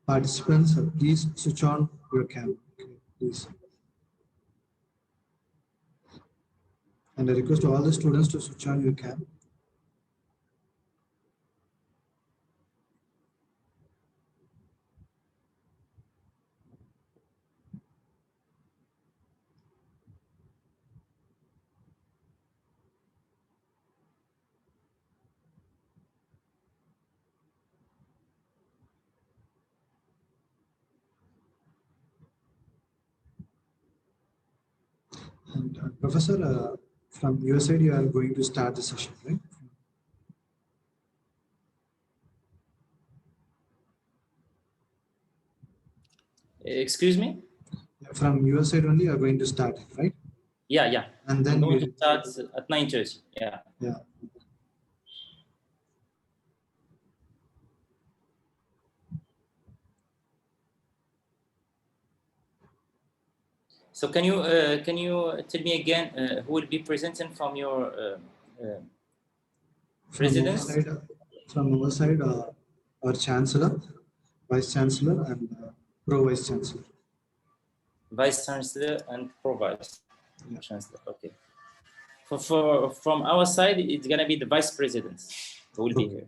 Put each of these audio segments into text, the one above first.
Participants, please switch on your camera, okay, please. And I request all the students to switch on your cam. And Professor, from your side, you are going to start the session, right? Excuse me? From your side only, you are going to start it, right? Yeah, yeah. And then I'm going we to start at 9:30. Yeah. Yeah. So can you tell me again who will be presenting from your residence? From our side, our Chancellor, Vice Chancellor, and Pro Vice Chancellor. Vice Chancellor and Pro Vice Yeah. Chancellor. Okay. From our side, it's gonna be the Vice President who will be here.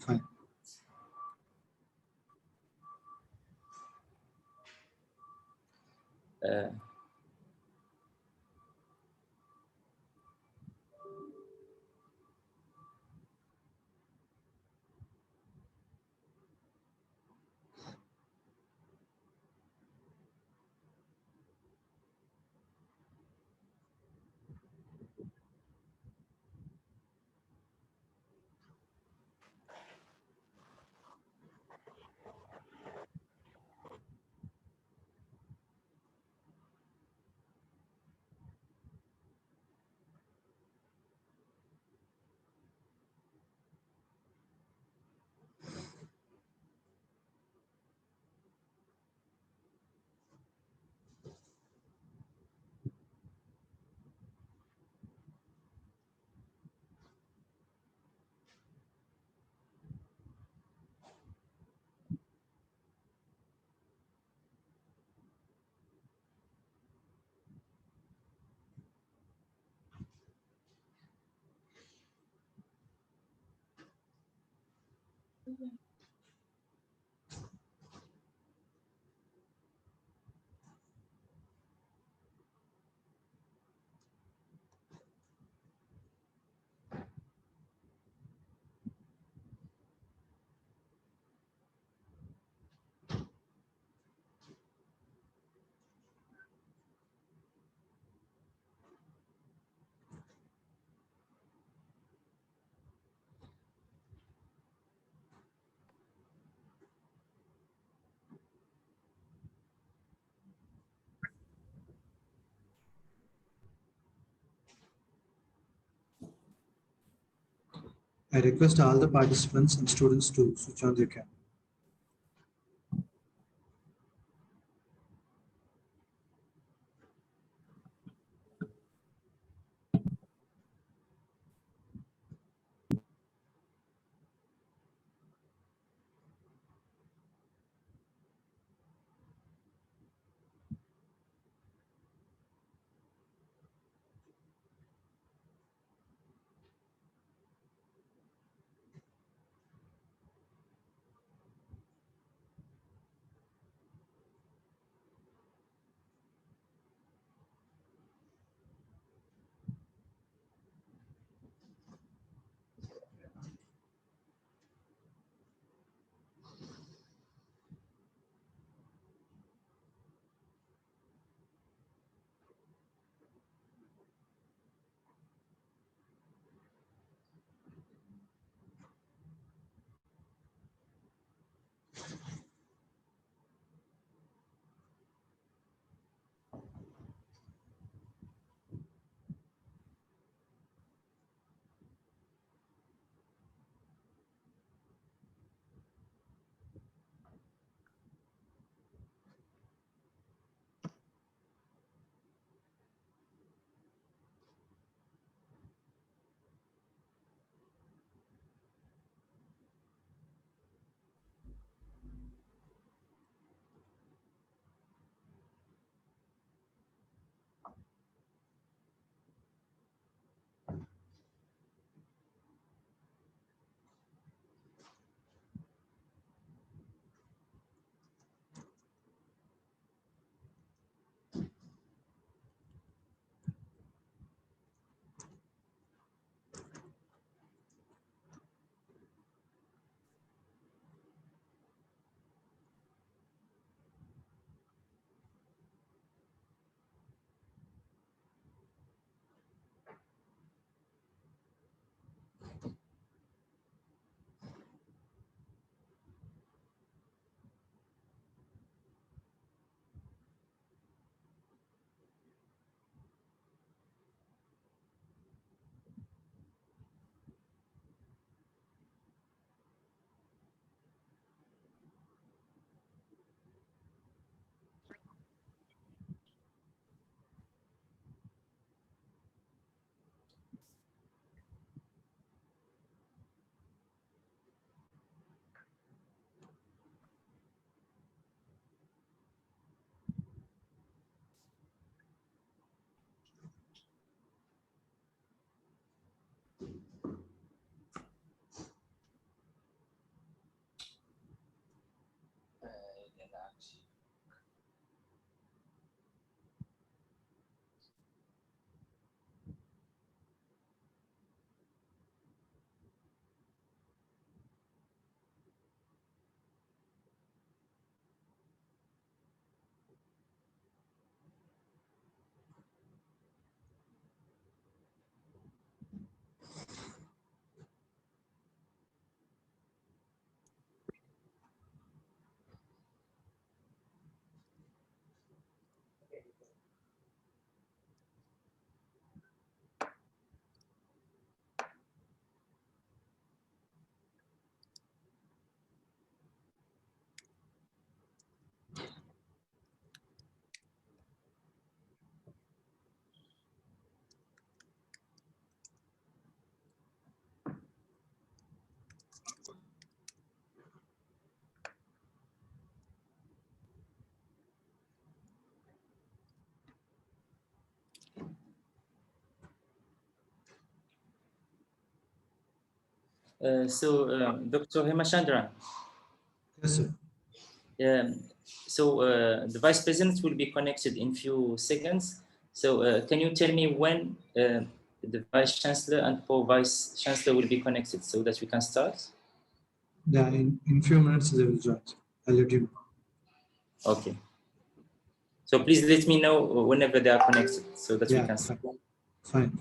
Fine. I request all the participants and students to switch on their camera. Dr. Hemachandran, Yes, sir. the Vice President will be connected in few seconds. So can you tell me when the Vice Chancellor and Pro-Vice Chancellor will be connected so that we can start? Yeah, in few minutes they will join. I'll let you know. Okay. So please let me know whenever they are connected so that we can start. Fine.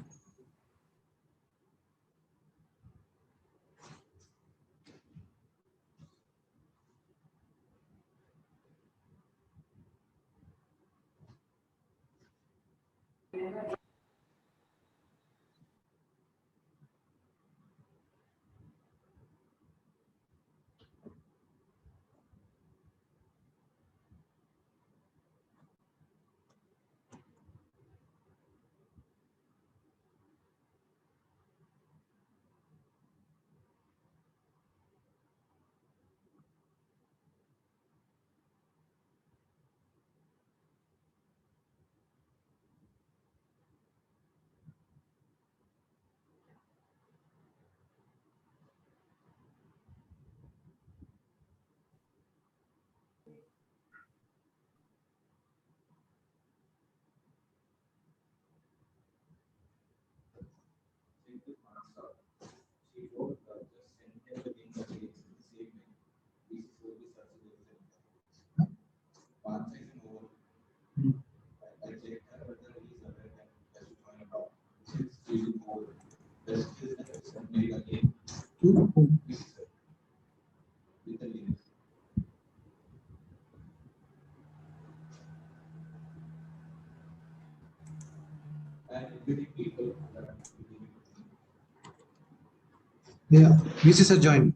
Yeah, VC sir join.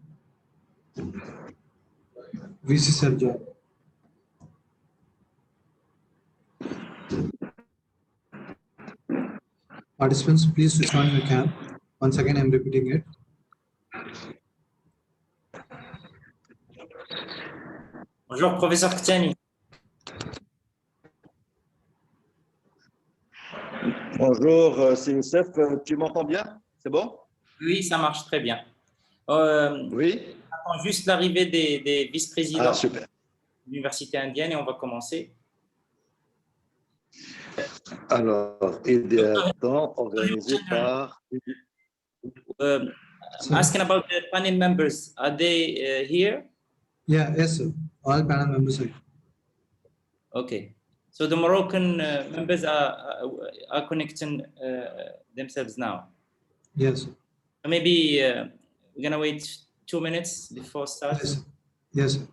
VC sir join. Participants, please switch on your cam. Once again, I'm repeating it. Bonjour, professeur Ktani. Bonjour, c'est Youssef. Tu m'entends bien? C'est bon? Oui, ça marche très bien. Oui. Attends juste l'arrivée des vice-présidents super. de l'Université indienne et on va commencer. Alors, IDEATHON organisé par... Asking about the panel members, are they here? Yeah, yes, sir. All panel members are here. Okay. So the Moroccan members are connecting themselves now. Yes, sir. Maybe we're gonna wait 2 minutes before starting. Yes, sir. Yes, sir.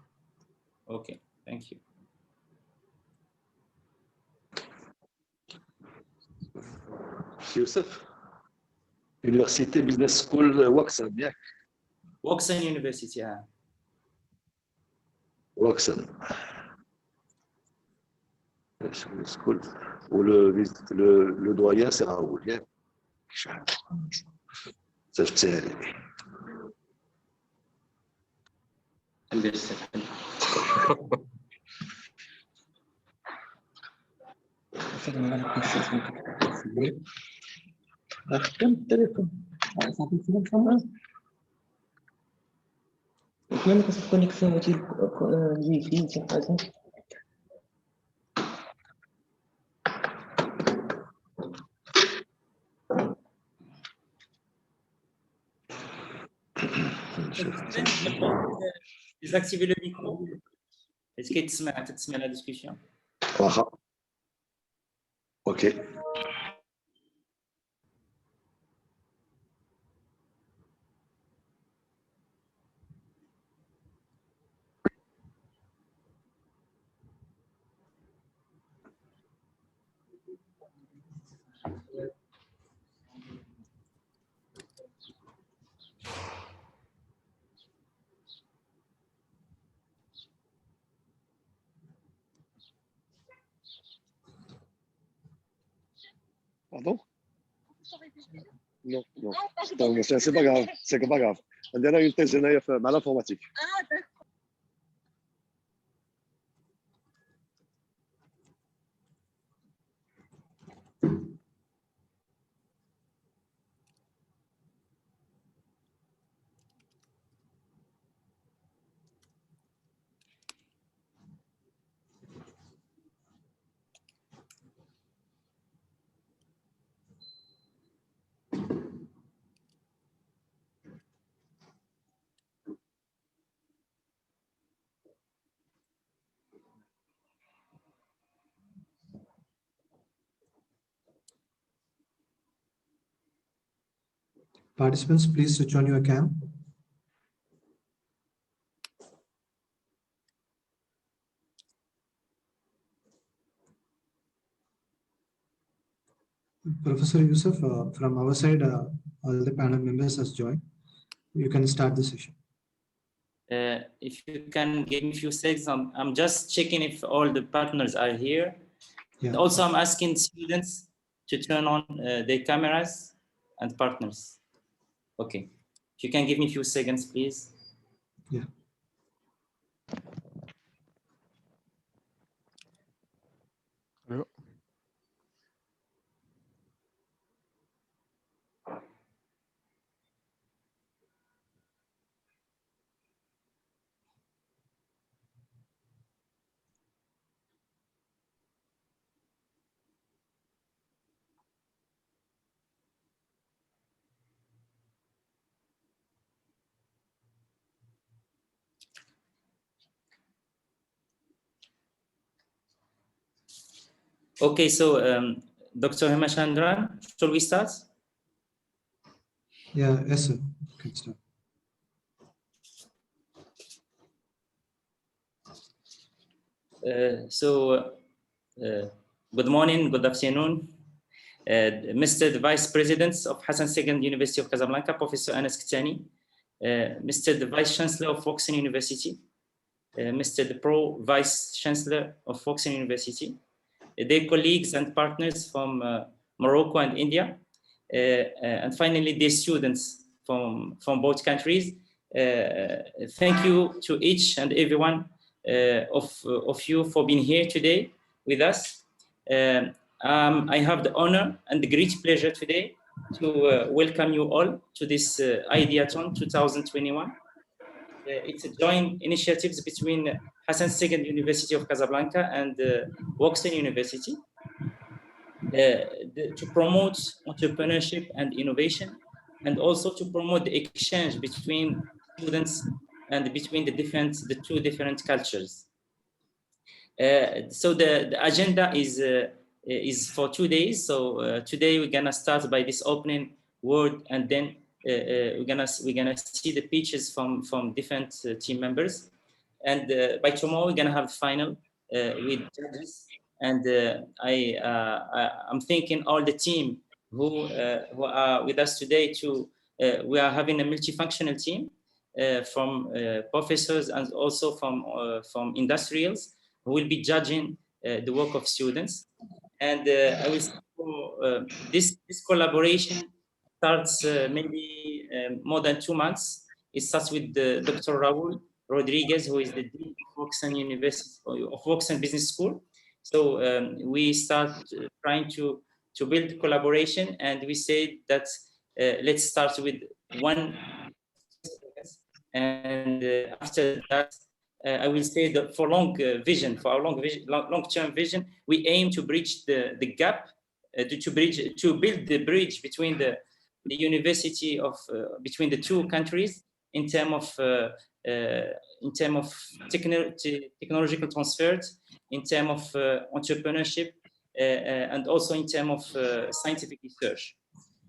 Okay, thank you. Youssef. Université Business School Woxsen, bien. Woxsen University, yeah. Woxsen. School. Où le doyen, c'est Raoul. Bien. C'est Même quand cette connexion est-il Wi-Fi, par exemple. Désactivez le micro. Est-ce que tu mets la discussion? OK. Pardon? Non, non. C'est pas grave. C'est pas grave. عندنا une thèse مع l'informatique. Participants, please switch on your cam. Professor Yusuf, from our side, all the panel members has joined. You can start the session. If you can give me a few seconds, I'm just checking if all the partners are here. Yeah. And also, I'm asking students to turn on their cameras and partners. Okay. If you can give me a few seconds, please. Yeah. Hello. Okay, so Dr. Hemachandran, shall we start? Yeah, yes, sir. You can start. Good morning, good afternoon. Mr. the Vice President of Hassan II University of Casablanca, Professor Anas Ktani, Mr. the Vice Chancellor of Woxsen University, Mr. the Pro Vice Chancellor of Woxsen University, their colleagues and partners from Morocco and India, and finally their students from both countries. Thank you to each and every one of you for being here today with us. I have the honor and the great pleasure today to welcome you all to this IDEATHON 2021. It's a joint initiative between Hassan II University of Casablanca and Woxsen University to promote entrepreneurship and innovation, and also to promote the exchange between students and between the two different cultures. So the agenda is for 2 days. So today we're gonna start by this opening word, and then we're gonna see the pitches from different team members, and by tomorrow we're gonna have the final with judges. And I'm thinking all the team who are with us today we are having a multifunctional team from professors and also from industrials who will be judging the work of students. And I will say this collaboration starts maybe more than 2 months. It starts with Dr. Raul Rodriguez, who is the Dean of Woxsen University, of Woxsen Business School. So we start trying to build collaboration, and we say that let's start with one, and after that, I will say that for long-term vision, we aim to bridge the gap, to build the bridge between the university between the two countries in terms of technological transfers, in terms of entrepreneurship, and also in terms of scientific research.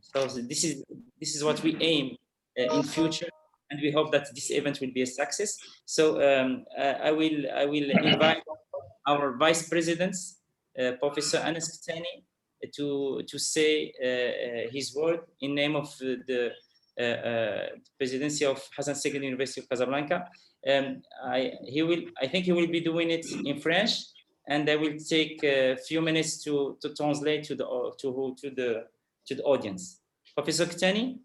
So this is what we aim in future, and we hope that this event will be a success. So I will invite our vice presidents, Professor Anas Ktani, to say his word in name of the presidency of Hassan II University of Casablanca. I think he will be doing it in French, and I will take a few minutes to translate to the audience. Professor Ktani.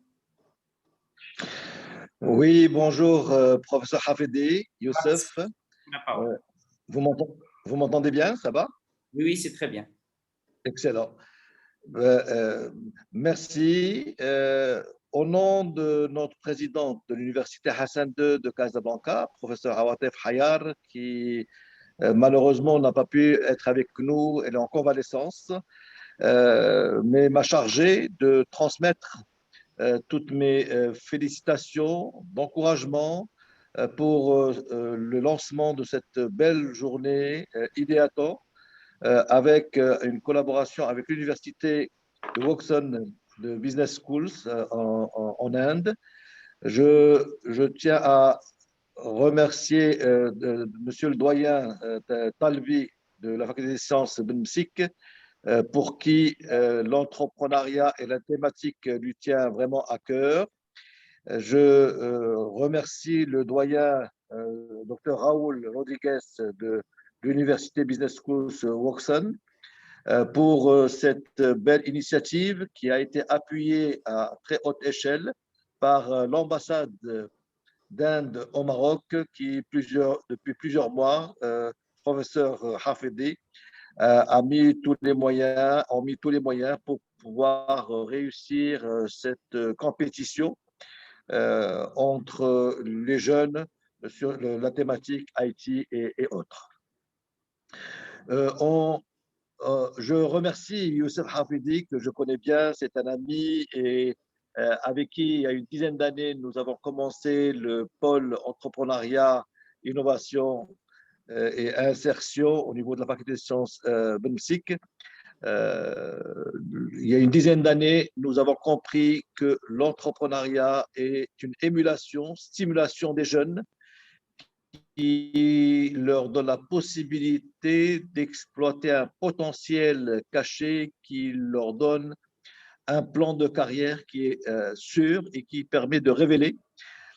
Oui, bonjour, professeur Hafedi, Youssef. Vous m'entendez bien, ça va? Oui, c'est très bien. Excellent. Merci. Au nom de notre présidente de l'Université Hassan II de Casablanca, professeur Awatef Hayar, qui malheureusement n'a pas pu être avec nous, elle est en convalescence, mais m'a chargé de transmettre toutes mes félicitations, d'encouragement pour le lancement de cette belle journée IDEATHON avec une collaboration avec l'Université de Woxsen de Business Schools en Inde. Je tiens à remercier Monsieur le doyen Talvi de la faculté des sciences BNMSIC, pour qui l'entrepreneuriat et la thématique lui tient vraiment à cœur. Je remercie le doyen Dr Raoul Rodriguez de l'Université Business Schools Woxsen pour cette belle initiative qui a été appuyée à très haute échelle par l'ambassade d'Inde au Maroc qui, depuis plusieurs mois, professeur Hafedi, ont mis tous les moyens pour pouvoir réussir cette compétition entre les jeunes sur la thématique IT et autres. Je remercie Youssef Hafidi, que je connais bien, c'est un ami et avec qui, il y a une dizaine d'années, nous avons commencé le pôle entrepreneuriat, innovation et insertion au niveau de la faculté de sciences BNMSIC. Il y a une dizaine d'années, nous avons compris que l'entrepreneuriat est une émulation, stimulation des jeunes qui leur donne la possibilité d'exploiter un potentiel caché, qui leur donne un plan de carrière qui est sûr et qui permet de révéler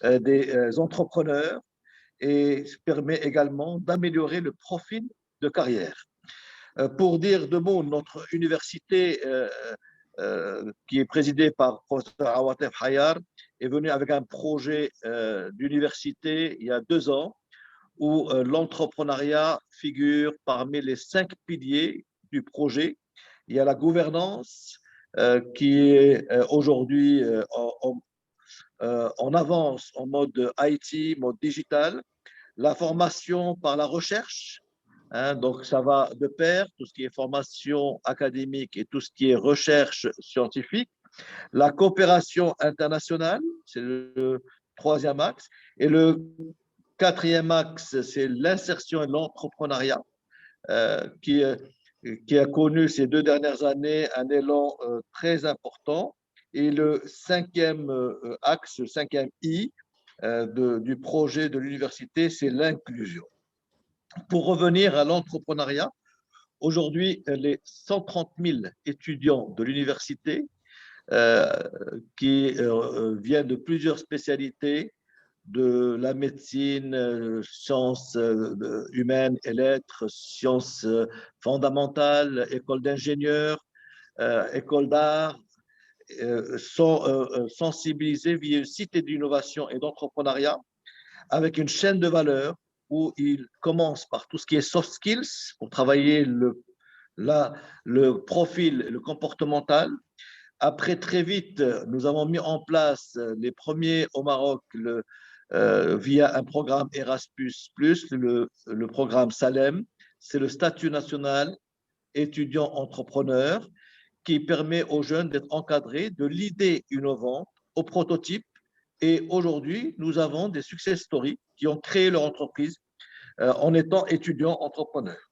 des entrepreneurs et permet également d'améliorer le profil de carrière. Pour dire deux mots, notre université qui est présidée par le professeur Awatef Hayar est venue avec un projet d'université il y a 2 ans où l'entrepreneuriat figure parmi les 5 piliers du projet. Il y a la gouvernance qui est aujourd'hui en avance en mode IT, mode digital, la formation par la recherche, donc ça va de pair, tout ce qui est formation académique et tout ce qui est recherche scientifique, la coopération internationale, c'est le 3e axe, et le 4e axe, c'est l'insertion et l'entrepreneuriat, qui a connu ces 2 dernières années un élan très important. Et le 5e axe, le 5e I du projet de l'université, c'est l'inclusion. Pour revenir à l'entrepreneuriat, aujourd'hui, les 130 000 étudiants de l'université qui viennent de plusieurs spécialités, de la médecine, sciences humaines et lettres, sciences fondamentales, école d'ingénieurs, école d'art, sont sensibilisés via une cité d'innovation et d'entrepreneuriat avec une chaîne de valeur où ils commencent par tout ce qui est soft skills pour travailler le profil, le comportemental. Après, très vite, nous avons mis en place les premiers au Maroc via un programme Erasmus+, le programme Salem. C'est le statut national étudiant entrepreneur qui permet aux jeunes d'être encadrés de l'idée innovante au prototype. Et aujourd'hui, nous avons des success stories qui ont créé leur entreprise en étant étudiants entrepreneurs.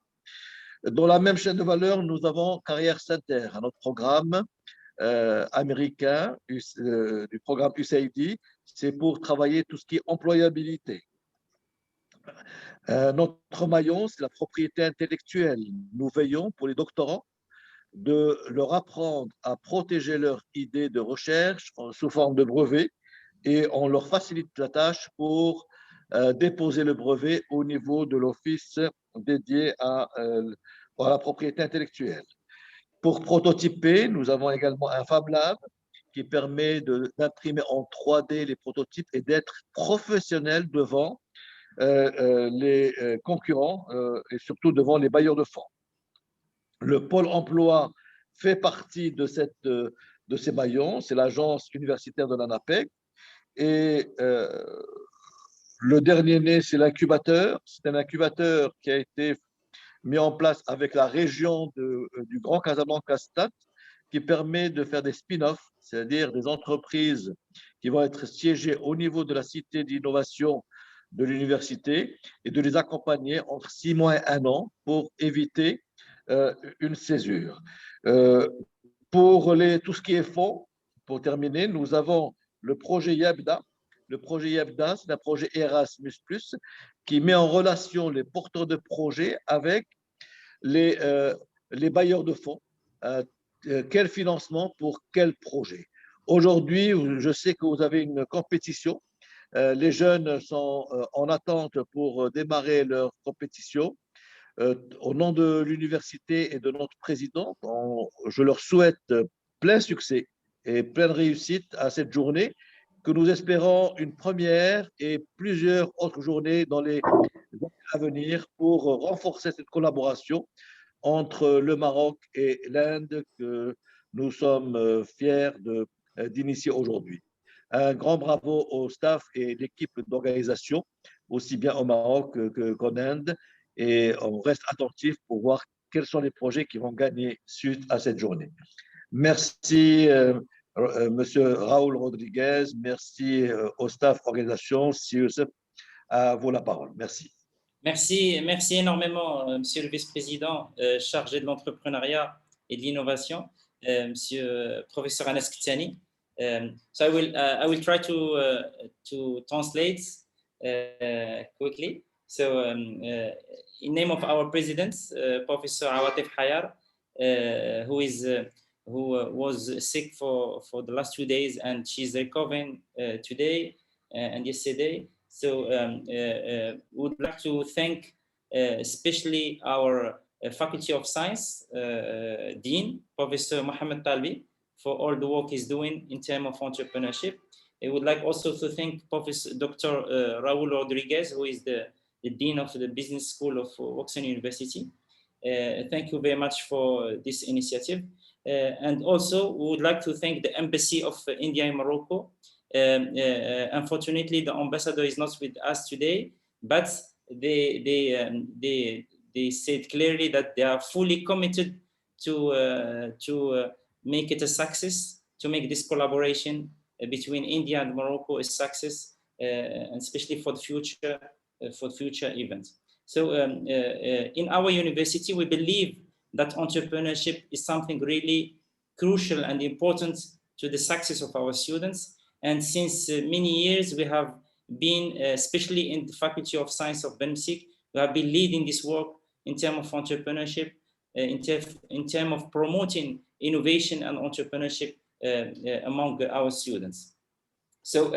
Dans la même chaîne de valeur, nous avons Carrière Center, un autre programme américain du programme USAID. C'est pour travailler tout ce qui est employabilité. Notre maillon, c'est la propriété intellectuelle. Nous veillons pour les doctorants de leur apprendre à protéger leur idée de recherche sous forme de brevet et on leur facilite la tâche pour déposer le brevet au niveau de l'office dédié à la propriété intellectuelle. Pour prototyper, nous avons également un Fab Lab qui permet d'imprimer en 3D les prototypes et d'être professionnel devant les concurrents et surtout devant les bailleurs de fonds. Le pôle emploi fait partie de ces maillons, c'est l'agence universitaire de l'ANAPEC. Et le dernier né, c'est l'incubateur. C'est un incubateur qui a été mis en place avec la région du Grand Casablanca Stade, qui permet de faire des spin-offs, c'est-à-dire des entreprises qui vont être siégées au niveau de la cité d'innovation de l'université et de les accompagner entre 6 mois et 1 an pour éviter une césure. Pour tout ce qui est fonds, pour terminer, nous avons le projet YEBDA. Le projet YEBDA, c'est un projet Erasmus+, qui met en relation les porteurs de projets avec les bailleurs de fonds. Quel financement pour quel projet? Aujourd'hui, je sais que vous avez une compétition. Les jeunes sont en attente pour démarrer leur compétition. Au nom de l'université et de notre président, je leur souhaite plein succès et pleine réussite à cette journée, que nous espérons une première et plusieurs autres journées dans les années à venir pour renforcer cette collaboration entre le Maroc et l'Inde que nous sommes fiers d'initier aujourd'hui. Un grand bravo au staff et l'équipe d'organisation, aussi bien au Maroc qu'en Inde, et on reste attentif pour voir quels sont les projets qui vont gagner suite à cette journée. Merci Monsieur Raoul Rodriguez, merci au staff organisation, CESEP, à vous la parole. Merci. Merci énormément, Monsieur le Vice-président chargé de l'entrepreneuriat et de l'innovation, Monsieur Professeur Anas Ktani. So I will try to translate quickly. So in name of our president, Professor Awatif Hayar, who was sick for the last 2 days, and she's recovering today and yesterday. So we would like to thank especially our Faculty of Science Dean, Professor Mohammed Talbi, for all the work he's doing in terms of entrepreneurship. I would like also to thank Professor Dr. Raul Rodriguez, who is the Dean of the Business School of Woxsen University. Thank you very much for this initiative. And also, we would like to thank the Embassy of India in Morocco. Unfortunately, the ambassador is not with us today, but they said clearly that they are fully committed to make it a success, to make this collaboration between India and Morocco a success, and especially for the future events. So in our university, we believe that entrepreneurship is something really crucial and important to the success of our students. And since many years, we have been, especially in the Faculty of Science of BEMSIC, we have been leading this work in terms of entrepreneurship, in terms of promoting innovation and entrepreneurship among our students. So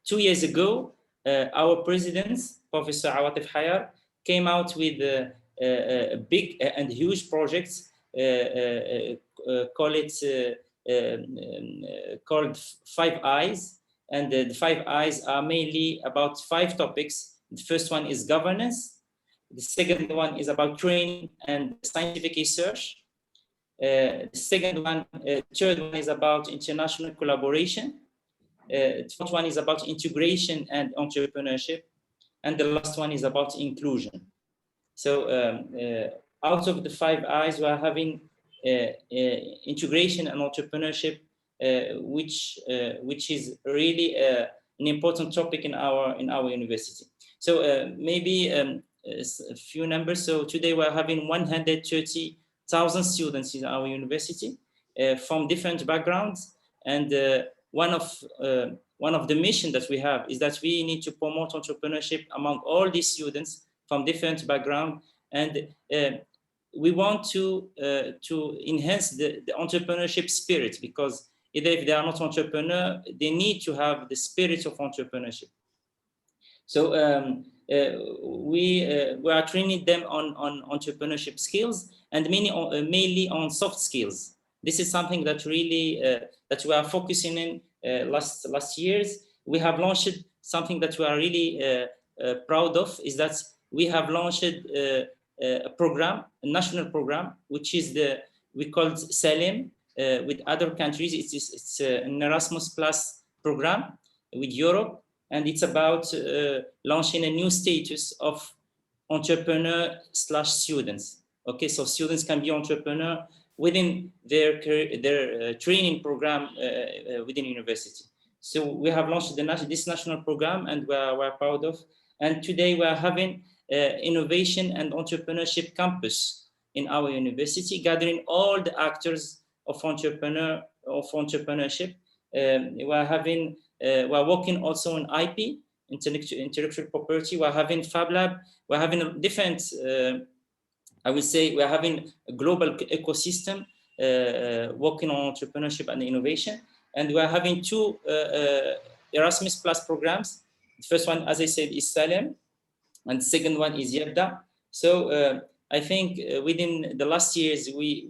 2 years ago, our president, Professor Awatif Hayar, came out with a big and huge project called 5 Eyes. And the 5 Eyes are mainly about 5 topics. The first one is governance. The second one is about training and scientific research. The third one is about international collaboration. The fourth one is about integration and entrepreneurship. And the last one is about inclusion. So out of the 5 Eyes, we are having integration and entrepreneurship, which is really an important topic in our university. So maybe a few numbers. So today we are having 130,000 students in our university from different backgrounds, and one of the missions that we have is that we need to promote entrepreneurship among all these students from different backgrounds, and we want to enhance the entrepreneurship spirit, because either if they are not entrepreneur, they need to have the spirit of entrepreneurship. So we are training them on entrepreneurship skills, and mainly on soft skills. This is something that really that we are focusing in last years. We have launched something that we are really proud of, is that we have launched a program, a national program, which is we call Salim with other countries. It's an Erasmus Plus program with Europe, and it's about launching a new status of entrepreneur/students. Okay, so students can be entrepreneur within their training program within university. So we have launched this national program, and we're proud of. And today we are having innovation and entrepreneurship campus in our university, gathering all the actors of entrepreneurship we're working also on IP, intellectual property. We're having Fab Lab. We're having different, I would say, we're having a global ecosystem working on entrepreneurship and innovation. And we're having two Erasmus Plus programs. The first one, as I said, is Salem, and the second one is Yabda. So I think within the last years, we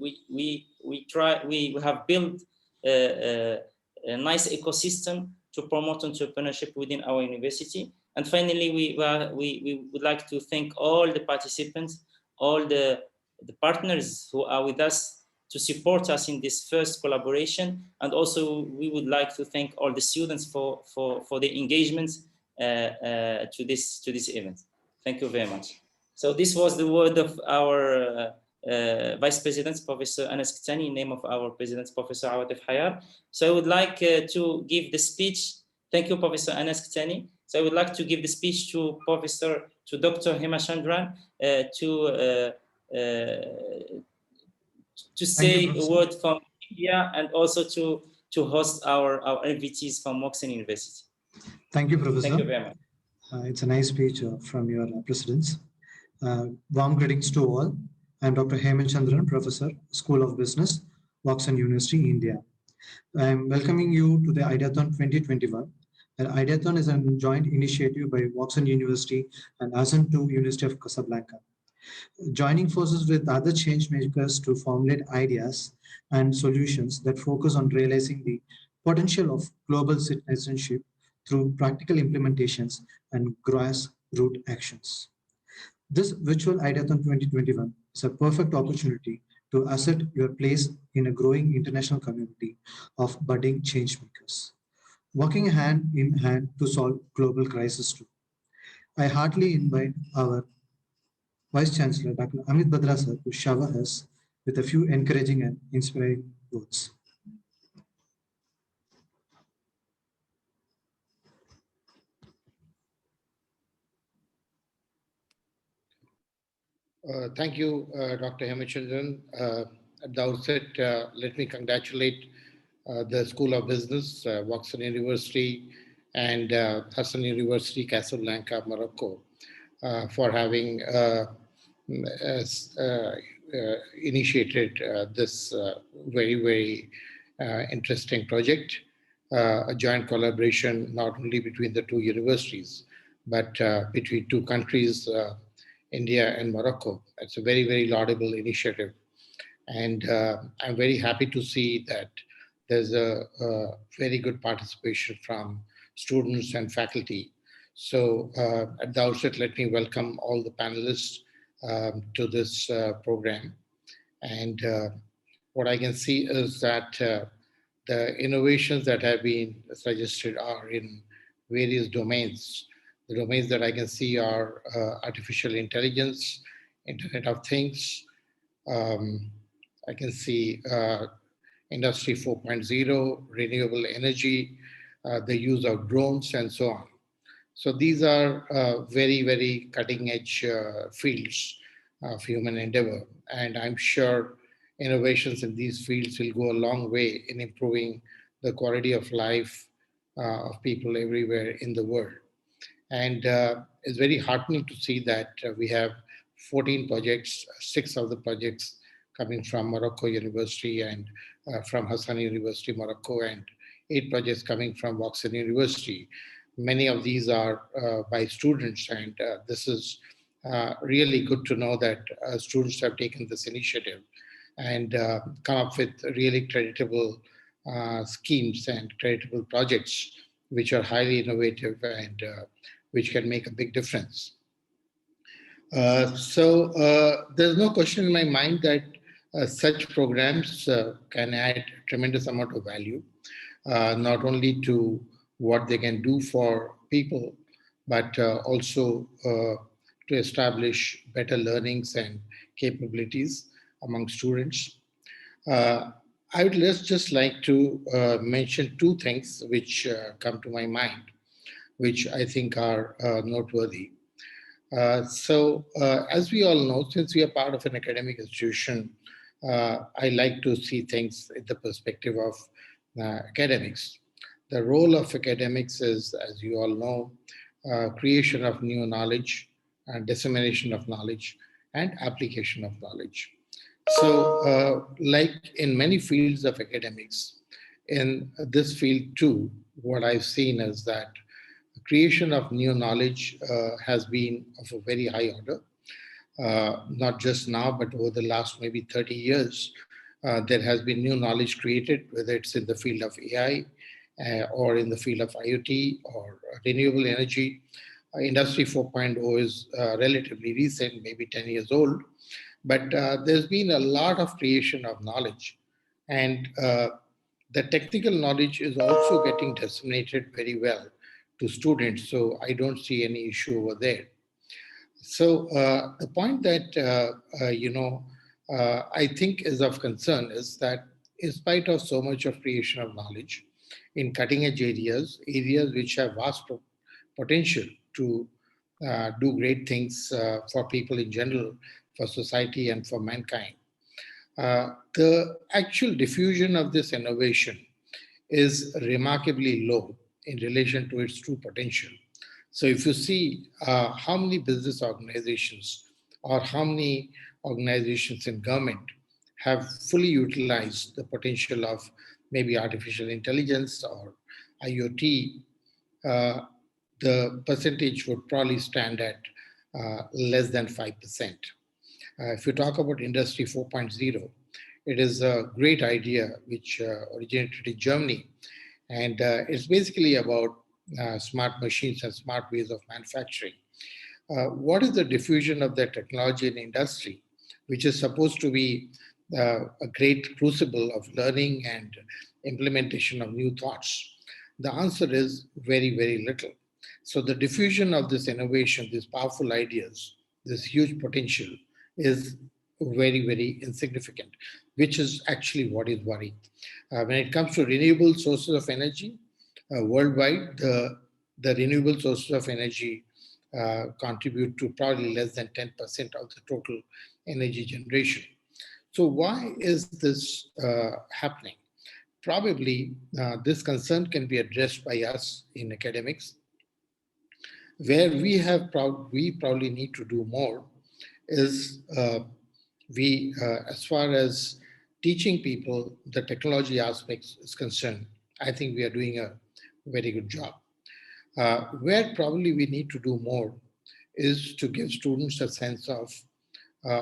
have built a nice ecosystem to promote entrepreneurship within our university. And finally, we would like to thank all the participants, all the partners who are with us to support us in this first collaboration. And also, we would like to thank all the students for the engagement to this event. Thank you very much. So this was the word of our Vice President, Professor Anas Ktani, in name of our President, Professor Awatef Hayar. So I would like to give the speech. Thank you, Professor Anas Ktani. So I would like to give the speech to Dr. Hema Chandran to say a word from India, and also to host our MVTs from Woxsen University. Thank you, Professor. Thank you very much. It's a nice speech from your presidents. Warm greetings to all. I'm Dr. Hemant Chandran, Professor, School of Business, Woxsen University, India. I'm welcoming you to the IDEATHON 2021. IDEATHON is a joint initiative by Woxsen University and Hassan II University of Casablanca, joining forces with other change makers to formulate ideas and solutions that focus on realizing the potential of global citizenship through practical implementations and grassroots actions. This virtual IDEATHON 2021 is a perfect opportunity to assert your place in a growing international community of budding change makers, working hand in hand to solve global crises too. I heartily invite our Vice Chancellor, Dr. Amit Badra sir, to shower us with a few encouraging and inspiring words. Thank you, Dr. Hemachandran. At the outset, let me congratulate the School of Business, Woxsen University, and Hassan University, Casablanca, Morocco, for having initiated this very, very interesting project, a joint collaboration not only between the two universities, but between two countries, India and Morocco. It's a very, very laudable initiative. And I'm very happy to see that there's a very good participation from students and faculty. So at the outset, let me welcome all the panelists to this program. And what I can see is that the innovations that have been suggested are in various domains. The domains that I can see are artificial intelligence, Internet of Things. I can see Industry 4.0, renewable energy, the use of drones, and so on. So these are very, very cutting edge fields of human endeavor. And I'm sure innovations in these fields will go a long way in improving the quality of life of people everywhere in the world. And it's very heartening to see that we have 14 projects, 6 of the projects coming from Morocco University and from Hassan University, Morocco, and 8 projects coming from Woxsen University. Many of these are by students, and this is really good to know that students have taken this initiative and come up with really creditable schemes and creditable projects which are highly innovative and which can make a big difference. So there's no question in my mind that such programs can add a tremendous amount of value, not only to what they can do for people, but also to establish better learnings and capabilities among students. I would just like to mention 2 things which come to my mind, which I think are noteworthy. So as we all know, since we are part of an academic institution, I like to see things in the perspective of academics. the role of academics is, as you all know, creation of new knowledge, and dissemination of knowledge, and application of knowledge. So, like in many fields of academics, in this field too, what I've seen is that creation of new knowledge has been of a very high order. Not just now, but over the last maybe 30 years, there has been new knowledge created, whether it's in the field of AI or in the field of IoT or renewable energy. Industry 4.0 is relatively recent, maybe 10 years old, but there's been a lot of creation of knowledge. And the technical knowledge is also getting disseminated very well to students, so I don't see any issue over there. So the point that, I think is of concern is that in spite of so much of creation of knowledge in cutting edge areas, areas which have vast potential to do great things for people in general, for society and for mankind, the actual diffusion of this innovation is remarkably low in relation to its true potential. So if you see how many business organizations or how many organizations in government have fully utilized the potential of maybe artificial intelligence or IoT, the percentage would probably stand at less than 5%. If you talk about Industry 4.0, it is a great idea which originated in Germany. And it's basically about smart machines and smart ways of manufacturing. What is the diffusion of that technology in industry, which is supposed to be a great crucible of learning and implementation of new thoughts? The answer is very, very little. So the diffusion of this innovation, these powerful ideas, this huge potential is very, very insignificant, which is actually what is worrying. When it comes to renewable sources of energy, worldwide, the renewable sources of energy contribute to probably less than 10% of the total energy generation. So why is this happening? Probably this concern can be addressed by us in academics. Where we probably need to do more is as far as teaching people the technology aspects is concerned, I think we are doing a very good job. Where probably we need to do more is to give students a sense of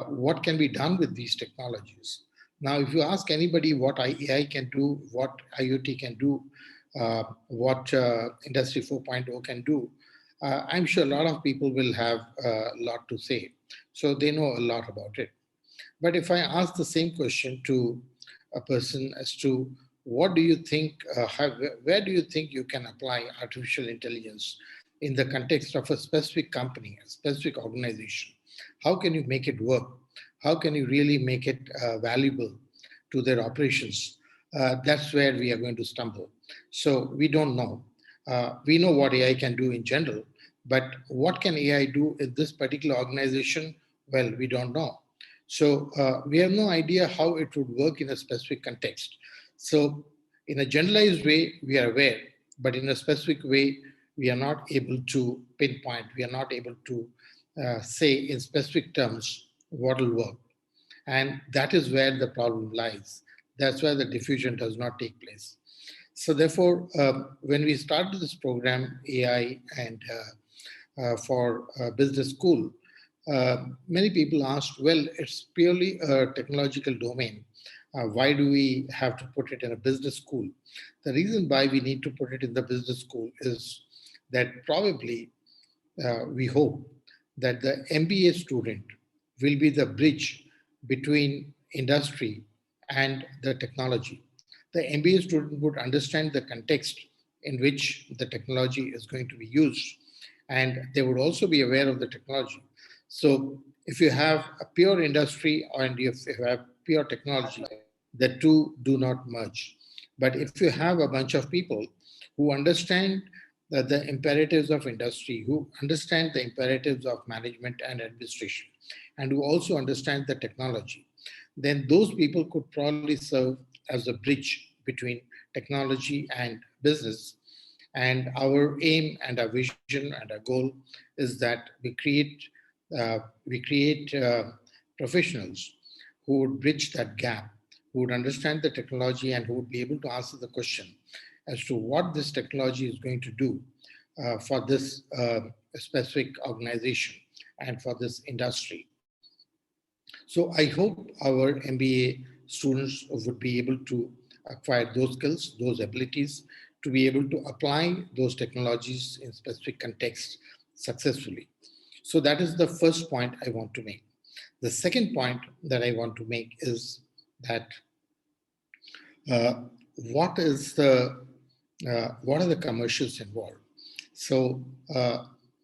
what can be done with these technologies. Now, if you ask anybody what AI can do, what IoT can do, what Industry 4.0 can do, I'm sure a lot of people will have a lot to say. So they know a lot about it. But if I ask the same question to a person as to what do you think, where do you think you can apply artificial intelligence in the context of a specific company, a specific organization? How can you make it work? How can you really make it valuable to their operations? That's where we are going to stumble. So we don't know. We know what AI can do in general, but what can AI do in this particular organization? Well, we don't know. So we have no idea how it would work in a specific context. So in a generalized way, we are aware, but in a specific way, we are not able to pinpoint, we are not able to say in specific terms what will work. And that is where the problem lies. That's where the diffusion does not take place. So therefore, when we started this program, AI and for business school, many people asked, well, it's purely a technological domain. Why do we have to put it in a business school? The reason why we need to put it in the business school is that probably we hope that the MBA student will be the bridge between industry and the technology. The MBA student would understand the context in which the technology is going to be used, and they would also be aware of the technology. So if you have a pure industry and if you have pure technology, the two do not merge. But if you have a bunch of people who understand the imperatives of industry, who understand the imperatives of management and administration, and who also understand the technology, then those people could probably serve as a bridge between technology and business, And our aim and our vision and our goal is that we create professionals who would bridge that gap, who would understand the technology and who would be able to answer the question as to what this technology is going to do for this specific organization and for this industry. So I hope our MBA students would be able to acquire those skills, those abilities, to be able to apply those technologies in specific contexts successfully. So that is the first point I want to make. The second point that I want to make is that what are the commercials involved? So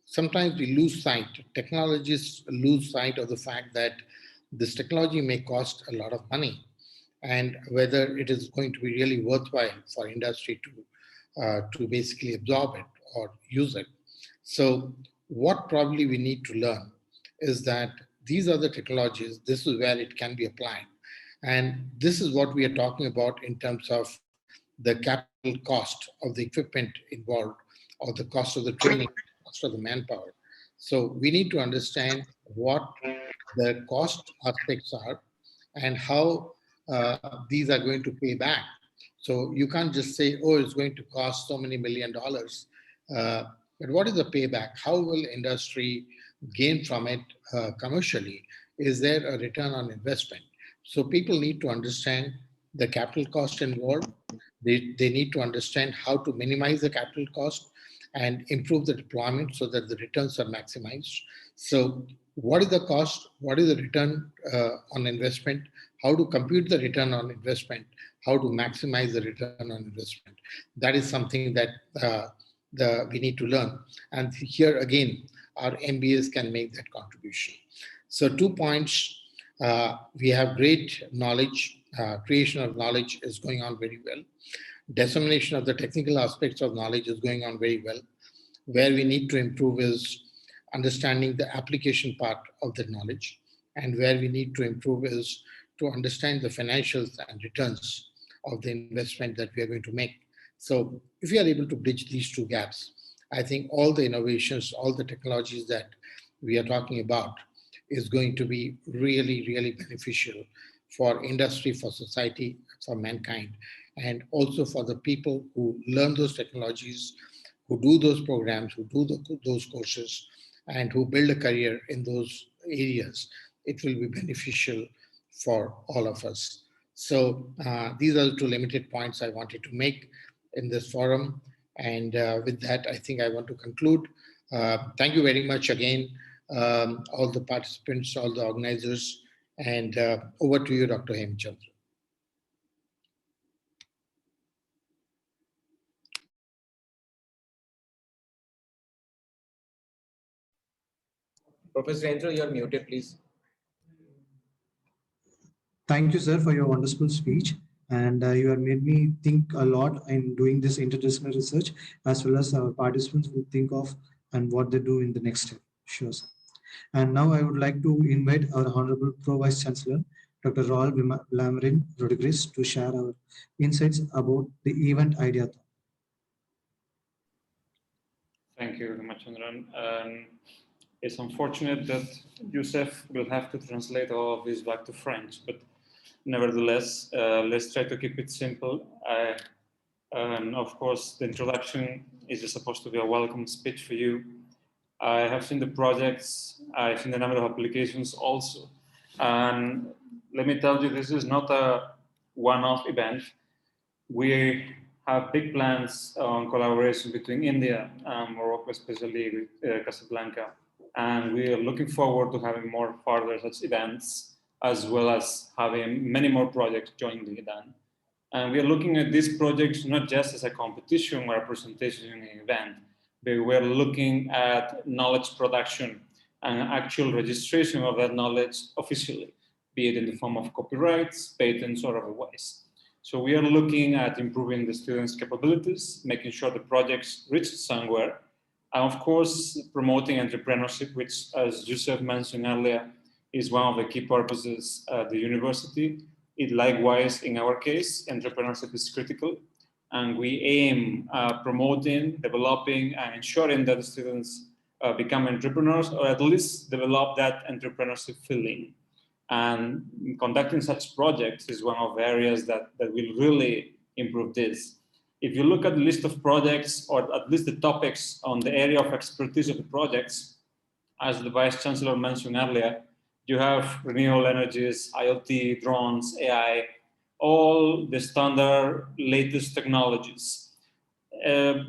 sometimes we lose sight, technologists lose sight of the fact that this technology may cost a lot of money, and whether it is going to be really worthwhile for industry to basically absorb it or use it. So what probably we need to learn is that these are the technologies, this is where it can be applied. And this is what we are talking about in terms of the capital cost of the equipment involved, or the cost of the training, cost of the manpower. So we need to understand what the cost aspects are and how these are going to pay back. So you can't just say, oh, it's going to cost so many $1 million. But what is the payback? How will industry gain from it commercially? Is there a return on investment? So people need to understand the capital cost involved. They need to understand how to minimize the capital cost and improve the deployment so that the returns are maximized. So what is the cost? What is the return on investment? How to compute the return on investment? How to maximize the return on investment? That is something that we need to learn. And here again, our MBAs can make that contribution. So 2 points, we have great knowledge, creation of knowledge is going on very well. Dissemination of the technical aspects of knowledge is going on very well. Where we need to improve is understanding the application part of the knowledge. And where we need to improve is to understand the financials and returns of the investment that we are going to make. So if we are able to bridge these two gaps, I think all the innovations, all the technologies that we are talking about is going to be really, really beneficial for industry, for society, for mankind, and also for the people who learn those technologies, who do those programs, who do those courses, and who build a career in those areas. It will be beneficial for all of us. So these are the 2 limited points I wanted to make in this forum. And with that, I think I want to conclude. Thank you very much again, all the participants, all the organizers, and over to you, Dr. Hemchandra. Professor Andrew, you are muted, please. Thank you, sir, for your wonderful speech. And you have made me think a lot in doing this interdisciplinary research, as well as our participants will think of and what they do in the next step. Sure, sir. And now I would like to invite our Honorable Pro Vice Chancellor, Dr. Raul Lamarin Rodriguez, to share our insights about the event IDEATHON. Thank you very much, Chandran. It's unfortunate that Youssef will have to translate all of this back to French, but nevertheless, let's try to keep it simple. Of course, the introduction is supposed to be a welcome speech for you. I have seen the projects, I've seen the number of applications also. And let me tell you, this is not a one-off event. We have big plans on collaboration between India and Morocco, especially with Casablanca. And we are looking forward to having more further such events, as well as having many more projects join the event. And we are looking at these projects not just as a competition or a presentation in an event, but we're looking at knowledge production and actual registration of that knowledge officially, be it in the form of copyrights, patents, or otherwise. So we are looking at improving the students' capabilities, making sure the projects reach somewhere, and of course, promoting entrepreneurship, which, as Youssef mentioned earlier, is one of the key purposes at the university. It likewise, in our case, entrepreneurship is critical. and we aim promoting, developing, and ensuring that the students become entrepreneurs, or at least develop that entrepreneurship feeling. And conducting such projects is one of the areas that will really improve this. If you look at the list of projects, or at least the topics on the area of expertise of the projects, as the Vice Chancellor mentioned earlier, you have renewable energies, IoT, drones, AI, all the standard latest technologies.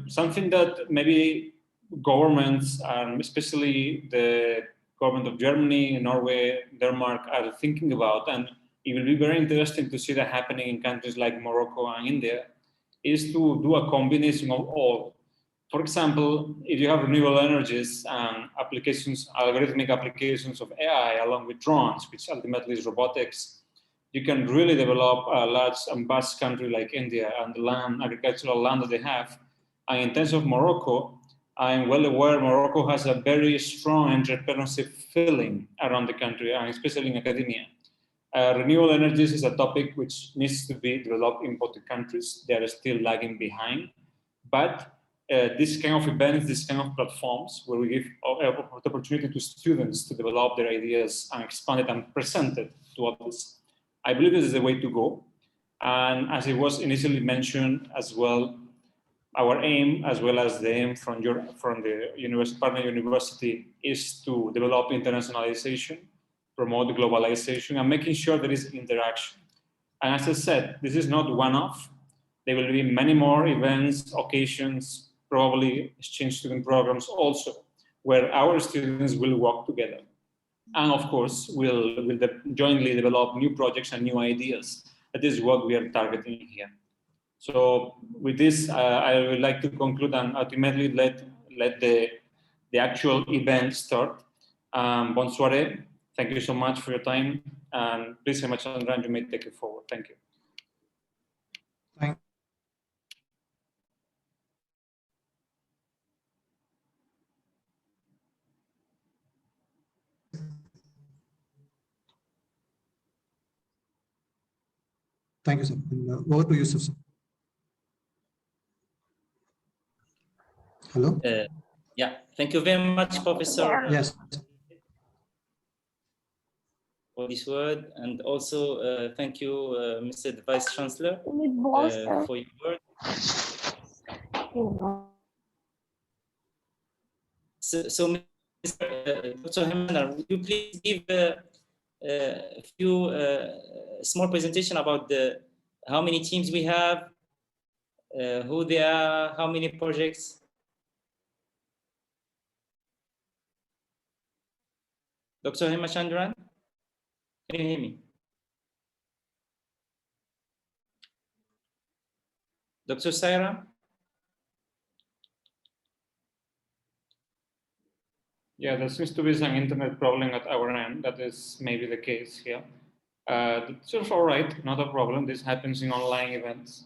Something that maybe governments, especially the government of Germany, Norway, Denmark, are thinking about, and it will be very interesting to see that happening in countries like Morocco and India, is to do a combination of all. For example, if you have renewable energies and applications, algorithmic applications of AI along with drones, which ultimately is robotics, you can really develop a large and vast country like India and the land, agricultural land that they have. And in terms of Morocco, I'm well aware Morocco has a very strong entrepreneurship feeling around the country, and especially in academia. Renewable energies is a topic which needs to be developed in both the countries. They are still lagging behind. But this kind of events, this kind of platforms where we give the opportunity to students to develop their ideas and expand it and present it to others, I believe this is the way to go. And as it was initially mentioned as well, our aim, as well as the aim from the partner university, is to develop internationalization, promote globalization, and making sure there is interaction. And as I said, this is not one-off. There will be many more events, occasions, probably exchange student programs also, where our students will work together. And of course, we'll jointly develop new projects and new ideas. That is what we are targeting here. So with this, I would like to conclude and ultimately let the actual event start. Bonne soirée. Thank you so much for your time. And please, Hemachandran, you may take it forward. Thank you. Thank you, sir. And, over to Yusuf, sir. Hello? Yeah, thank you very much, Professor. Yes. For this word, and also thank you, Mr. Vice Chancellor, for your word. So Mr. Dr. Hemana, would you please give a few small presentation about how many teams we have, who they are, how many projects? Dr. Hemachandran, can you hear me? Dr. Saira? Yeah, there seems to be some internet problem at our end. That is maybe the case here. It's just all right, not a problem. This happens in online events.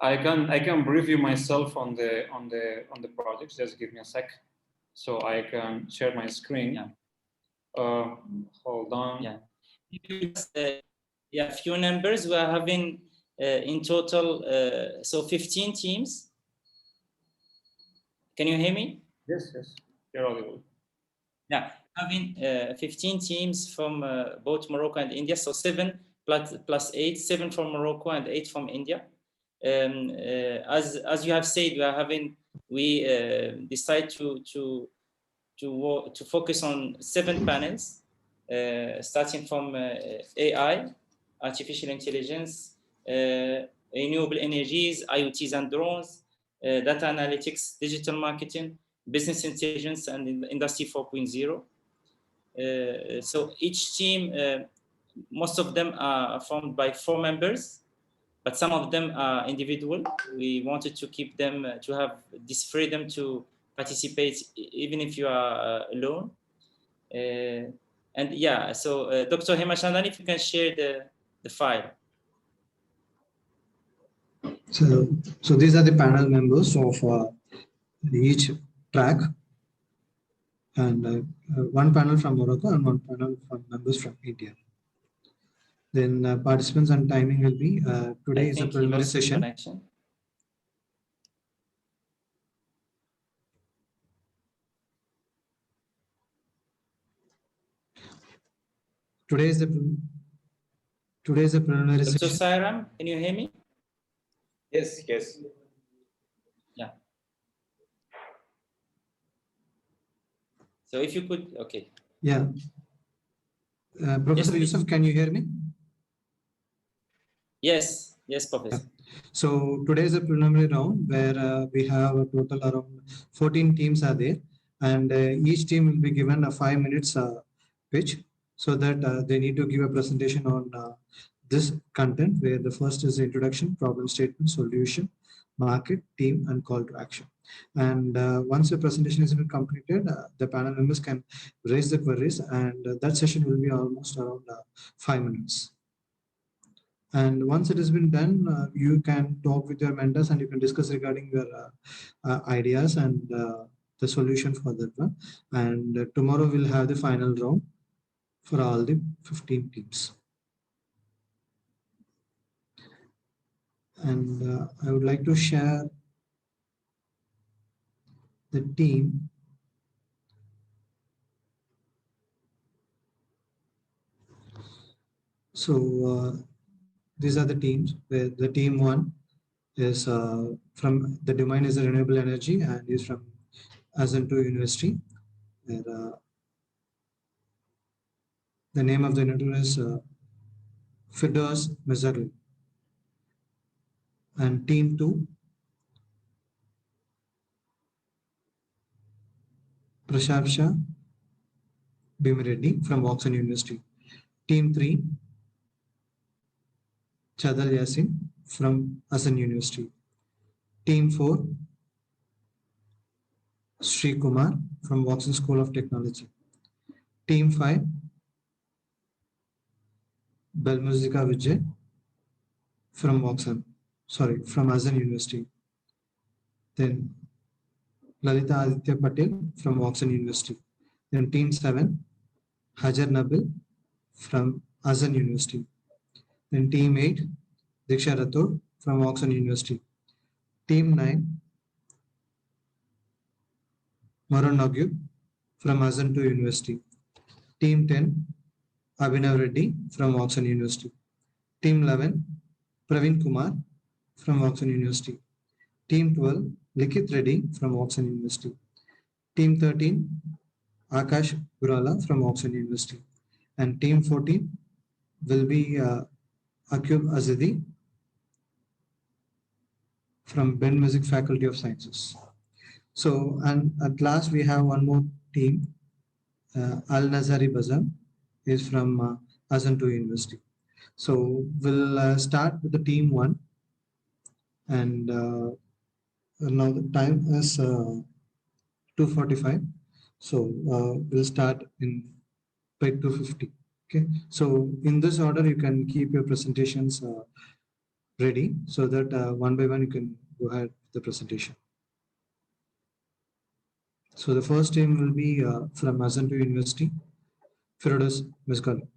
I can brief you myself on the projects. Just give me a sec, so I can share my screen. Yeah. Hold on. Yeah. Yeah, few numbers. We are having in total so 15 teams. Can you hear me? Yes, you're audible. Yeah, having 15 teams from both Morocco and India, so 7 plus 8, 7 from Morocco and 8 from India. As you have said, we decide to focus on 7 panels, starting from AI, artificial intelligence, renewable energies, IoTs and drones, data analytics, digital marketing, business intelligence, and industry 4.0. So each team, most of them are formed by 4 members, but some of them are individual. We wanted to keep them, to have this freedom to participate even if you are alone. And yeah, so Dr. Hemachandran, if you can share the file. So these are the panel members of each track, and 1 panel from Morocco and 1 panel from members from India. Then participants and timing will be today is a preliminary session. Today is the preliminary Dr. session. Sairam, can you hear me? Yes, yes. Yeah. So if you could, okay. Yeah. Professor please. Yusuf, can you hear me? Yes, yes, Professor. So today is a preliminary round where we have a total around 14 teams are there, and each team will be given a 5 minutes pitch, so that they need to give a presentation on this content, where the first is introduction, problem statement, solution, market, team, and call to action. And once the presentation has been completed, the panel members can raise the queries, and that session will be almost around 5 minutes. And once it has been done, you can talk with your mentors and you can discuss regarding your ideas and the solution for that one. And tomorrow we'll have the final round for all the 15 teams. And I would like to share the team. So these are the teams, where the team 1 is from the domain is renewable energy and is from Hassan II University. Where, the name of the innovator is Firdaus Mizarli. And team 2, Prashab Shah Bhimireddy from Woxsen University. Team 3, Chadal Yasin from Hassan University. Team 4, Sri Kumar from Woxsen School of Technology. Team 5, Belmuzika Vijay from from Hassan University. Then Lalita Aditya Patel from Woxsen University. Then team 7, Hajar Nabil from Hassan University. Then team 8, Diksha Rathod from Woxsen University. Team 9, Maran Nagyu from Hassan II University. Team 10, Abhinav Reddy from Woxsen University. Team 11, Praveen Kumar from Woxsen University. Team 12, Likith Reddy from Woxsen University. Team 13, Akash Gurala from Woxsen University. And team 14 will be Akub Azadi from Ben Music Faculty of Sciences. So, and at last we have one more team, Al Nazari Bazam is from Hassan II University. So we'll start with the team 1, and now the time is 2:45. So we'll start in by 2:50. Okay. So in this order, you can keep your presentations ready, so that one by one you can go ahead with the presentation. So the first team will be from Hassan II University, Firdaus Mizarli.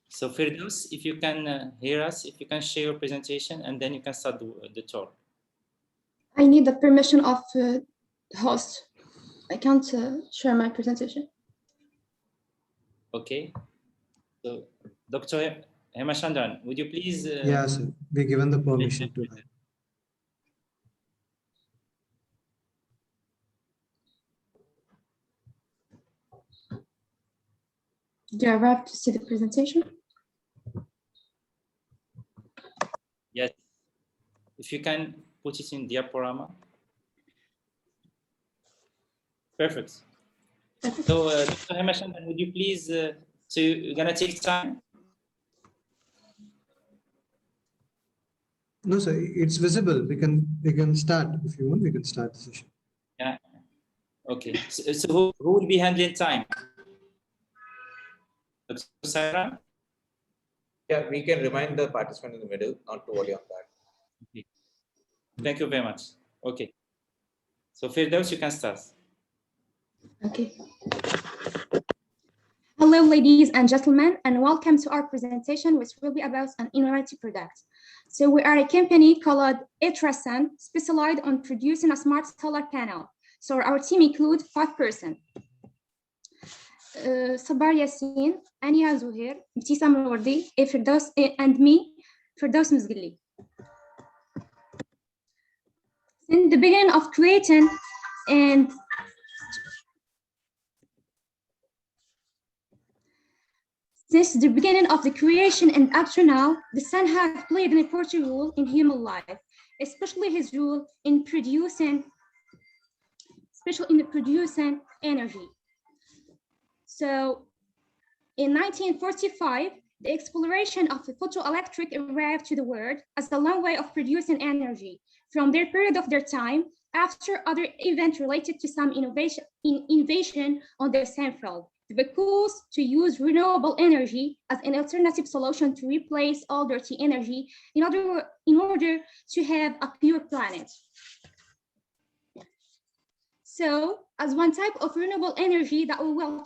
So Firdaus, if you can hear us, if you can share your presentation, and then you can start the talk. I need the permission of the host. I can't share my presentation. Okay. So Dr. Hemachandran, would you please? Yes, be given the permission to have. Do you arrive to see the presentation? Yes. If you can put it in diaporama. Perfect. So Dr. Hemachandran, would you please, so you're gonna take time? No, sir, it's visible. We can start if you want. We can start the session. Yeah. Okay. So who will be handling time? Dr. Sarah? Yeah, we can remind the participant in the middle, not to worry on that. Okay. Thank you very much. Okay. So Firdaus, you can start. Okay. Hello, ladies and gentlemen, and welcome to our presentation, which will be about an innovative product. So we are a company called IDEATHON, specialized on producing a smart solar panel. So our team includes 5 persons. Sabar Yassin, Ania Zuhair, Ibtisam Alwardi, Firdaus, and me, Firdaus Mizgili. Since the beginning of creating and since the beginning of the creation and up to now, the sun has played an important role in human life, especially his role in producing energy. So in 1945, the exploration of the photoelectric arrived to the world as a long way of producing energy from their period of their time after other events related to some innovation on the same field. Because to use renewable energy as an alternative solution to replace all dirty energy in order to have a pure planet. So, as one type of renewable energy that we will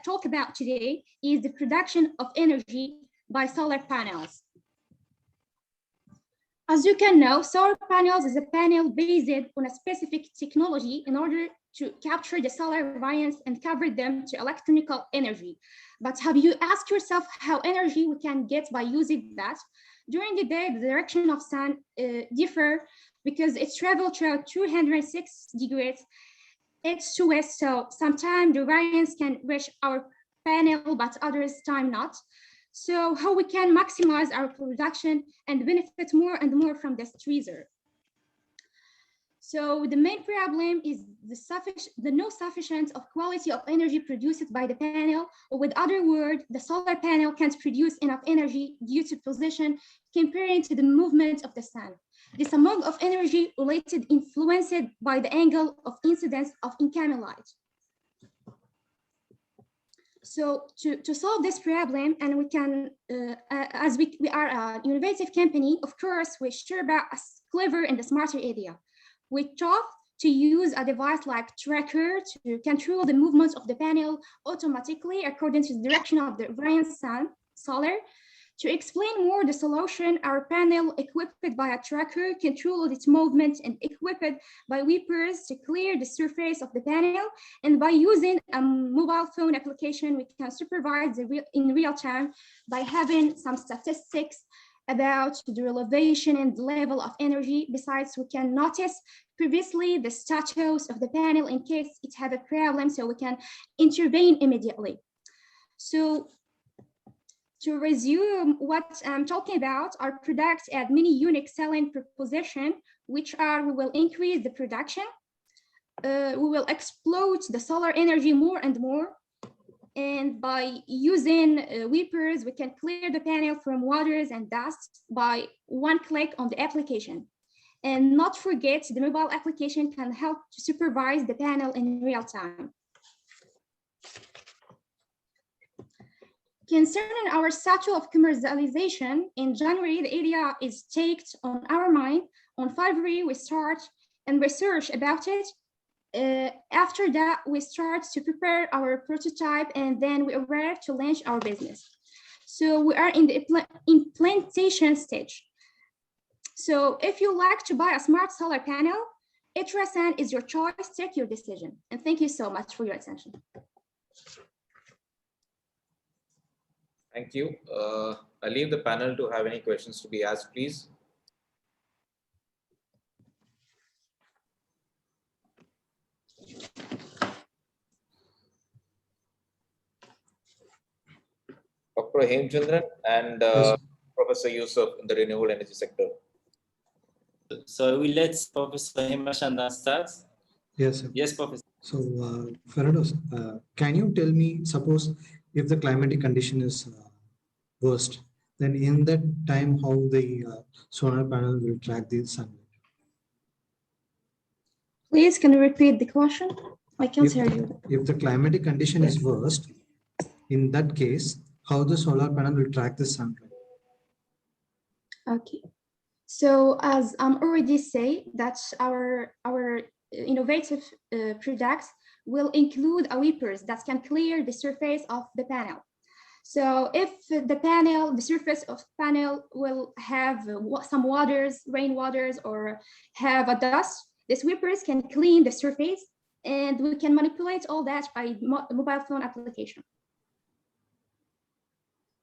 talk about today is the production of energy by solar panels. As you can know, solar panels is a panel based on a specific technology in order to capture the solar radiance and convert them to electrical energy. But have you asked yourself how energy we can get by using that? During the day, the direction of sun differ because it travels through 206 degrees east to west. So sometimes the radiance can reach our panel, but others time not. So how we can maximize our production and benefit more and more from this reserve. So the main problem is the no sufficient of quality of energy produced by the panel, or with other words, the solar panel can't produce enough energy due to position comparing to the movement of the sun. This amount of energy related influenced by the angle of incidence of incoming light. So to solve this problem, and we can, as we are an innovative company, of course, we sure about a clever and a smarter idea. We thought to use a device like tracker to control the movement of the panel automatically according to the direction of the variant solar. To explain more the solution, our panel equipped by a tracker controlled its movement and equipped by wipers to clear the surface of the panel. And by using a mobile phone application, we can supervise in real time by having some statistics about the elevation and the level of energy. Besides, we can notice previously the status of the panel in case it had a problem, so we can intervene immediately. So to resume what I'm talking about, our products add many unique selling propositions, which are: we will increase the production, we will exploit the solar energy more and more, and by using wipers, we can clear the panel from waters and dust by one click on the application. And not forget, the mobile application can help to supervise the panel in real time. Concerning our statute of commercialization, in January, the idea is taken on our mind. On February, we start and research about it. After that, we start to prepare our prototype, and then we arrive to launch our business. So we are in the implementation stage. So if you like to buy a smart solar panel, IDEATHON is your choice. Take your decision. And thank you so much for your attention. Thank you. I leave the panel to have any questions to be asked, please. Dr. Hemchandran and Yes. Professor Yusuf in the renewable energy sector. So we let Professor Hemchandran start. Yes, sir. Yes, Professor. So, Firdaus, can you tell me, suppose if the climatic condition is worst, then in that time, how the solar panel will track the sunlight? Please, can you repeat the question? I can't hear you. If the climatic condition is worst, in that case, how the solar panel will track the sunlight? Okay. So as I'm already say that our innovative products will include wipers that can clear the surface of the panel. So if the surface of panel will have some waters, rain waters, or have a dust, these wipers can clean the surface and we can manipulate all that by mobile phone application.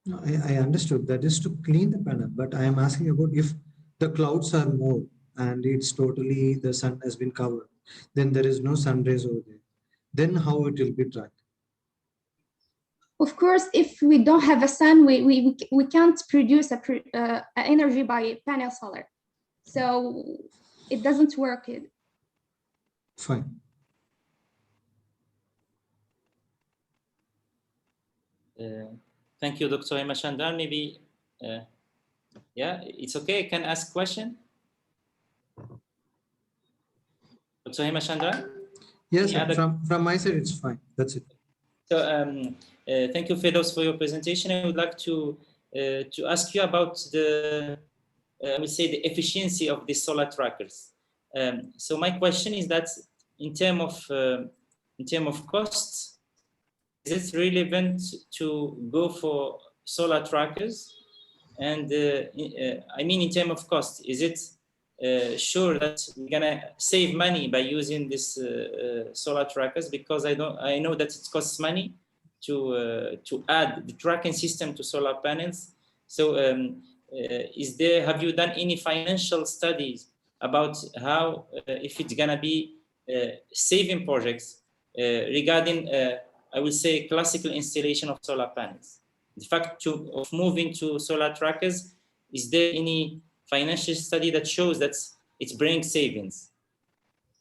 No, I understood that is to clean the panel, but I am asking about if the clouds are more and it's totally the sun has been covered, then there is no sun rays over there. Then how it will be tracked? Of course, if we don't have a sun, we can't produce energy by panel solar. So it doesn't work. Fine. Thank you, Dr. Hemachandran. Maybe, yeah, it's okay. I can ask question. Dr. Hemachandran? Yes, from my side, it's fine. That's it. So thank you, Fedos, for your presentation. I would like to ask you about the, I would say, the efficiency of the solar trackers. So my question is that in terms of costs, is it relevant to go for solar trackers? And I mean, in terms of cost, is it sure that we're gonna save money by using this solar trackers? Because I know that it costs money to add the tracking system to solar panels. So have you done any financial studies about how if it's gonna be saving projects regarding I would say classical installation of solar panels? The fact of moving to solar trackers, is there any financial study that shows that it brings savings?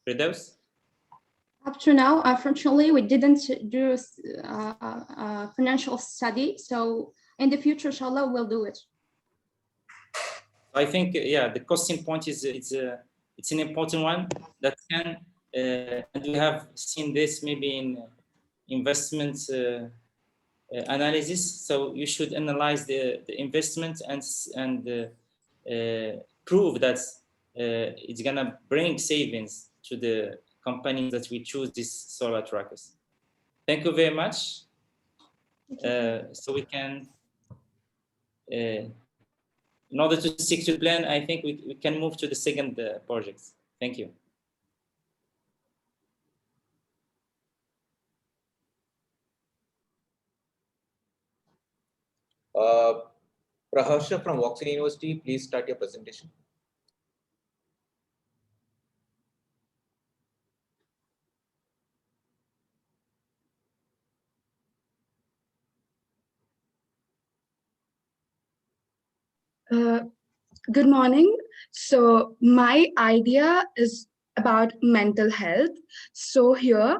Firdaus? Up to now, unfortunately, we didn't do a financial study. So in the future, inshallah, we'll do it. I think, yeah, the costing point is it's an important one that can, and we have seen this maybe in investment analysis. So you should analyze the investment and prove that it's gonna bring savings to the companies that we choose these solar trackers. Thank you very much. So we can, in order to stick to the plan, I think we can move to the second project. Thank you. Praharsha from Woxsen University, please start your presentation. Good morning. So my idea is about mental health. So here,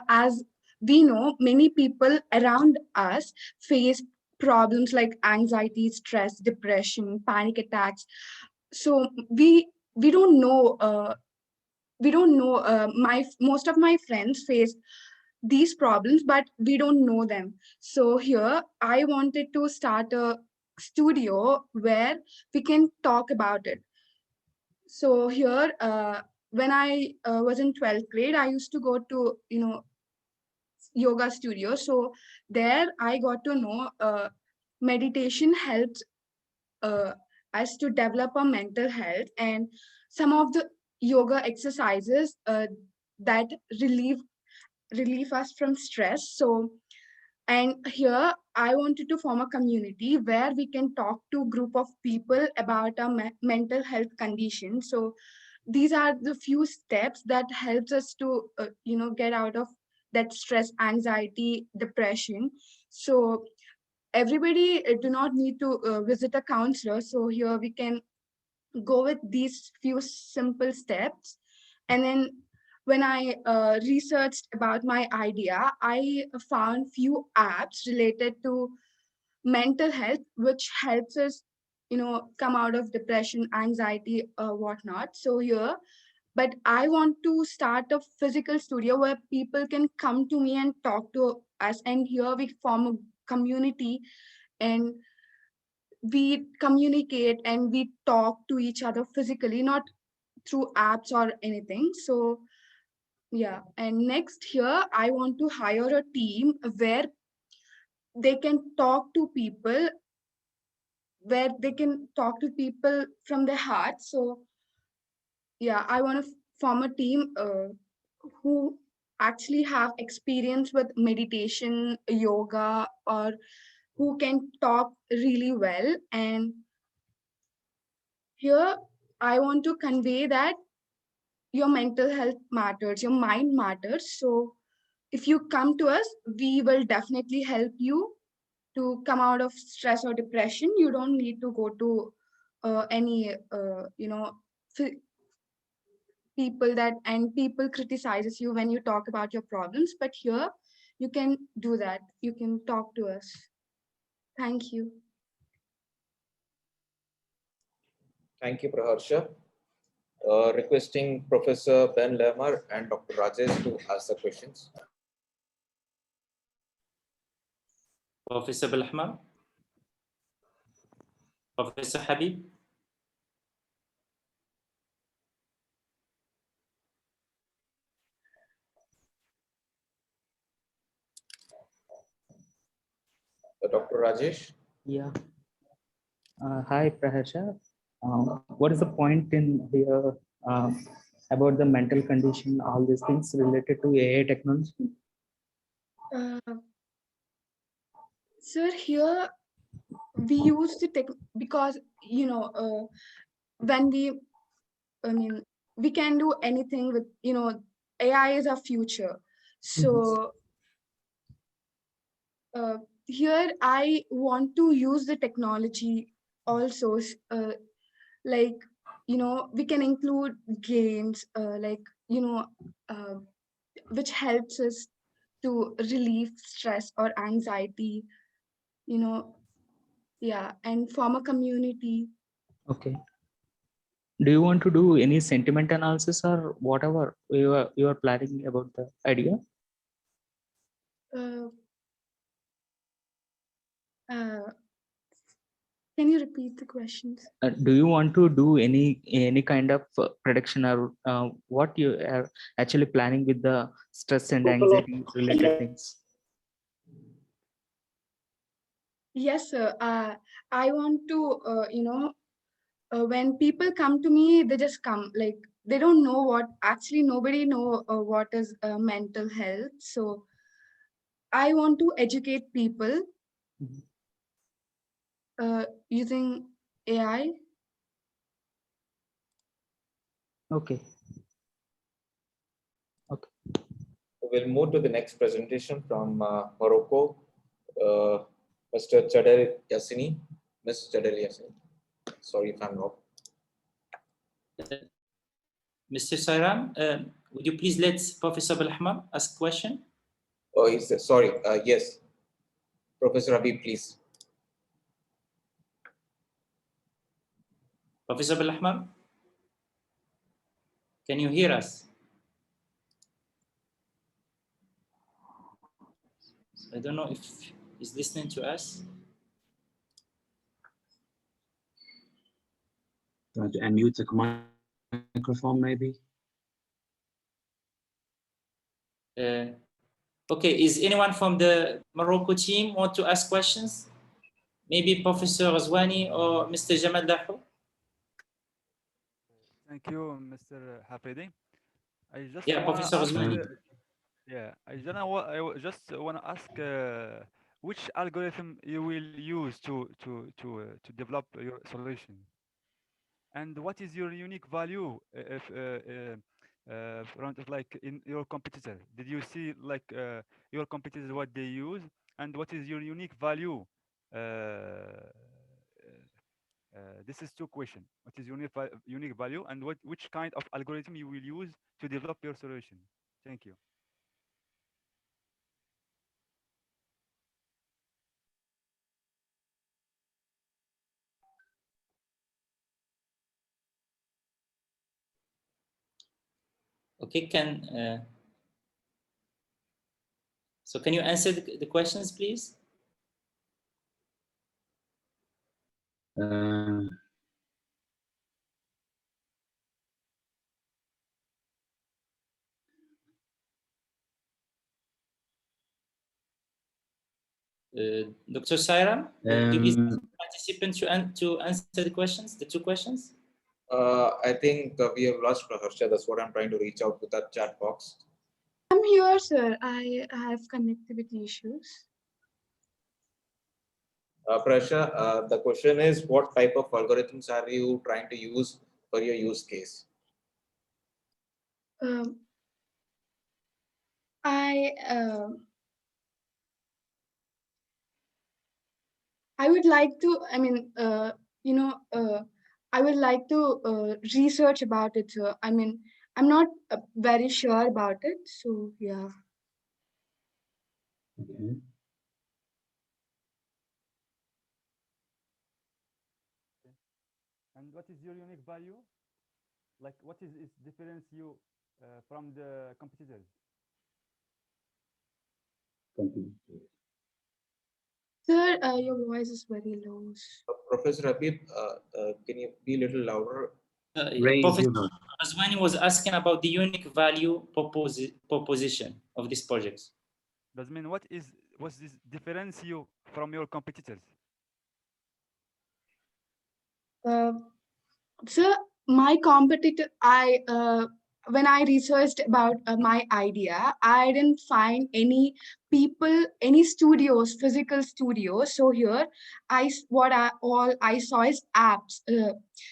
as we know, many people around us face problems like anxiety, stress, depression, panic attacks. So we don't know. Most of my friends face these problems, but we don't know them. So here I wanted to start a studio where we can talk about it. So here, when I was in 12th grade, I used to go to, yoga studio. So there I got to know meditation helps us to develop our mental health, and some of the yoga exercises that relieve us from stress. So, and here I wanted to form a community where we can talk to a group of people about our mental health condition. So these are the few steps that helps us to get out of that stress, anxiety, depression. So everybody do not need to visit a counselor. So here we can go with these few simple steps. And then when I researched about my idea, I found few apps related to mental health, which helps us, come out of depression, anxiety, whatnot. So here, but I want to start a physical studio where people can come to me and talk to us. And here we form a community and we communicate and we talk to each other physically, not through apps or anything. So yeah, and next here I want to hire a team where they can talk to people where they can talk to people from their heart. So yeah, I want to form a team who actually have experience with meditation, yoga, or who can talk really well. And here I want to convey that your mental health matters, your mind matters. So if you come to us, we will definitely help you to come out of stress or depression. You don't need to go to any people that, and people criticizes you when you talk about your problems, but here you can do that. You can talk to us. Thank you. Thank you, Praharsha. Requesting Professor Ben Lermer and Dr. Rajesh to ask the questions. Professor Belahmar, Professor Habib. Dr. Rajesh. Yeah. Hi, Praharsha. What is the point in here about the mental condition, all these things related to AI technology? Sir, here we use the tech because, when we can do anything with, AI is our future. So here I want to use the technology also, like, we can include games, which helps us to relieve stress or anxiety, yeah, and form a community. Okay. Do you want to do any sentiment analysis or whatever you are planning about the idea? Can you repeat the questions? Do you want to do any kind of prediction or what you are actually planning with the stress and anxiety related things? Yes, sir. I want to, when people come to me, they just come, like, they don't know what, actually nobody know what is mental health. So I want to educate people using AI. Okay. We'll move to the next presentation from Morocco. Mr. Chadel Yassini. Ms. Chadel Yassini. Sorry if I'm wrong. Mr. Sairam, would you please let Professor Belahmar ask a question? Oh, he's there. Sorry. Yes. Professor Habib, please. Professor Belahmar, can you hear us? I don't know if he's listening to us. Try to unmute the microphone, maybe. Okay, is anyone from the Morocco team want to ask questions? Maybe Professor Razwani or Mr. Jamal Daho? Thank you, Mr. Hafidi. I just Yeah, want Professor to ask, Razwani. I just want to ask which algorithm you will use to develop your solution, and what is your unique value if like in your competitor? Did you see like your competitors what they use, and what is your unique value? This is two questions. What is unique value, and which kind of algorithm you will use to develop your solution? Thank you. Okay, so can you answer the questions, please? Dr. Sairam, do we Um, participants to answer the questions, the two questions? I think we have lost Praharsha. That's what I'm trying to reach out to that chat box. I'm here, sir. I have connectivity issues. Praharsha, the question is, what type of algorithms are you trying to use for your use case? I would like to, I would like to research about it, sir. I mean, I'm not very sure about it, so yeah. okay. And what is your unique value? Like, what is it difference you from the competitors? Sir, your voice is very low. Professor Habib, can you be a little louder? Professor Azwani was asking about the unique value proposition of this project. Does mean what's this difference you from your competitors? Sir, my competitor, when I researched about my idea, I didn't find any people, any studios, physical studios. So here, all I saw is apps.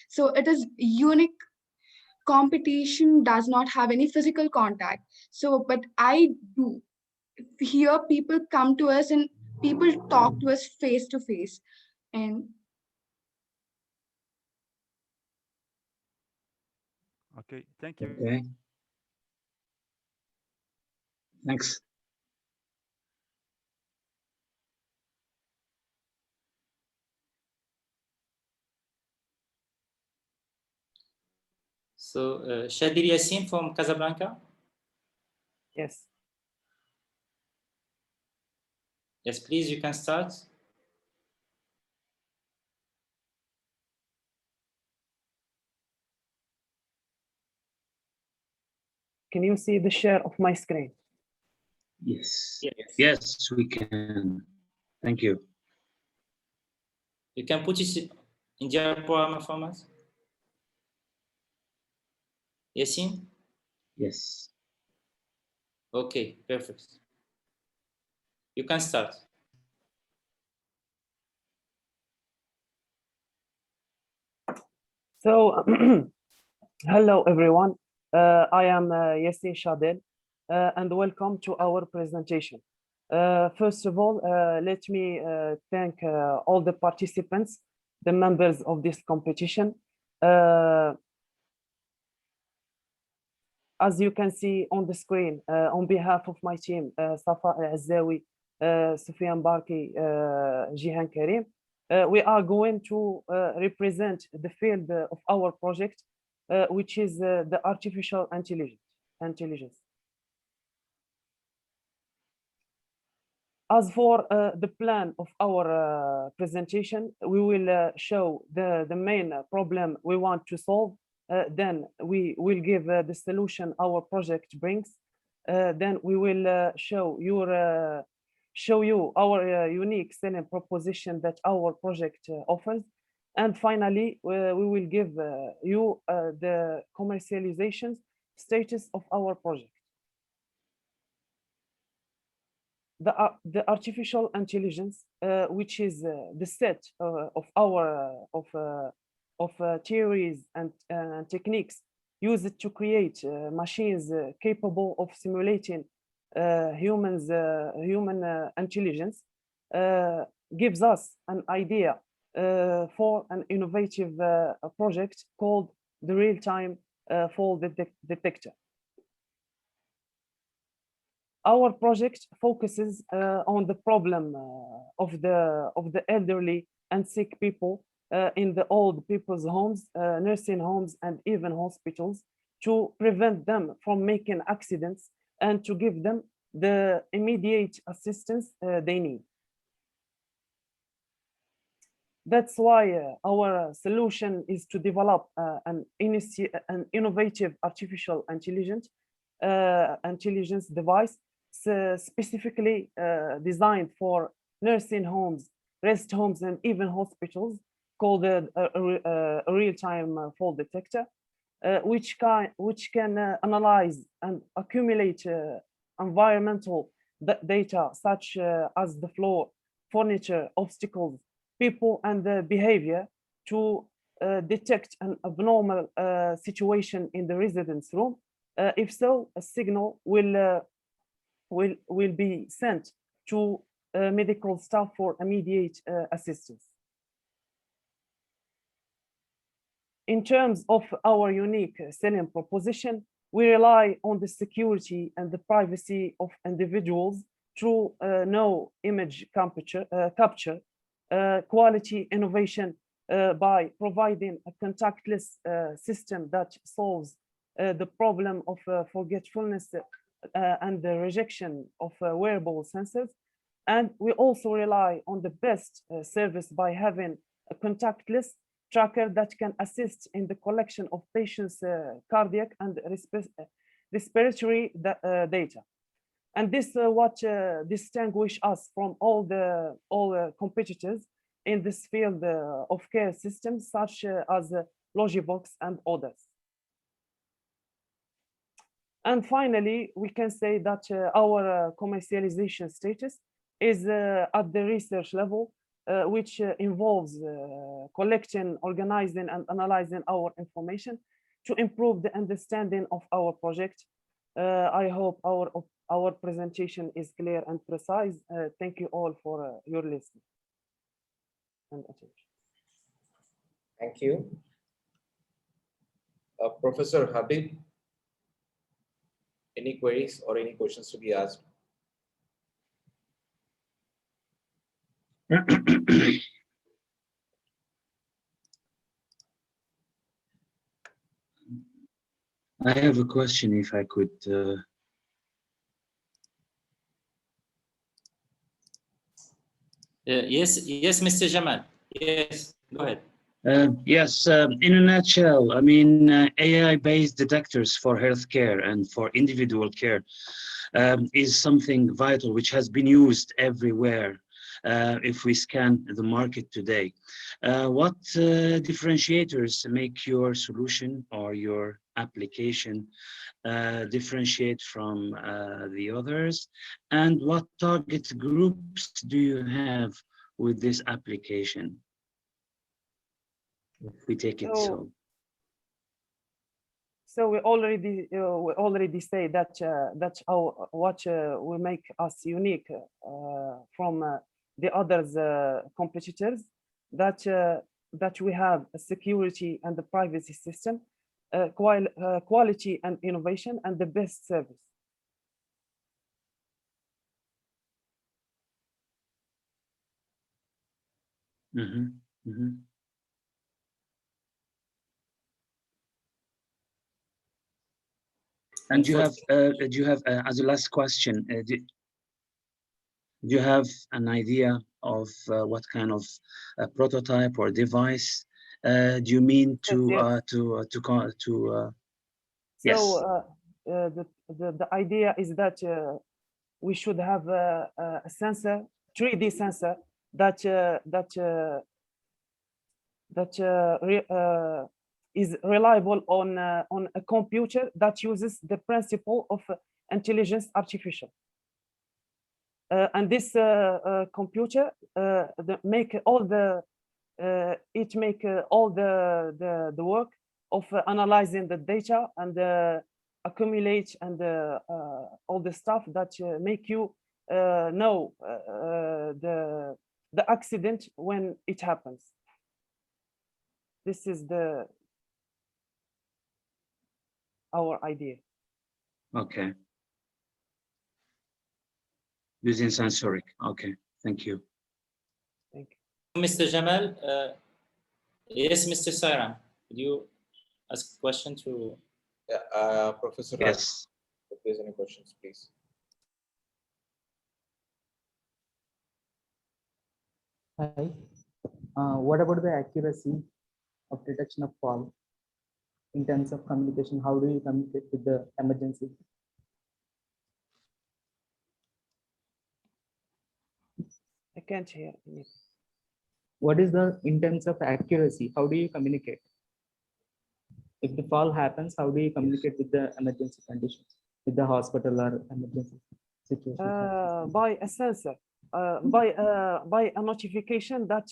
So it is unique. Competition does not have any physical contact. So, but I do. Here, people come to us and people talk to us face to face, and Okay, thank you. Okay. Thanks. So, Shadir Yassin from Casablanca. Yes. Yes, please, you can start. Can you see the share of my screen? Yes. Yes, we can. Thank you. You can put it in diaporama format. Yassin? Yes. Okay, perfect. You can start. So, hello everyone. I am Yassin Shadel, and welcome to our presentation. First of all, let me thank all the participants, the members of this competition. As you can see on the screen, on behalf of my team, Safa Al-Azzawi, Sufyan Barki, Jihan Karim, we are going to represent the field of our project, which is the artificial intelligence. As for the plan of our presentation, we will show the main problem we want to solve. Then we will give the solution our project brings. Then we will show you our unique selling proposition that our project offers. And finally, we will give you the commercialization status of our project. The artificial intelligence, which is the set of our theories and techniques used to create machines capable of simulating human intelligence, gives us an idea for an innovative project called the real-time fall detector. Our project focuses on the problem of the elderly and sick people in the old people's homes, nursing homes, and even hospitals, to prevent them from making accidents and to give them the immediate assistance they need. That's why our solution is to develop an innovative artificial intelligence device specifically designed for nursing homes, rest homes, and even hospitals, called a real-time fall detector, which can analyze and accumulate environmental data such as the floor, furniture, obstacles, people, and behavior to detect an abnormal situation in the residence room. If so, a signal will be sent to medical staff for immediate assistance. In terms of our unique selling proposition, we rely on the security and the privacy of individuals through no image capture, quality innovation by providing a contactless system that solves the problem of forgetfulness and the rejection of wearable sensors. And we also rely on the best service by having a contactless tracker that can assist in the collection of patients' cardiac and respiratory data. And this what distinguishes us from all competitors in this field of care systems, such as Logivox and others. And finally, we can say that our commercialization status is at the research level, which involves collecting, organizing, and analyzing our information to improve the understanding of our project. I hope our presentation is clear and precise. Thank you all for your listening and attention. Thank you. Professor Habib, any queries or any questions to be asked? I have a question, if I could. Yes, Mr. Jamal. Yes, go ahead. Yes, in a nutshell, I mean, AI-based detectors for healthcare and for individual care is something vital, which has been used everywhere. If we scan the market today, what differentiators make your solution or your application differentiate from the others? And what target groups do you have with this application? If we take it so. So we already say that what will make us unique from the others competitors, that we have a security and the privacy system, quality and innovation, and the best service. Mm-hmm. Mm-hmm. And do you have as a last question, do you have an idea of what kind of prototype or device do you mean to yes. So the idea is that we should have a sensor, 3D sensor that is reliable on a computer that uses the principle of intelligence artificial. And this computer make all the work of analyzing the data and accumulate and all the stuff that make you know the accident when it happens. This is our idea. Okay. Using sensoric. Okay. Thank you. Thank you. Mr. Jamal. Yes, Mr. Sairam. Could you ask a question to Professor? Yes. If there's any questions, please. Hi. What about the accuracy of detection of fall in terms of communication? How do you communicate with the emergency? I can't hear anything. What is the in terms of accuracy? How do you communicate? If the fall happens, how do you communicate with the emergency conditions, with the hospital or emergency situation? By a sensor, by a notification that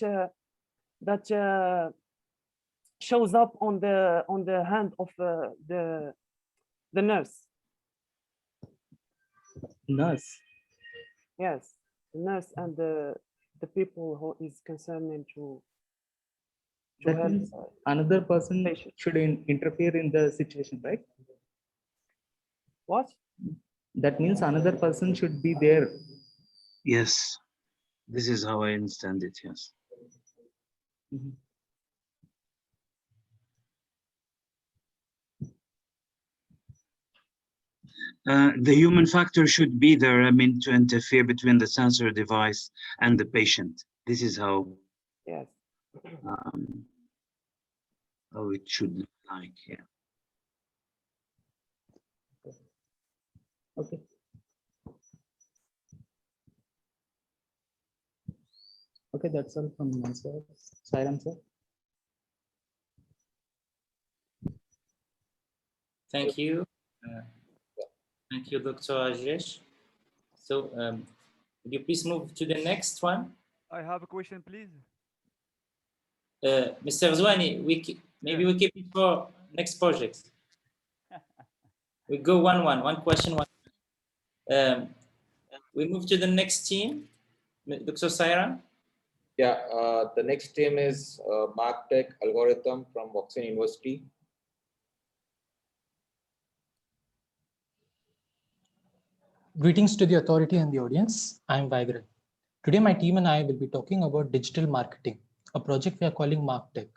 shows up on the hand of the nurse. Nurse. Yes, the nurse and the people who is concerned to That help. means another person should interfere in the situation, right? What? That means another person should be there. Yes, this is how I understand it, yes. The human factor should be there, I mean, to interfere between the sensor device and the patient. This is how, yes, how it should look like, yeah. Okay. Okay, that's all from my side. Sairam, sir. Thank you. Thank you, Dr. Ajesh. So, would you please move to the next one? I have a question, please. Mr. Zwani, maybe we keep it for next project. We go one question, one. We move to the next team, Dr. Sairam. Yeah, the next team is MarkTech algorithm from Woxsen University. Greetings to the authority and the audience. I'm Vigran. Today, my team and I will be talking about digital marketing, a project we are calling MarkTech.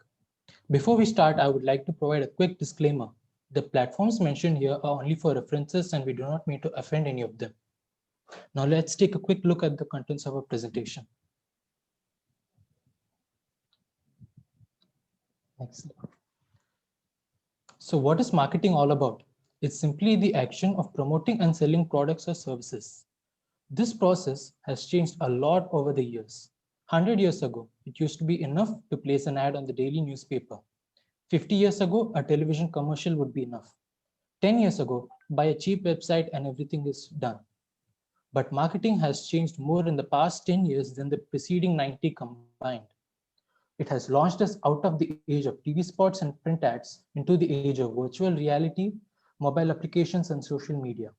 Before we start, I would like to provide a quick disclaimer. The platforms mentioned here are only for references and we do not mean to offend any of them. Now let's take a quick look at the contents of our presentation. Next. So what is marketing all about? It's simply the action of promoting and selling products or services. This process has changed a lot over the years. 100 years ago, it used to be enough to place an ad on the daily newspaper. 50 years ago, a television commercial would be enough. 10 years ago, buy a cheap website and everything is done. But marketing has changed more in the past 10 years than the preceding 90 combined. It has launched us out of the age of TV spots and print ads into the age of virtual reality, mobile applications, and social media.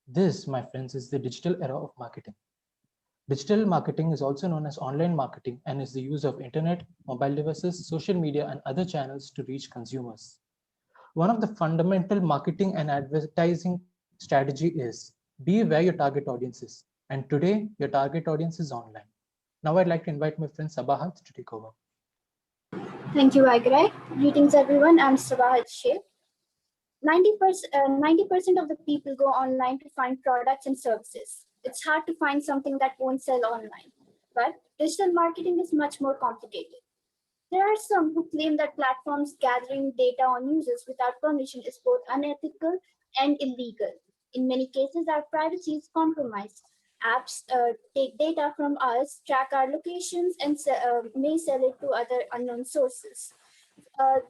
This, my friends, is the digital era of marketing. Digital marketing is also known as online marketing and is the use of internet, mobile devices, social media, and other channels to reach consumers. One of the fundamental marketing and advertising strategy is be where your target audience is. And today, your target audience is online. Now I'd like to invite my friend Sabahat to take over. Thank you, Agrai. Greetings, everyone. I'm Sabahat Sheikh. 90% of the people go online to find products and services. It's hard to find something that won't sell online, but digital marketing is much more complicated. There are some who claim that platforms gathering data on users without permission is both unethical and illegal. In many cases, our privacy is compromised. Apps take data from us, track our locations, and may sell it to other unknown sources.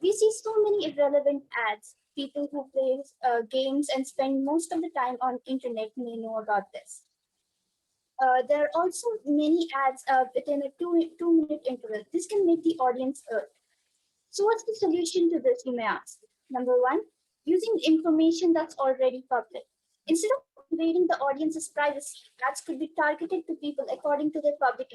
We see so many irrelevant ads. People who play games and spend most of the time on internet may know about this. There are also many ads within a two-minute interval. This can make the audience hurt. So what's the solution to this, you may ask? Number one, using information that's already public. Instead of invading the audience's privacy, ads could be targeted to people according to their public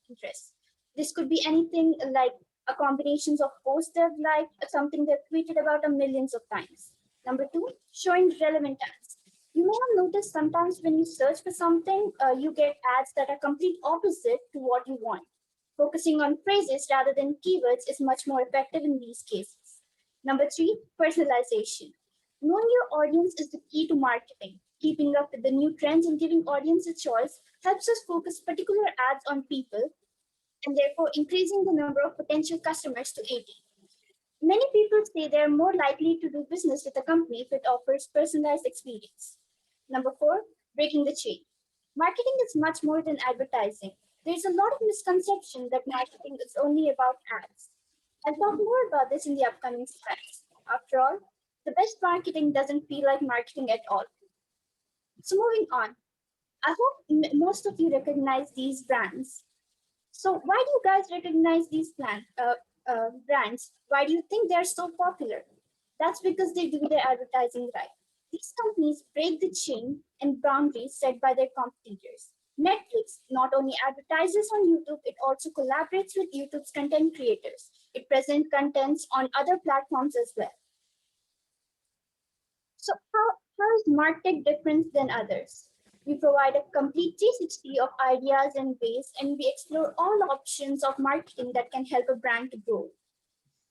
interests. This could be anything like a combination of posts they've liked, something they've tweeted about millions of times. Number two, showing relevant ads. You may have noticed sometimes when you search for something, you get ads that are complete opposite to what you want. Focusing on phrases rather than keywords is much more effective in these cases. Number three, personalization. Knowing your audience is the key to marketing. Keeping up with the new trends and giving audience a choice helps us focus particular ads on people and therefore increasing the number of potential customers to 80. Many people say they're more likely to do business with a company if it offers personalized experience. Number four, breaking the chain. Marketing is much more than advertising. There's a lot of misconception that marketing is only about ads. I'll talk more about this in the upcoming slides. After all, the best marketing doesn't feel like marketing at all. So moving on, I hope most of you recognize these brands. So why do you guys recognize these brands? Why do you think they're so popular? That's because they do their advertising right. These companies break the chain and boundaries set by their competitors. Netflix not only advertises on YouTube, it also collaborates with YouTube's content creators. It presents contents on other platforms as well. So how is MarTech different than others? We provide a complete 360 of ideas and ways, and we explore all options of marketing that can help a brand to grow.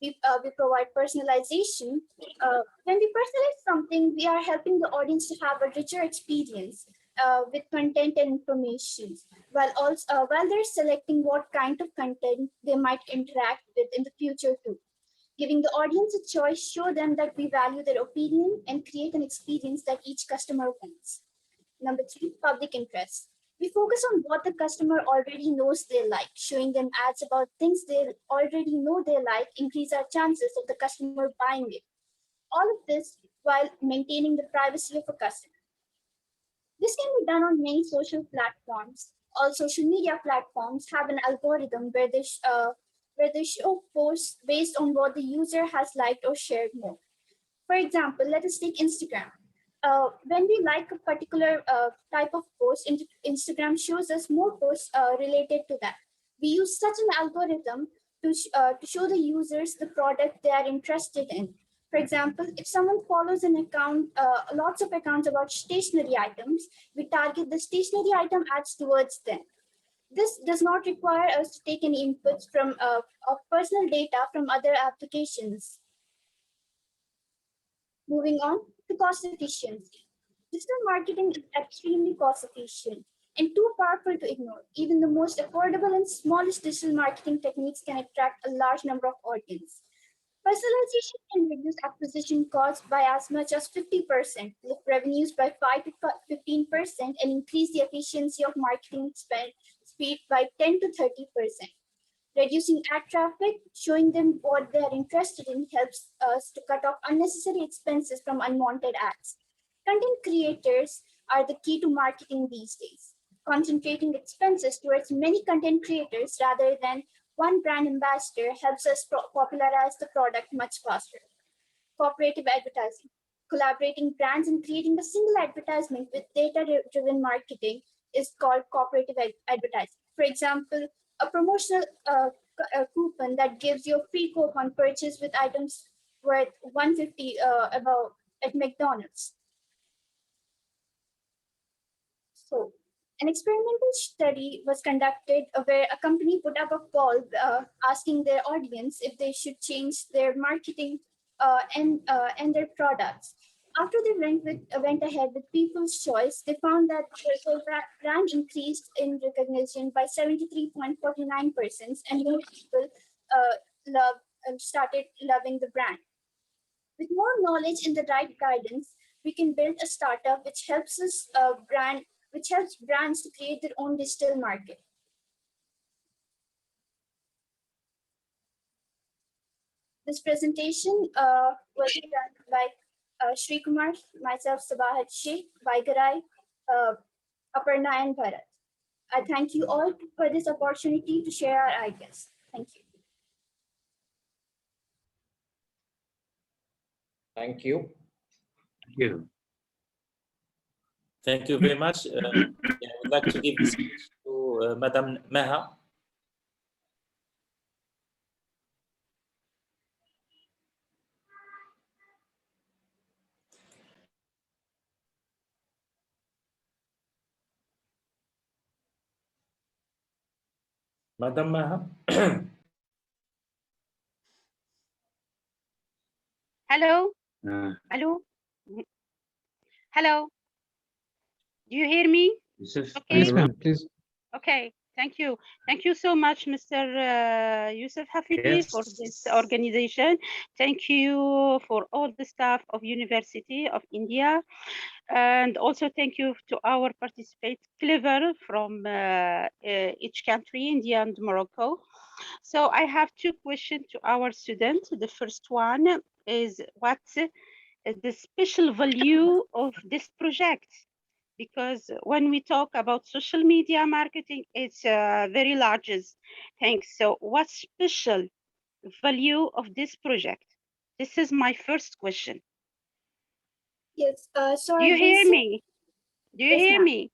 We provide personalization. When we personalize something, we are helping the audience to have a richer experience with content and information, while they're selecting what kind of content they might interact with in the future too. Giving the audience a choice, show them that we value their opinion and create an experience that each customer wants. Number 3, public interest. We focus on what the customer already knows they like. Showing them ads about things they already know they like increase our chances of the customer buying it. All of this while maintaining the privacy of a customer. This can be done on many social platforms. All social media platforms have an algorithm where they show posts based on what the user has liked or shared more. For example, let us take Instagram. When we like a particular type of post, Instagram shows us more posts related to that. We use such an algorithm to show the users the product they are interested in. For example, if someone follows an account, lots of accounts about stationery items, we target the stationery item ads towards them. This does not require us to take any inputs from of personal data from other applications. Moving on to cost efficiency. Digital marketing is extremely cost efficient and too powerful to ignore. Even the most affordable and smallest digital marketing techniques can attract a large number of audience. Personalization can reduce acquisition costs by as much as 50%, lift revenues by 5 to 15%, and increase the efficiency of marketing speed by 10 to 30%. Reducing ad traffic, showing them what they're interested in, helps us to cut off unnecessary expenses from unwanted ads. Content creators are the key to marketing these days. Concentrating expenses towards many content creators rather than one brand ambassador helps us popularize the product much faster. Cooperative advertising. Collaborating brands and creating a single advertisement with data-driven marketing is called cooperative advertising. For example, a promotional coupon that gives you a free coupon purchase with items worth $150 about at McDonald's. So, an experimental study was conducted where a company put up a poll asking their audience if they should change their marketing and their products. After they went ahead with people's choice, they found that the brand increased in recognition by 73.49%, and more people started loving the brand. With more knowledge and the right guidance, we can build a startup which helps brands to create their own digital market. This presentation was done by Shri Kumar, myself, Sabahat Sheikh, Vaigarai, Aparna, and Bharat. I thank you all for this opportunity to share our ideas. Thank you. Thank you. Thank you. Thank you very much. I would like to give the speech to Madam Maha. Madam Maha. Hello. Hello. Hello. Do you hear me? Yusuf, Okay. yes, ma'am, please. Okay. Thank you. Thank you so much, Mr. Yusuf Hafidi, for this organization. Thank you for all the staff of University of India. And also thank you to our participants, clever from each country, India and Morocco. So I have two questions to our students. The first one is what's the special value of this project? Because when we talk about social media marketing, it's very large thing. So what's special value of this project? This is my first question. Yes, so Do you hear me? Do you Yes, hear ma'am. me?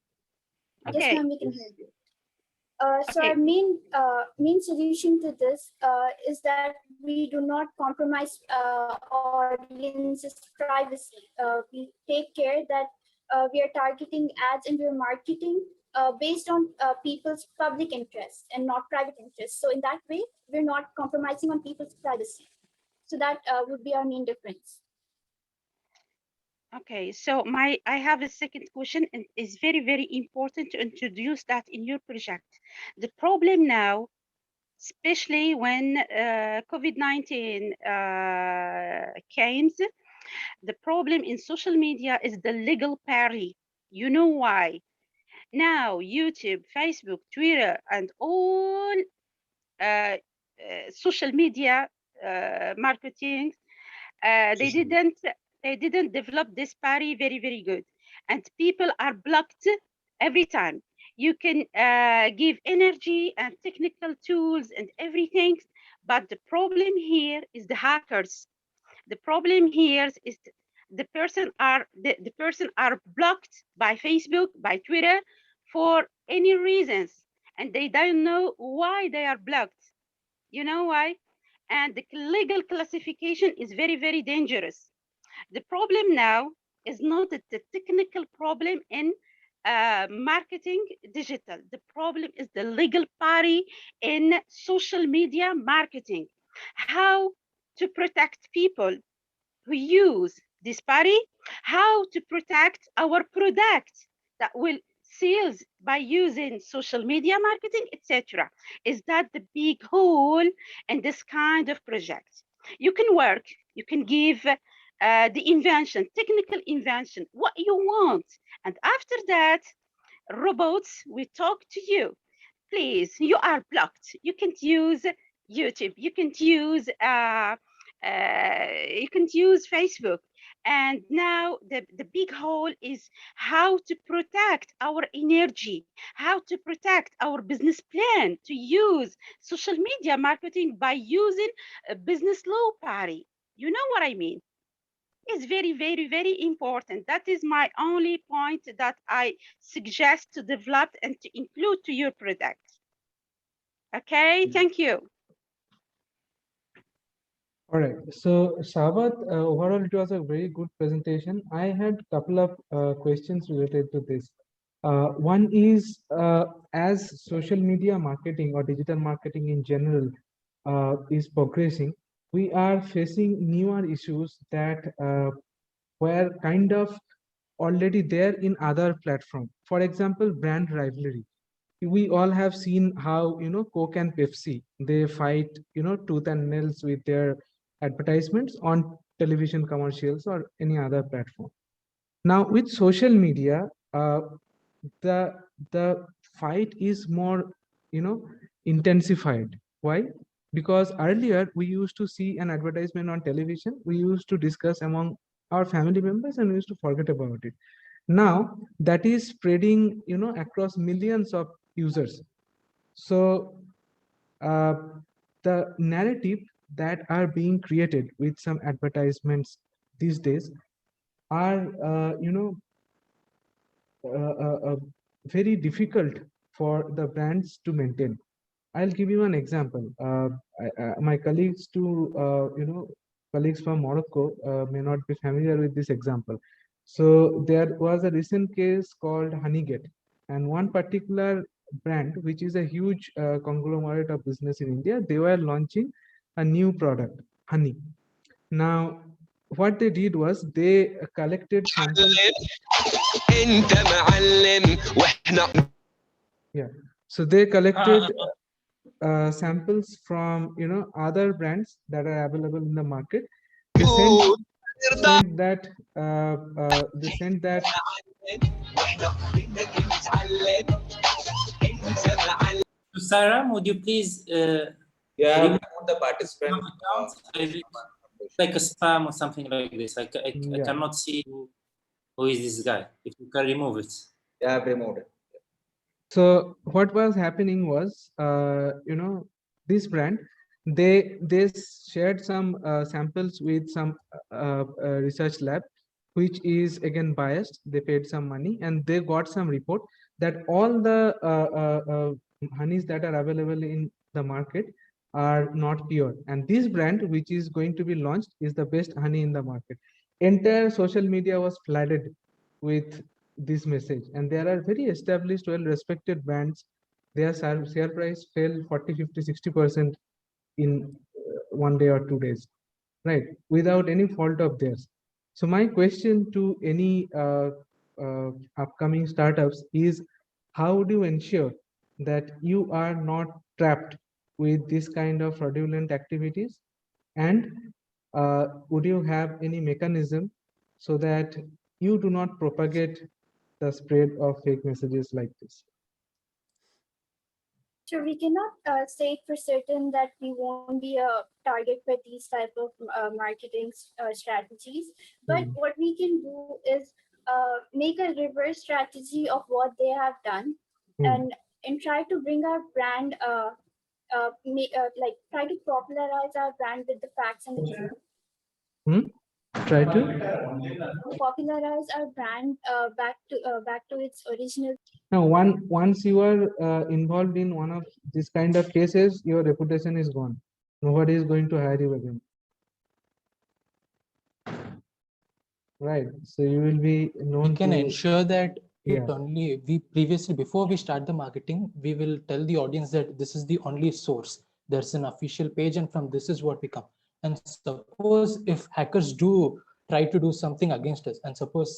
Yes, Okay. ma'am, we can hear you. So Okay. our main solution to this is that we do not compromise audience's privacy. We take care that we are targeting ads and we're marketing based on people's public interest and not private interest. So in that way, we're not compromising on people's privacy. So that would be our main difference. Okay, so I have a second question, and it's very, very important to introduce that in your project. The problem now, especially when COVID-19 came, the problem in social media is the legal barrier. You know why? Now, YouTube, Facebook, Twitter, and all social media marketing, they didn't develop this party very good, and people are blocked every time. You can give energy and technical tools and everything, but the problem here is the hackers. The problem here is the person are blocked by Facebook, by Twitter, for any reasons, and they don't know why they are blocked. You know why? And the legal classification is very dangerous. The problem now is not the technical problem in marketing digital. The problem is the legal party in social media marketing. How to protect people who use this party, how to protect our product that will sales by using social media marketing, etc. Is that the big hole in this kind of project? You can work, you can give the invention, technical invention, what you want. And after that, robots will talk to you. Please, you are blocked. You can't use YouTube. You can't use Facebook. And now the big hole is how to protect our energy, how to protect our business plan to use social media marketing by using a business law party. You know what I mean? It's very important. That is my only point that I suggest to develop and to include to your product. Okay, thank you. All right. So, Shabat, overall, it was a very good presentation. I had a couple of questions related to this. One is, as social media marketing or digital marketing in general is progressing, we are facing newer issues that were kind of already there in other platforms. For example, brand rivalry. We all have seen how, Coke and Pepsi, they fight, tooth and nails with their advertisements on television commercials or any other platform. Now with social media, the fight is more, intensified. Why? Because earlier we used to see an advertisement on television, we used to discuss among our family members and we used to forget about it. Now that is spreading, across millions of users. So the narrative that are being created with some advertisements these days are, very difficult for the brands to maintain. I'll give you an example. My colleagues colleagues from Morocco may not be familiar with this example. So there was a recent case called Honeygate, and one particular brand, which is a huge conglomerate of business in India, they were launching a new product, honey. Now, what they did was they collected samples. Yeah. So they collected samples from other brands that are available in the market. They sent that Sarah, would you please remove the participant like a spam or something like this? I cannot see who is this guy. If you can remove it. Yeah, I've removed it. So what was happening was, this brand, they shared some samples with some research lab, which is again biased. They paid some money and they got some report that all the honeys that are available in the market are not pure. And this brand, which is going to be launched, is the best honey in the market. Entire social media was flooded with this message, and there are very established, well-respected brands. Their share price fell 40, 50, 60% in 1 day or 2 days, right? Without any fault of theirs. So my question to any upcoming startups is, how do you ensure that you are not trapped with this kind of fraudulent activities? And would you have any mechanism so that you do not propagate the spread of fake messages like this? So we cannot say for certain that we won't be a target for these type of marketing strategies. But what we can do is make a reverse strategy of what they have done, and try to bring our brand, like try to popularize our brand with the facts and the truth. Try to popularize our brand back to its original. now, once you are involved in one of this kind of cases, your reputation is gone. Nobody is going to hire you again, right? So you will be known. We can ensure that Yeah. only we previously, before we start the marketing, we will tell the audience that this is the only source. There's an official page, and from this is what we come. And suppose if hackers do try to do something against us, and suppose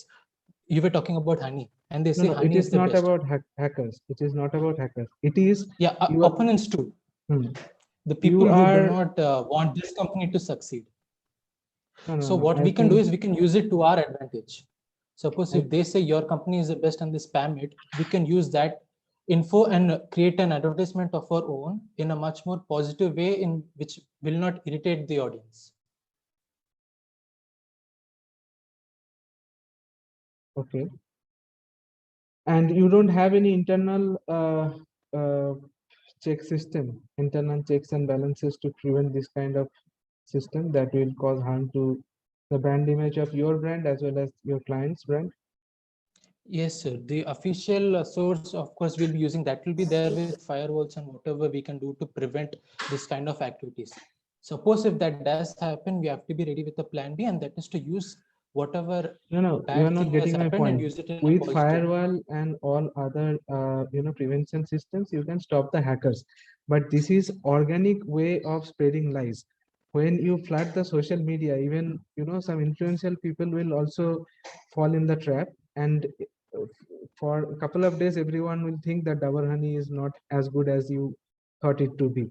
you were talking about honey, and they say No, honey it is the not best. about hackers. It is not about hackers. It is Opponents too. The people who do not want this company to succeed. So what we can do is we can use it to our advantage. Suppose if they say your company is the best and they spam it, we can use that info and create an advertisement of our own in a much more positive way, in which will not irritate the audience. Okay. And you don't have any internal check system, internal checks and balances to prevent this kind of system that will cause harm to the brand image of your brand as well as your client's brand? Yes, sir. The official source, of course, we'll be using that. Will be there with firewalls and whatever we can do to prevent this kind of activities. Suppose if that does happen, we have to be ready with a plan B, and that is to use whatever. No, you are not getting my point. With firewall and all other prevention systems, you can stop the hackers. But this is organic way of spreading lies. When you flood the social media, even some influential people will also fall in the trap, and for a couple of days everyone will think that Dabur honey is not as good as you thought it to be,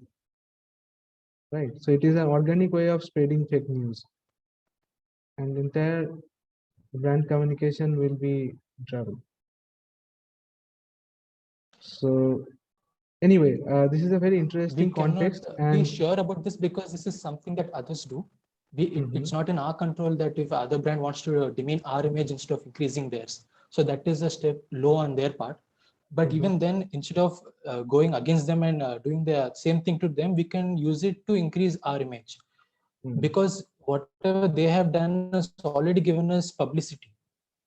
right? So it is an organic way of spreading fake news, and entire brand communication will be in trouble. So anyway, this is a very interesting context, and be sure about this because this is something that others do. It's not in our control that if other brand wants to demean our image instead of increasing theirs. So that is a step low on their part. But even then, instead of going against them and doing the same thing to them, we can use it to increase our image. Because whatever they have done has already given us publicity.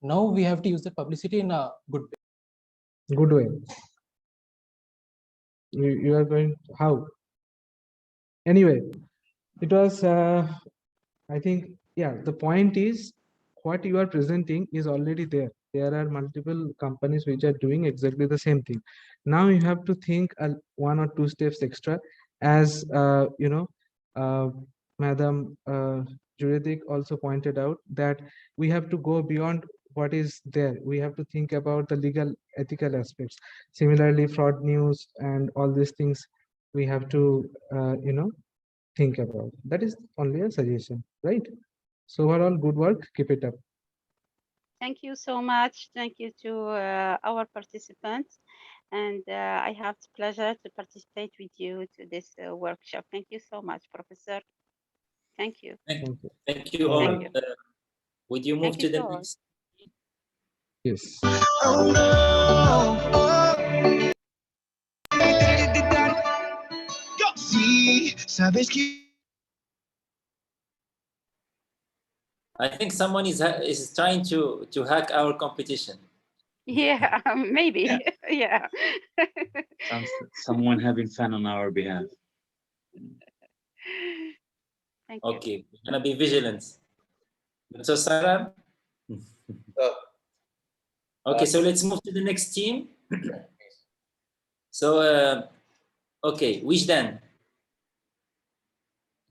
Now we have to use the publicity in a good way. Good way. You are going how? Anyway, it was I think, yeah, the point is what you are presenting is already there. There are multiple companies which are doing exactly the same thing. Now you have to think 1 or 2 steps extra, as Madam Juridik also pointed out, that we have to go beyond what is there. We have to think about the legal, ethical aspects. Similarly, fraud news and all these things we have to, think about. That is only a suggestion, right? So overall, good work. Keep it up. Thank you so much. Thank you to our participants. And I have the pleasure to participate with you to this workshop. Thank you so much, Professor. Thank you. Thank you all. Thank you. Would you move Thank to you the so much. next? Yes. I think someone is trying to hack our competition. Yeah, maybe. Yeah. Someone having fun on our behalf. Thank Okay, we're gonna be vigilant. So Sarah. Okay, so let's move to the next team. So, okay, Wijdan.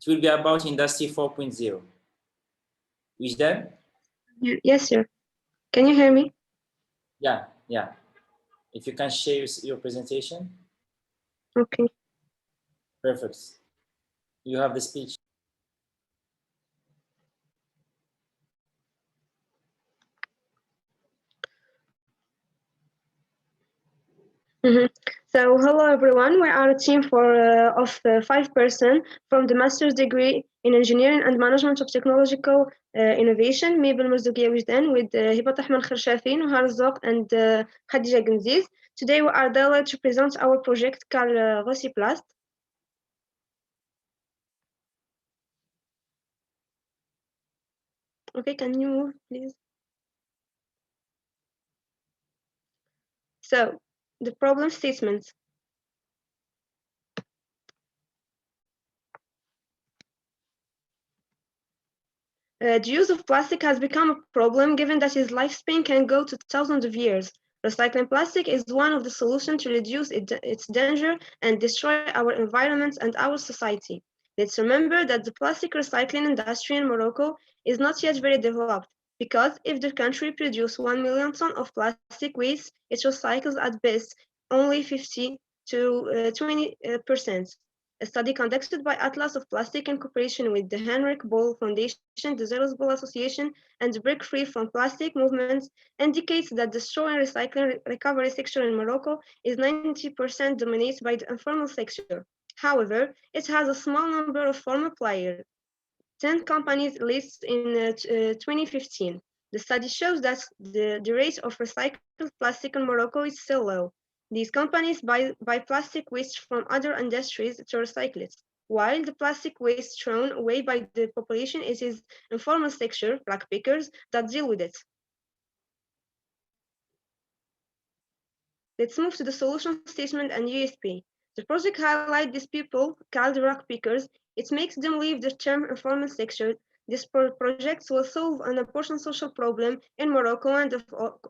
It will be about Industry 4.0. Wijdan? Yes, sir. Can you hear me? Yeah. If you can share your presentation. Okay. Perfect. You have the speech. So hello everyone, we are a team of 5 persons from the master's degree in engineering and management of technological innovation, me بالمرزوقية وجدان, with Hibat Ahmed Kharshafi, Nuhar Zok, and Khadija Genziz. Today we are delighted to present our project called Rossiplast. Okay, can you move, please? So, the problem statement. The use of plastic has become a problem given that its lifespan can go to thousands of years. Recycling plastic is one of the solutions to reduce its danger and destroy our environment and our society. Let's remember that the plastic recycling industry in Morocco is not yet very developed, because if the country produces 1 million tons of plastic waste, it recycles at best only 50 to 20%. A study conducted by Atlas of Plastic in cooperation with the Heinrich Böll Foundation, the Zero Bowl Association, and the Break Free from Plastic movement indicates that the straw and recycling recovery sector in Morocco is 90% dominated by the informal sector. However, it has a small number of formal players, 10 companies listed in 2015. The study shows that the rate of recycled plastic in Morocco is still low. These companies buy plastic waste from other industries to recycle it, while the plastic waste thrown away by the population is informal sector, like pickers, that deal with it. Let's move to the solution statement and USP. The project highlights these people, called rock pickers. It makes them leave the term informal sector. This project will solve an important social problem in Morocco and,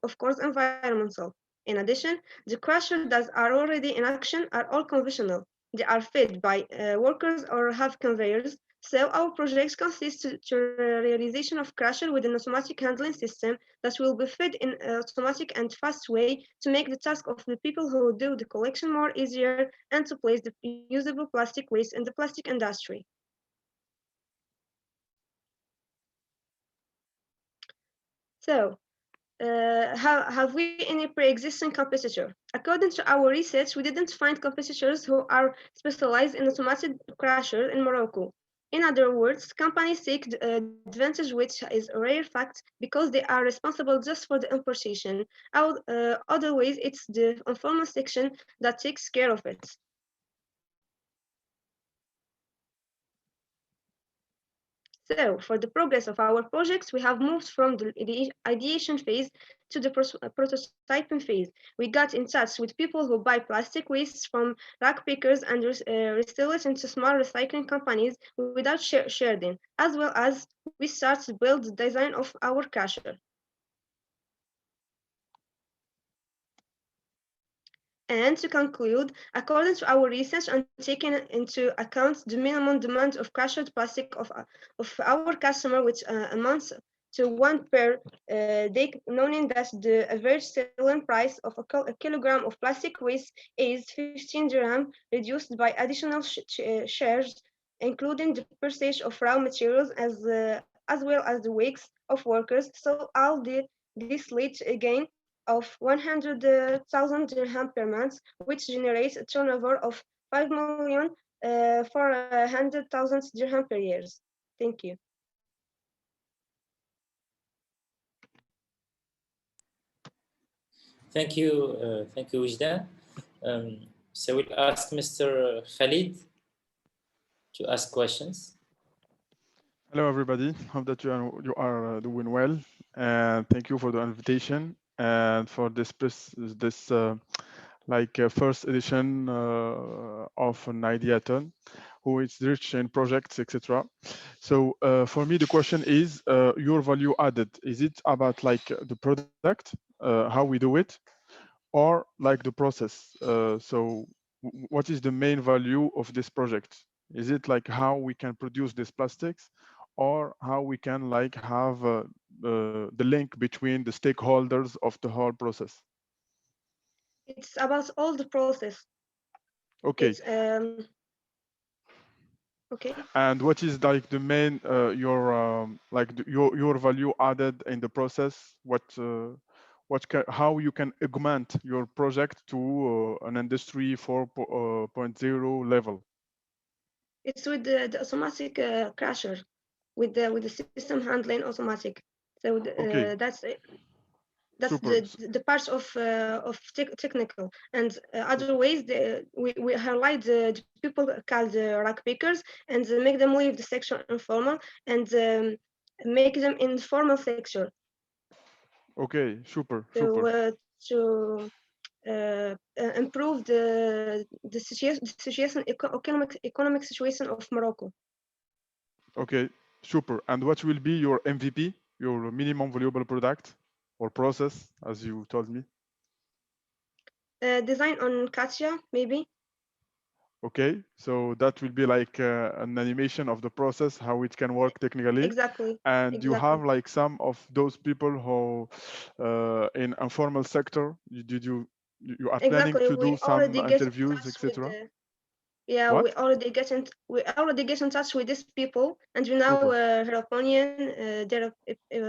of course, environmental. In addition, the crushers that are already in action are all conventional. They are fed by workers or have conveyors. So our project consists to realization of crusher with an automatic handling system that will be fed in an automatic and fast way to make the task of the people who do the collection more easier and to place the usable plastic waste in the plastic industry. So, have we any pre-existing competitor? According to our research, we didn't find competitors who are specialized in automatic crusher in Morocco. In other words, companies take the advantage, which is a rare fact, because they are responsible just for the importation. Otherwise, it's the informal section that takes care of it. So, for the progress of our projects, we have moved from the ideation phase to the prototyping phase. We got in touch with people who buy plastic waste from rack pickers and resell it into small recycling companies without sharing, as well as we start to build the design of our crusher. And to conclude, according to our research and taking into account the minimum demand of crushed plastic of our customer, which amounts to 1 per day, knowing that the average selling price of a kilogram of plastic waste is 15 dirham, reduced by additional shares, including the purchase of raw materials as well as the wages of workers. So all this leads a gain of 100,000 dirham per month, which generates a turnover of 5,400,000 dirham per year. Thank you. Thank you, Wijdan. So we'll ask Mr. Khalid to ask questions. Hello, everybody. Hope that you are doing well, and thank you for the invitation and for this first edition of an IDEATHON, who is rich in projects, etc. So for me, the question is your value added. Is it about like the product, how we do it, or like the process? So what is the main value of this project? Is it like how we can produce these plastics, or how we can like have the link between the stakeholders of the whole process? It's about all the process. Okay. Okay. And what is like the main your value added in the process? How you can augment your project to an industry 4.0 level? It's with the automatic crusher, with the system handling automatic. So okay. That's the parts of technical, and other ways we highlight the people called rack pickers and make them leave the section informal and make them in formal section. Okay, super. To improve the situation economic situation of Morocco. Okay, super. And what will be your MVP, your minimum valuable product or process, as you told me? Design on Katia, maybe. Okay, so that will be like an animation of the process, how it can work technically. Exactly. And you have like some of those people who in informal sector, you are planning to do some interviews, etc. Yeah, What? we already get in touch with these people, and we know her opinion, their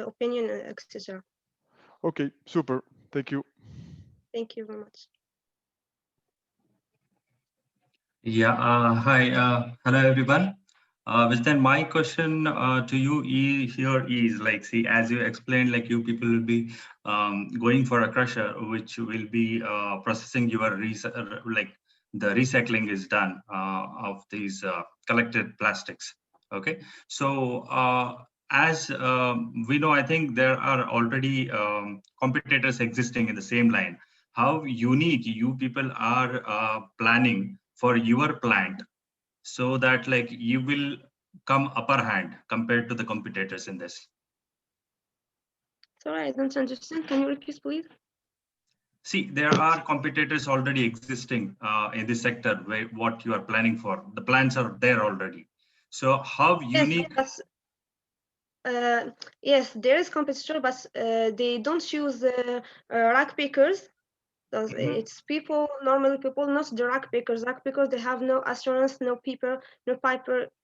opinion, etc. Okay, super. Thank you. Thank you very much. Yeah, hi, hello everyone. Then my question to you here is like, see, as you explained, like you people will be going for a crusher, which will be processing your like the recycling is done of these collected plastics. Okay, so as we know, I think there are already competitors existing in the same line. How unique you people are planning for your plant so that like you will come upper hand compared to the competitors in this? Sorry, I don't understand. Can you repeat, please? See, there are competitors already existing in this sector where what you are planning for. The plants are there already. So how unique? Yes, there is competitor, but they don't use rack pickers. It's people, normal people, not the rack pickers. Rack pickers, they have no assurance, no piper,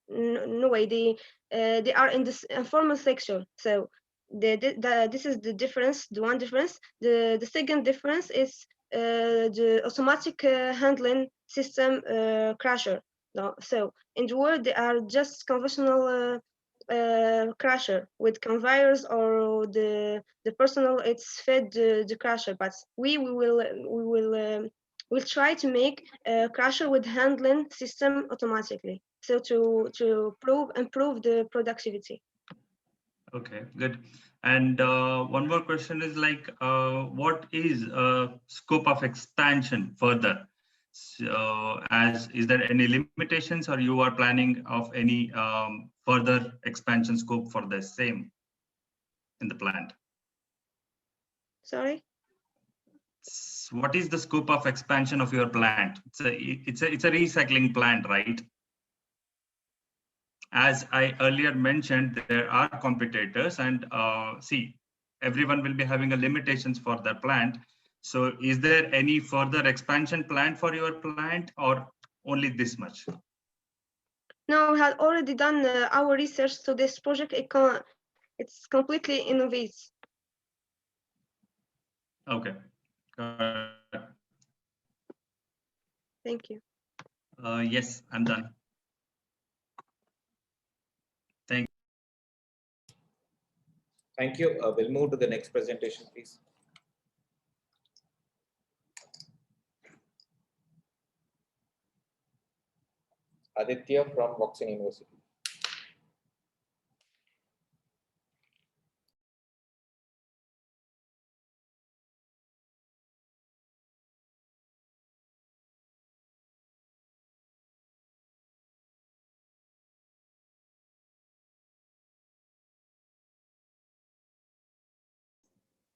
no way. They are in this informal section. So this is the difference. The one difference. The second difference is the automatic handling system crusher. No, so in the world they are just conventional crusher with conveyors, or the personal it's fed the crusher, but we will try to make a crusher with handling system automatically, so to improve the productivity. Okay, good. And one more question is like, what is scope of expansion further? So, is there any limitations, or you are planning of any further expansion scope for the same in the plant? Sorry. What is the scope of expansion of your plant? It's a recycling plant, right? as I earlier mentioned, there are competitors, and see, everyone will be having a limitations for their plant. So is there any further expansion plan for your plant, or only this much? No, we had already done our research, so this project it's completely innovative. Okay. Thank you. Yes, I'm done. Thank you. Thank you. We'll move to the next presentation, please. Aditya from Woxsen University.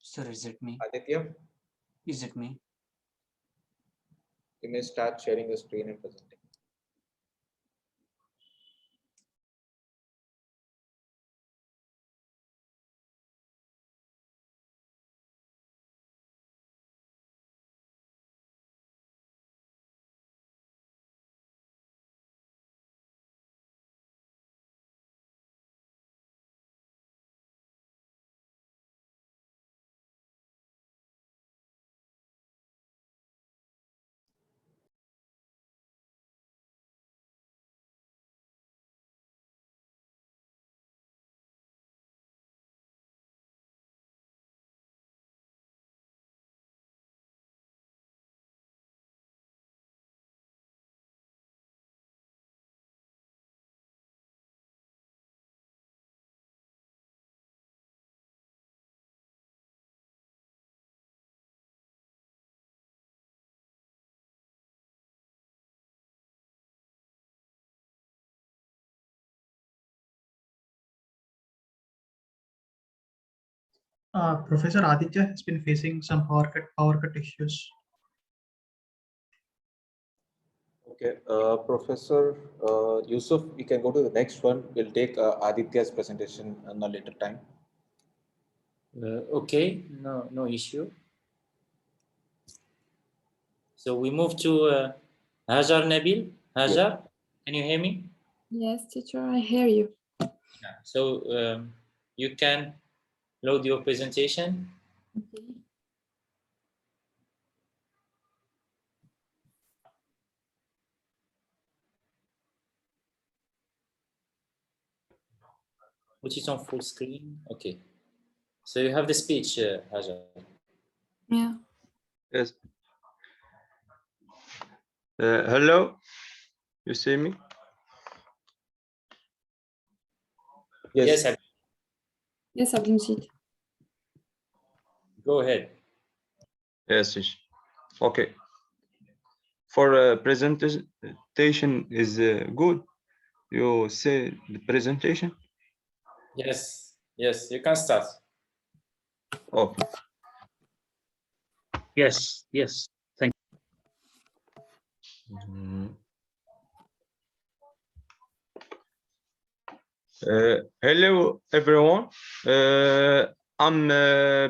Sir, is it me? Aditya, Is it me? you may start sharing the screen and presenting. Professor Aditya has been facing some power cut issues. Okay, Professor Yusuf, we can go to the next one. We'll take Aditya's presentation in a later time. Okay, no issue. So we move to Hajar Nabil. Hajar, can you hear me? Yes, teacher, I hear you. So you can load your presentation. Okay. Which is on full screen. Okay. So you have the speech, Hajar. Yeah. Yes. Hello, you see me? Yes. Yes, Abdul Majid. Go ahead. Yes. Okay. For presentation is good. You say the presentation? Yes, you can start. Okay. Yes. Thank you. Hello, everyone. I'm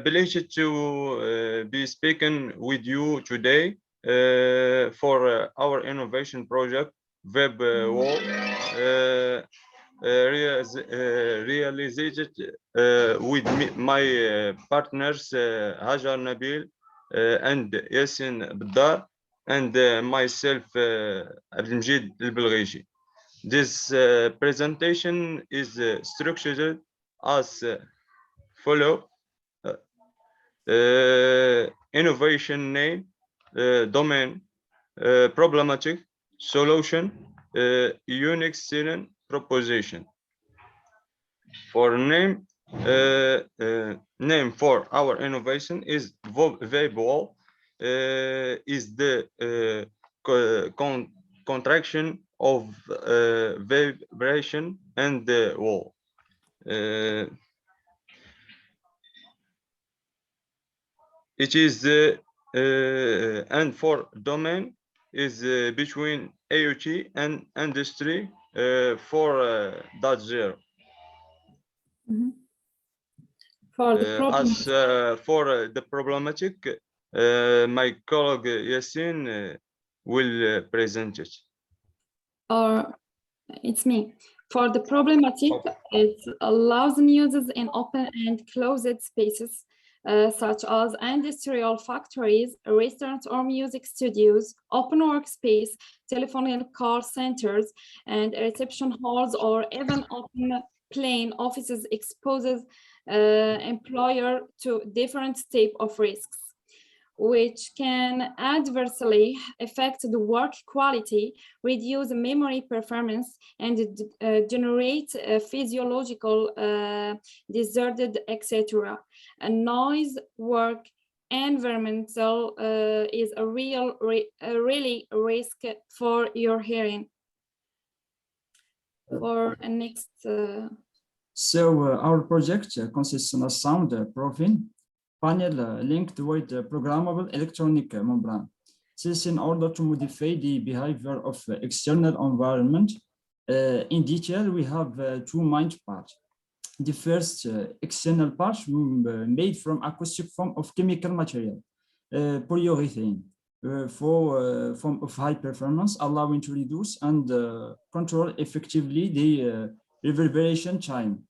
pleased to be speaking with you today for our innovation project, Web Wall, realized with my partners, Hajar Nabil and Yasin Bdar, and myself, Abdelmajid El-Belghaji. This presentation is structured as follow: innovation name, domain, problematic, solution, unique selling proposition. For name, name for our innovation is VABWAL, is the contraction of vibration and the wall. It is and for domain is between IoT and industry for that year. For the problem. As for the problematic, my colleague Yasin will present it. Or it's me. For the problematic, it allows users in open and closed spaces, such as industrial factories, restaurants or music studios, open workspace, telephone and call centers, and reception halls, or even open plain offices exposes employer to different types of risks, which can adversely affect the work quality, reduce memory performance, and generate physiological disorder, etc. A noise work environmental is a really risk for your hearing. For next. Our project consists of a sound-proofing panel linked with programmable electronic membrane. This in order to modify the behavior of external environment. In detail, we have two main parts. The first external part made from acoustic form of chemical material, polyurethane, form of high performance, allowing to reduce and control effectively the reverberation time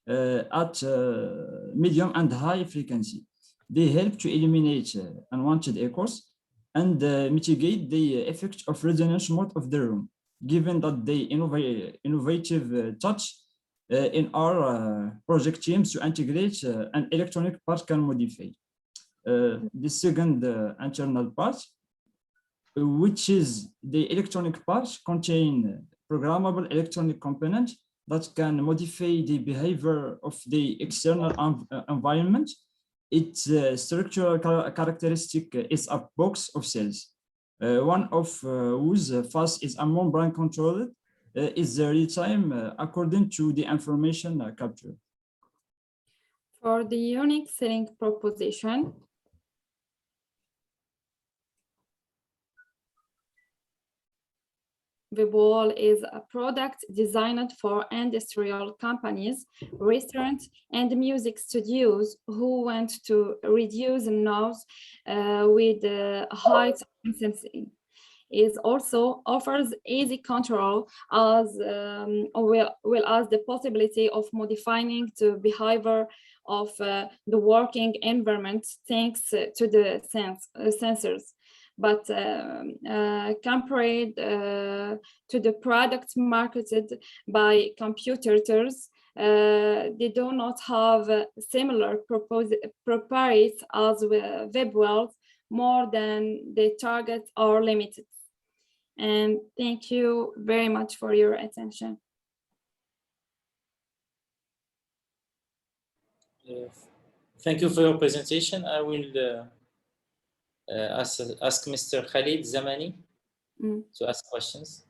at medium and high frequency. They help to eliminate unwanted echoes and mitigate the effect of resonance mode of the room, given that they innovative touch in our project teams to integrate an electronic part can modify. The second internal part, which is the electronic part, contain programmable electronic component that can modify the behavior of the external environment. Its structural characteristic is a box of cells, one of whose phase is a membrane controlled, is the real-time according to the information captured. For the unique selling proposition, Webwall is a product designed for industrial companies, restaurants, and music studios who want to reduce noise with high intensity. It also offers easy control as well as the possibility of modifying the behavior of the working environment thanks to the sensors. But compared to the products marketed by competitors, they do not have similar properties as Webwall, more than the targets are limited. And thank you very much for your attention. Thank you for your presentation. I will ask Mr. Khalid Zamani to ask questions.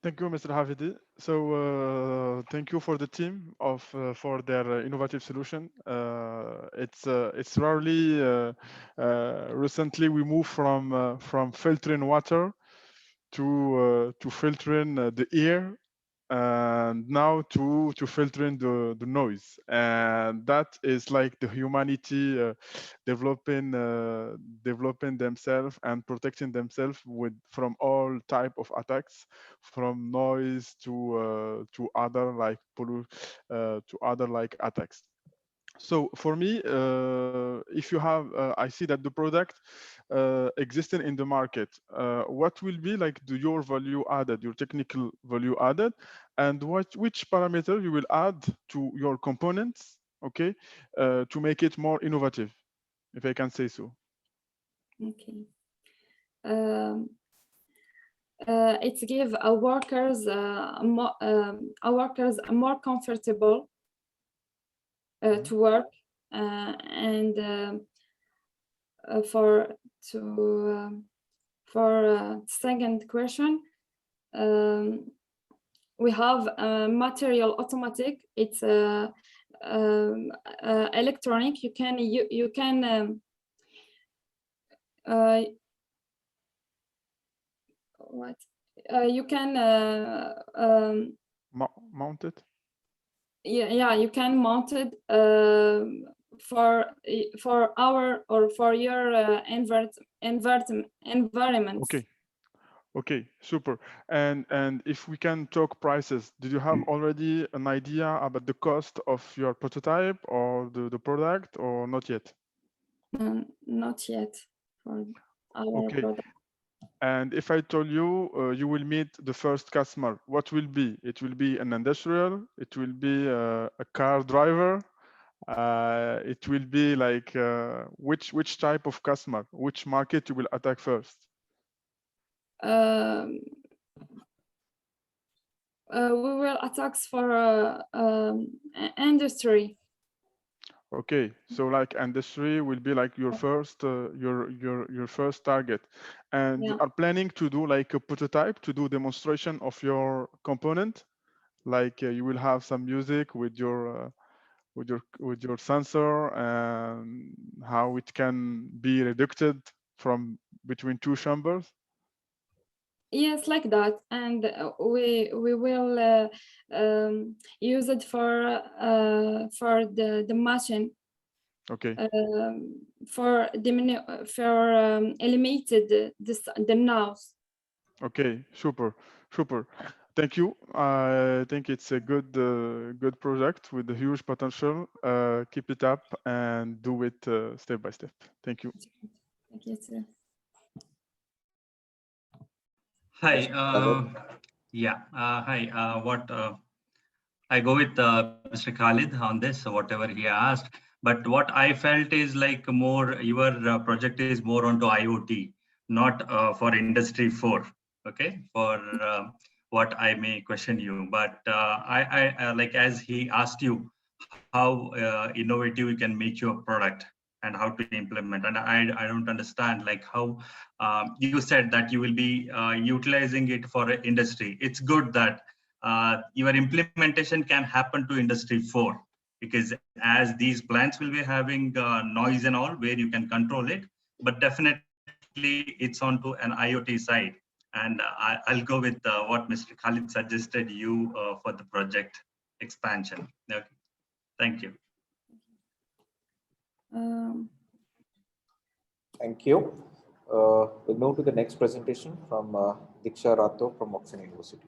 Thank you, Mr. Hafidi. So thank you for the team for their innovative solution. It's rarely recently we moved from filtering water to filtering the air, and now to filtering the noise, and that is like the humanity developing themselves and protecting themselves from all type of attacks, from noise to other like attacks. So for me, if you have, I see that the product existing in the market, what will be like your value added, your technical value added, and which parameter you will add to your components, okay, to make it more innovative, if I can say so. Okay. It gives our workers more comfortable to work, and for second question, we have material automatic. It's electronic. You can you can Mount it. yeah, you can mount it for our or for your environment. Okay, super. And if we can talk prices, did you have already an idea about the cost of your prototype or the product, or not yet? Not yet for our Okay. product. And if I told you you will meet the first customer, what will be? It will be an industrial, it will be a car driver, it will be like which type of customer, which market you will attack first? We will attack for industry. Okay, so like industry will be like your first your first target, and you Yeah. are planning to do like a prototype, to do demonstration of your component, like you will have some music with your sensor and how it can be reduced from between two chambers. Yes, like that, and we will use it for the machine. Okay. For eliminated the noise. Okay, super. Thank you. I think it's a good project with a huge potential. Keep it up and do it step by step. Thank you. Thank you too. Hi. Yeah. Hi. I go with Mr. Khalid on this, whatever he asked. But what I felt is like more your project is more onto IoT, not for Industry 4. Okay, for what I may question you, but I like as he asked you how innovative you can make your product and how to implement, and I don't understand like how you said that you will be utilizing it for industry. It's good that your implementation can happen to Industry 4, because as these plants will be having noise and all where you can control it, but definitely it's onto an IoT side. And I'll go with what Mr. Khalid suggested you for the project expansion. Okay, thank you. Thank you. We'll move to the next presentation from Diksha Rathore from Woxsen University.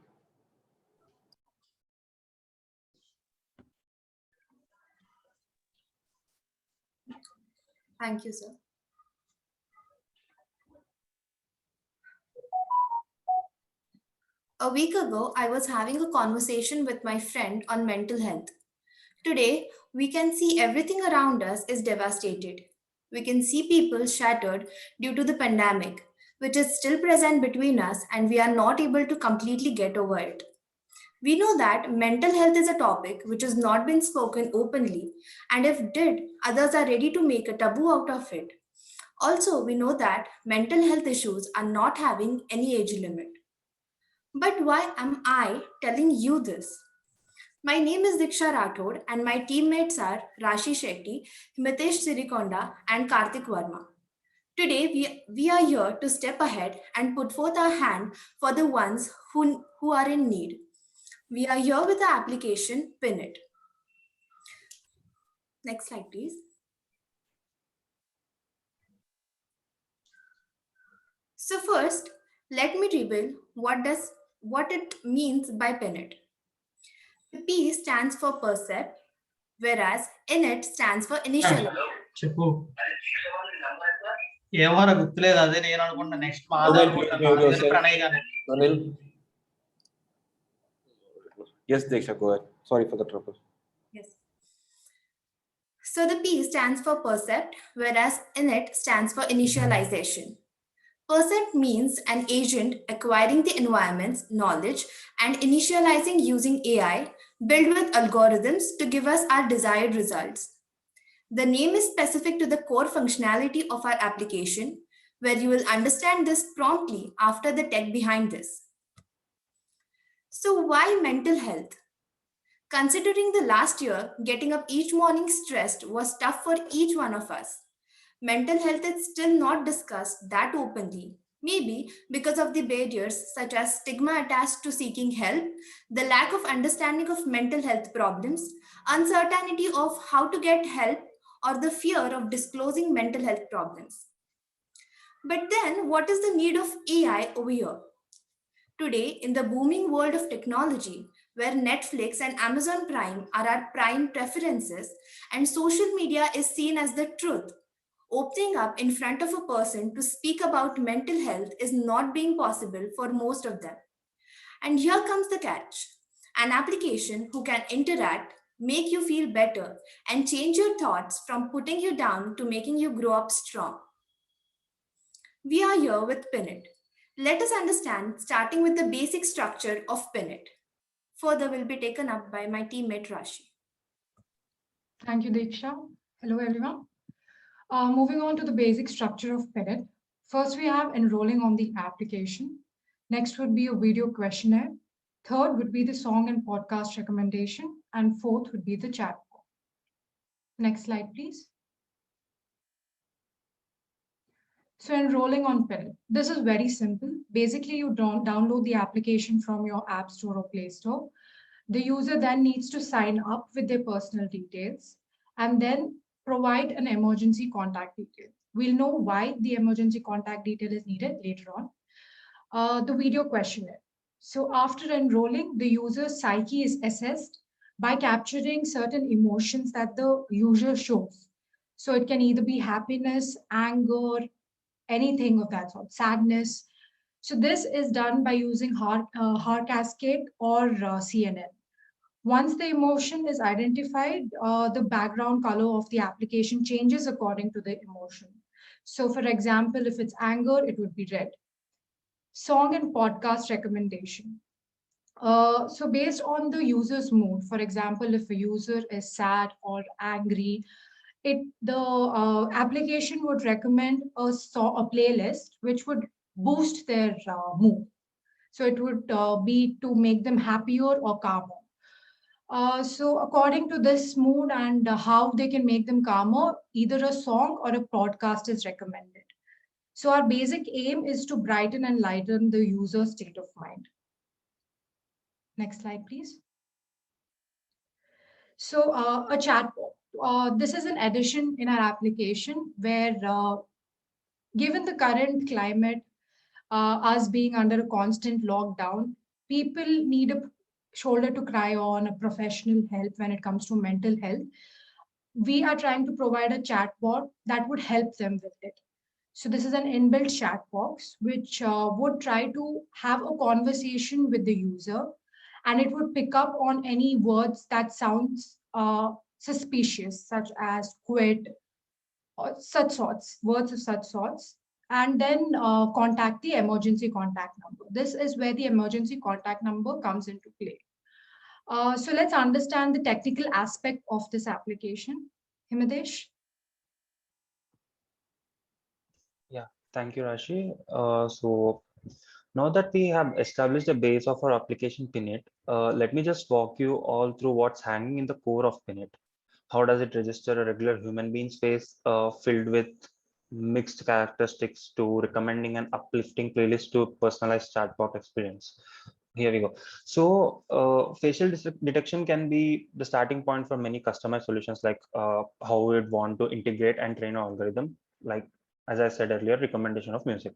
Thank you, sir. A week ago, I was having a conversation with my friend on mental health. Today, we can see everything around us is devastated. We can see people shattered due to the pandemic, which is still present between us, and we are not able to completely get over it. We know that mental health is a topic which has not been spoken openly, and if did, others are ready to make a taboo out of it. Also, we know that mental health issues are not having any age limit. But why am I telling you this? My name is Diksha Rathore, and my teammates are Rashi Shetty, Himitesh Sirikonda, and Karthik Verma. Today, we are here to step ahead and put forth our hand for the ones who are in need. We are here with the application PINIT. Next slide, please. So first, let me reveal what it means by PINIT. The P stands for percept, whereas INIT stands for initial. చెప్పు ఏమోరా గుర్తులేదు అదే నేను అనుకుంటా next Pranay గానే Anil. Yes, Diksha, go ahead. Sorry for the trouble. Yes. So the P stands for percept, whereas INIT stands for initialization. Percept means an agent acquiring the environment's knowledge and initializing using AI built with algorithms to give us our desired results. The name is specific to the core functionality of our application, where you will understand this promptly after the tech behind this. So why mental health? Considering the last year, getting up each morning stressed was tough for each one of us. Mental health is still not discussed that openly, Maybe because of the barriers such as stigma attached to seeking help, the lack of understanding of mental health problems, uncertainty of how to get help, or the fear of disclosing mental health problems. But then, what is the need of AI over here? Today, in the booming world of technology, where Netflix and Amazon Prime are our prime preferences and social media is seen as the truth, opening up in front of a person to speak about mental health is not being possible for most of them. And here comes the catch: an application who can interact, make you feel better, and change your thoughts from putting you down to making you grow up strong. We are here with Pinit. Let us understand, starting with the basic structure of Pinit. Further will be taken up by my teammate Rashi. Thank you, Diksha. Hello, everyone. Moving on to the basic structure of PEDIT. First, we have enrolling on the application. Next would be a video questionnaire. Third would be the song and podcast recommendation. And fourth would be the chat. Next slide, please. So enrolling on PEDIT. This is very simple. Basically, you don't download the application from your App Store or Play Store. The user then needs to sign up with their personal details and then provide an emergency contact detail. We'll know why the emergency contact detail is needed later on. The video questionnaire. So after enrolling, the user's psyche is assessed by capturing certain emotions that the user shows. So it can either be happiness, anger, anything of that sort, sadness. So this is done by using heart cascade or CNN. Once the emotion is identified, the background color of the application changes according to the emotion. So for example, if it's anger, it would be red. Song and podcast recommendation. So based on the user's mood, for example, if a user is sad or angry, the application would recommend a playlist which would boost their mood. So it would be to make them happier or calmer. So according to this mood and how they can make them calmer, either a song or a podcast is recommended. So our basic aim is to brighten and lighten the user's state of mind. Next slide, please. So a chatbot. This is an addition in our application where, given the current climate, us being under a constant lockdown, people need a shoulder to cry on, a professional help when it comes to mental health. We are trying to provide a chatbot that would help them with it. So this is an inbuilt chat box which would try to have a conversation with the user, and it would pick up on any words that sounds suspicious, such as quit or such sorts, words of such sorts, and then contact the emergency contact number. This is where the emergency contact number comes into play. So let's understand the technical aspect of this application. Himadesh? Yeah, thank you, Rashi. So now that we have established the base of our application Pinit, let me just walk you all through what's hanging in the core of Pinit. How does it register a regular human being's face filled with mixed characteristics to recommending an uplifting playlist to personalized chatbot experience? Here we go. So facial detection can be the starting point for many customized solutions, like how we'd want to integrate and train an algorithm, like as I said earlier, recommendation of music.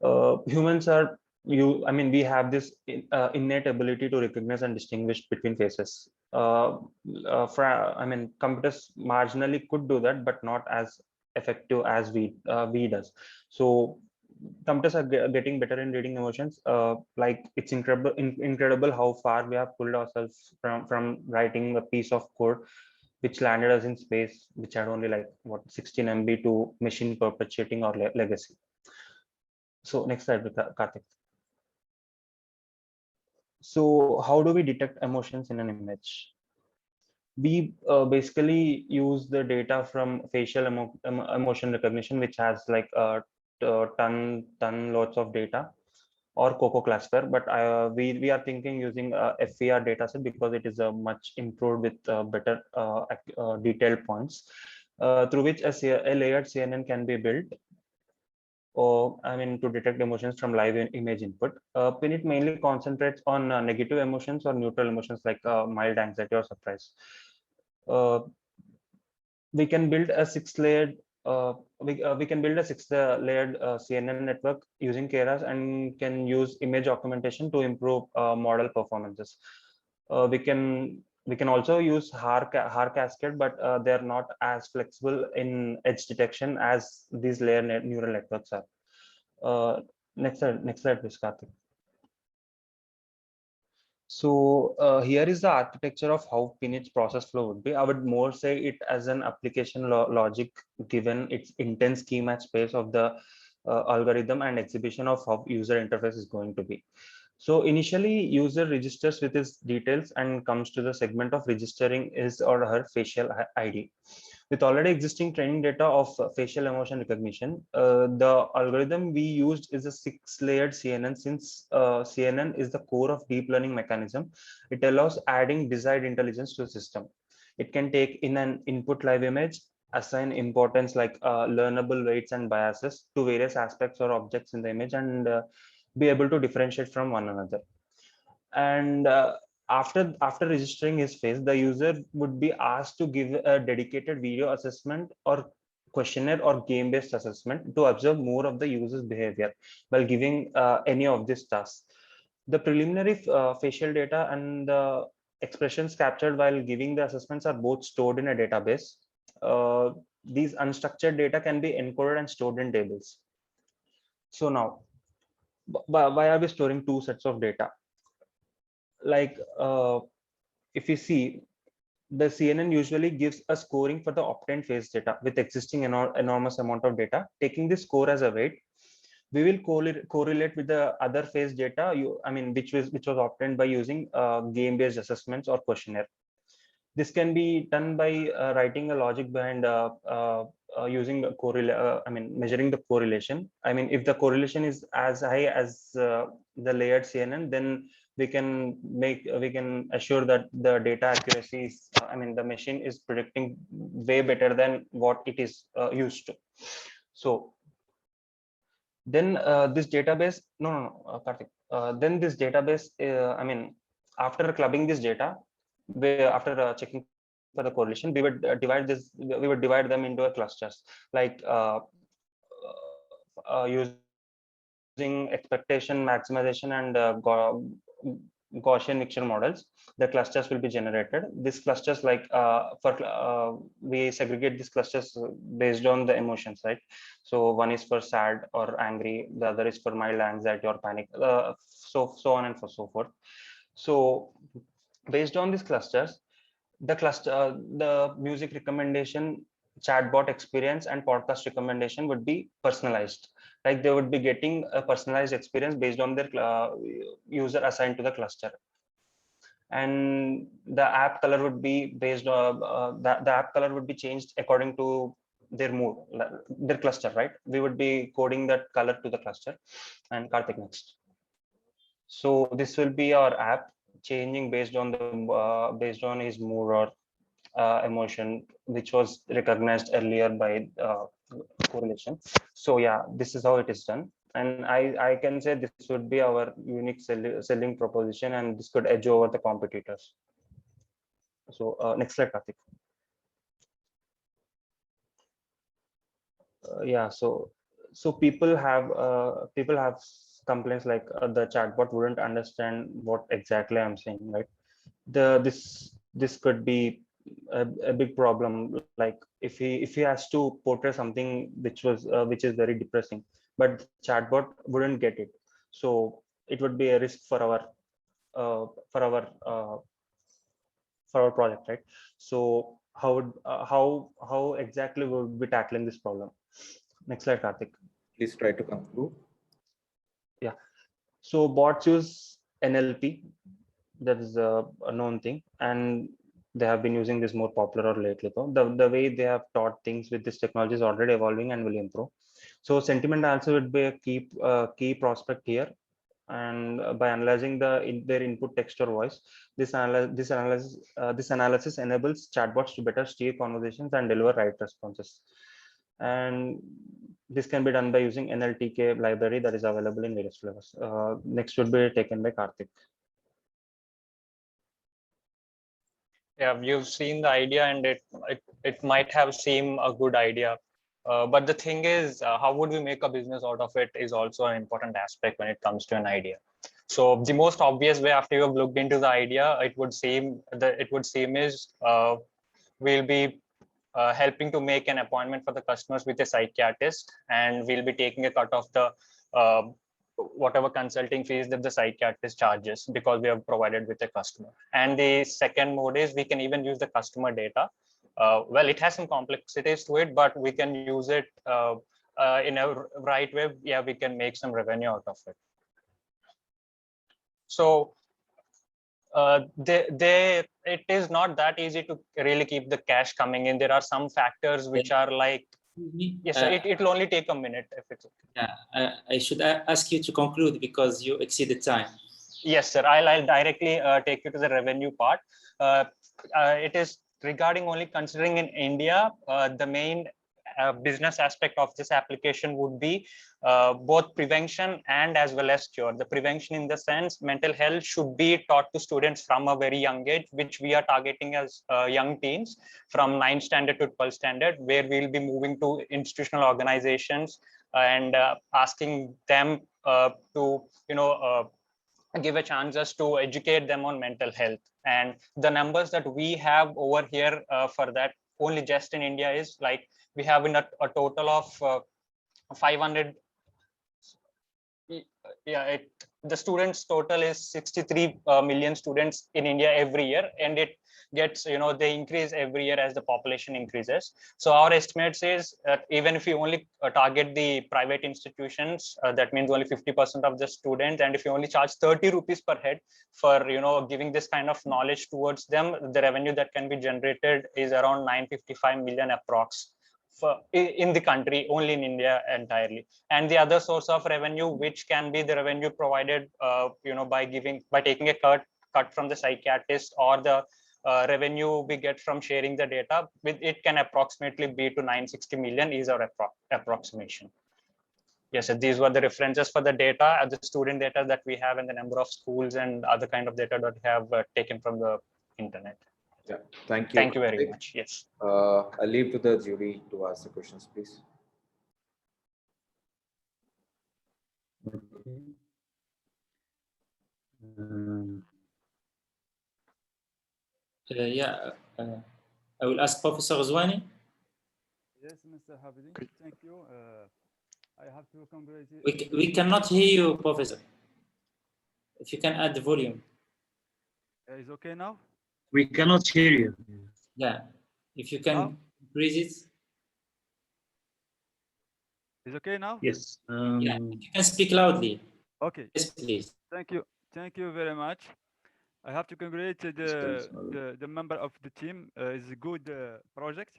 Humans are we have this innate ability to recognize and distinguish between faces. Computers marginally could do that, but not as effective as we does. So computers are getting better in reading emotions. Like it's incredible how far we have pulled ourselves from writing a piece of code which landed us in space, which had only like 16 MB to machine perpetuating our legacy. So next slide, Karthik. So how do we detect emotions in an image? We basically use the data from facial emotion recognition, which has like ton lots of data, or COCO classifier, but we are thinking using FER dataset because it is much improved with better detailed points, through which a layered CNN can be built. or to detect emotions from live image input. Pinit mainly concentrates on negative emotions or neutral emotions like mild anxiety or surprise. We can build a six-layered CNN network using Keras and can use image augmentation to improve model performances. We can also use Har cascade, but they're not as flexible in edge detection as these neural networks are. Next slide, please, Karthik. So here is the architecture of how Pinit's process flow would be. I would more say it as an application logic given its intense key match space of the algorithm and exhibition of how user interface is going to be. So initially, user registers with his details and comes to the segment of registering his or her facial ID. With already existing training data of facial emotion recognition, the algorithm we used is a 6-layered CNN. Since CNN is the core of deep learning mechanism, it allows adding desired intelligence to the system. It can take in an input live image, assign importance like learnable weights and biases to various aspects or objects in the image, and be able to differentiate from one another. And after registering his face, the user would be asked to give a dedicated video assessment or questionnaire or game-based assessment to observe more of the user's behavior while giving any of these tasks. The preliminary facial data and the expressions captured while giving the assessments are both stored in a database. These unstructured data can be encoded and stored in tables. So now, why are we storing two sets of data? Like if you see, the CNN usually gives a scoring for the obtained face data with existing enormous amount of data. Taking this score as a weight, we will correlate with the other face data which was obtained by using game-based assessments or questionnaire. This can be done by writing a logic behind using measuring the correlation. If the correlation is as high as the layered CNN, then we can assure that the data accuracy is the machine is predicting way better than what it is used to. So then this database Karthik, then this database after clubbing this data, after checking for the correlation, we would divide them into a clusters, like using expectation maximization and Gaussian mixture models. The clusters will be generated. These clusters, like we segregate these clusters based on the emotions, right? So one is for sad or angry, the other is for mild anxiety or panic, so on and so forth. So based on these clusters, the music recommendation, chatbot experience, and podcast recommendation would be personalized. Like they would be getting a personalized experience based on their user assigned to the cluster. And the app color would be based on the app color would be changed according to their mood, their cluster, right? We would be coding that color to the cluster. And Karthik, next. So this will be our app changing based on the based on his mood or emotion, which was recognized earlier by correlation. So yeah, this is how it is done. And I can say this would be our unique selling proposition, and this could edge over the competitors. So next slide, Karthik. Yeah, so people have complaints like the chatbot wouldn't understand what exactly I'm saying, right? This could be a big problem. Like if he has to portray something which is very depressing, but chatbot wouldn't get it, so it would be a risk for our project, right? So how exactly would we be tackling this problem? Next slide, Karthik. Please try to conclude. Yeah, so bots use NLP. That is a known thing, and they have been using this more popular lately. So the way they have taught things with this technology is already evolving and will improve. So sentiment also would be a key prospect here. And by analyzing their input text or voice, this analysis enables chatbots to better steer conversations and deliver right responses. and this can be done by using NLTK library that is available in various flavors. Next would be taken by Karthik. Yeah, you've seen the idea, and it might have seemed a good idea. But the thing is, how would we make a business out of it is also an important aspect when it comes to an idea. So the most obvious way, after you've looked into the idea, it would seem is we'll be helping to make an appointment for the customers with a psychiatrist, and we'll be taking a cut of the whatever consulting fees that the psychiatrist charges, because we have provided with a customer. And the second mode is we can even use the customer data. Well, it has some complexities to it, but we can use it in a right way. Yeah, we can make some revenue out of it. So it is not that easy to really keep the cash coming in. There are some factors which are like, yes, it will only take a minute if it's okay. Yeah, I should ask you to conclude because you exceeded time. Yes, sir. I'll directly take you to the revenue part. It is regarding only considering in India, the main business aspect of this application would be both prevention and as well as cure. The prevention in the sense mental health should be taught to students from a very young age, which we are targeting as young teens from 9th standard to 12th standard, where we'll be moving to institutional organizations and asking them to, give a chance us to educate them on mental health. And the numbers that we have over here for that only just in India is like we have in a total of 500. Yeah, the students total is 63 million students in India every year, and it gets, they increase every year as the population increases. So our estimates is that even if you only target the private institutions, that means only 50% of the students, and if you only charge 30 rupees per head for giving this kind of knowledge towards them, the revenue that can be generated is around 955 million approx. In the country, only in India entirely. And the other source of revenue, which can be the revenue provided by taking a cut from the psychiatrist, or the revenue we get from sharing the data, with it can approximately be to 960 million is our approximation. Yes, these were the references for the data, the student data that we have, and the number of schools and other kind of data that we have taken from the internet. Yeah, thank you. Thank you very much. Yes. I'll leave to the jury to ask the questions, please. I will ask Professor Ghazwani. Yes, Mr. Habidi, thank you. I have to congratulate. We cannot hear you, Professor. If you can add the volume. Is okay now? We cannot hear you. Yeah, if you can increase it. Is okay now? Yes. Yeah, if you can speak loudly. Okay. Yes, please. Thank you. Thank you very much. I have to congratulate the member of the team. It's a good project.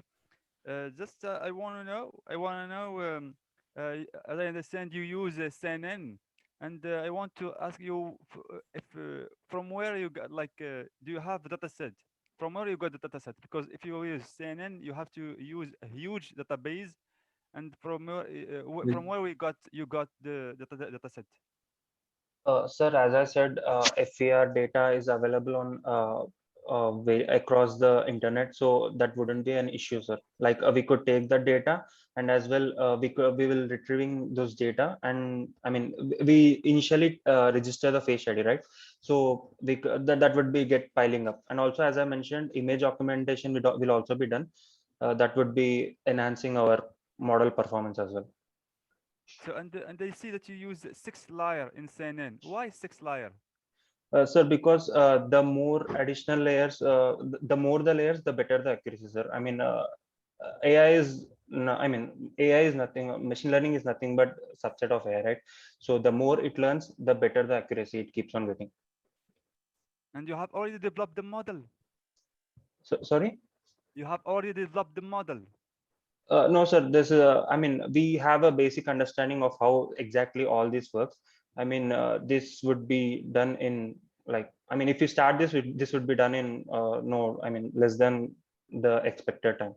I want to know. As I understand, you use CNN, and I want to ask you if from where you got, do you have a data set? From where you got the data set? Because if you use CNN, you have to use a huge database, and from where you got the data set? Sir, as I said, FER data is available on across the internet, so that wouldn't be an issue, sir. Like we could take the data, and as well we will retrieving those data. And I mean, we initially register the face ID, right? So that would be get piling up. And also, as I mentioned, image augmentation will also be done. That would be enhancing our model performance as well. So and I see that you use 6 layer in CNN. Why 6 layer? Sir, because the more additional layers, the more the layers, the better the accuracy, sir. I mean, AI is nothing. Machine learning is nothing but subset of AI, right? So the more it learns, the better the accuracy it keeps on getting. And you have already developed the model. So, sorry? You have already developed the model. No, sir. This I mean, we have a basic understanding of how exactly all this works. I mean, this would be done in if you start this would be done in less than the expected time.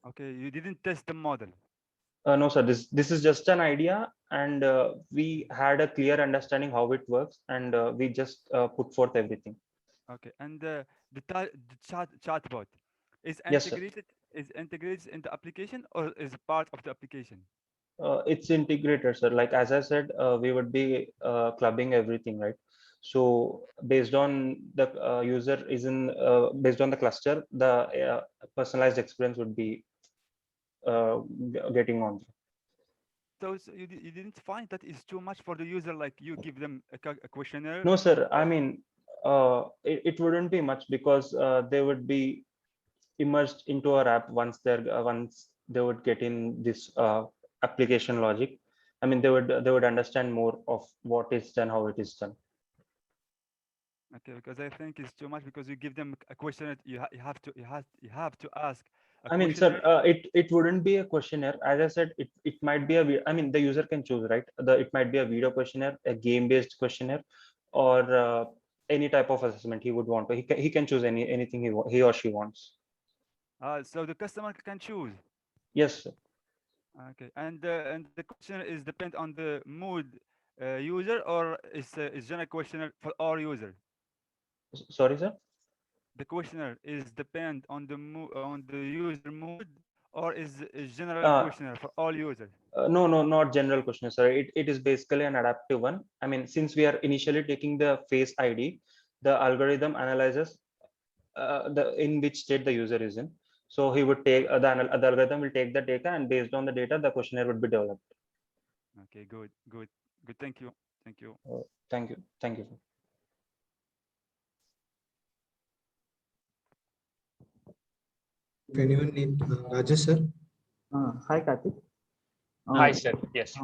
Okay, you didn't test the model. No, sir. This is just an idea, and we had a clear understanding how it works, and we just put forth everything. Okay, and the chatbot is Yes, sir. integrated in the application or is part of the application? It's integrated, sir. Like as I said, we would be clubbing everything, right? So based on the user is in based on the cluster, the personalized experience would be getting on. So you didn't find that is too much for the user, like you give them a questionnaire? No, sir. I mean, it wouldn't be much because they would be immersed into our app once they would get in this application logic. I mean, they would understand more of what is done, how it is done. Okay, because I think it's too much because you give them a questionnaire. You have to ask a I mean, sir, questionnaire. it wouldn't be a questionnaire. As I said, it might be I mean, the user can choose, right? It might be a video questionnaire, a game-based questionnaire, or any type of assessment he would want. He can choose anything he or she wants. So the customer can choose. Yes, sir. Okay, and the questionnaire is depend on the mood user, or is general questionnaire for all users? Sorry, sir. The questionnaire is depend on the user mood, or is general Uh, questionnaire for all users? No, not general questionnaire, sir. It is basically an adaptive one. I mean, since we are initially taking the face ID, the algorithm analyzes the in which state the user is in. So he would take the algorithm will take the data, and based on the data, the questionnaire would be developed. Okay, good. Thank you. Thank you. Thank you. If anyone need Rajesh sir. Hi, Karthik. Hi, sir. Yes.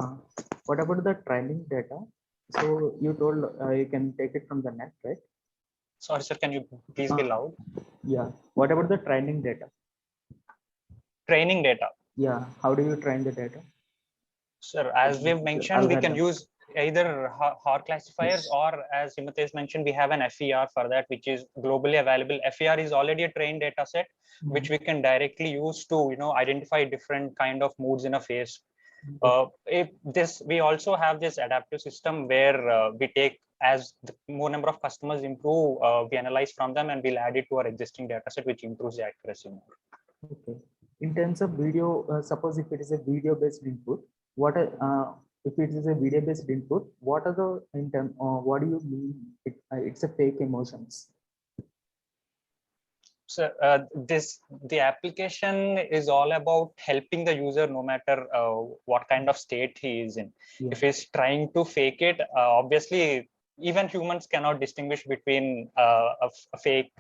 What about the training data? So you told you can take it from the net, right? Sorry, sir. Can you please be loud? Yeah. What about the training data? Training data. Yeah. How do you train the data? Sir, as we've mentioned, we can use either HAR classifiers, or as Himmatesh mentioned, we have an FER for that, which is globally available. FER is already a trained data set, which we can directly use to identify different kind of moods in a face. We also have this adaptive system where we take, as the more number of customers improve, we analyze from them and we'll add it to our existing data set, which improves the accuracy more. Okay. In terms of video, suppose if it is a video based input, what if it is a video based input, what are the what do you mean it's a fake emotions? So the application is all about helping the user no matter what kind of state he is in. Yeah. If he's trying to fake it, obviously even humans cannot distinguish between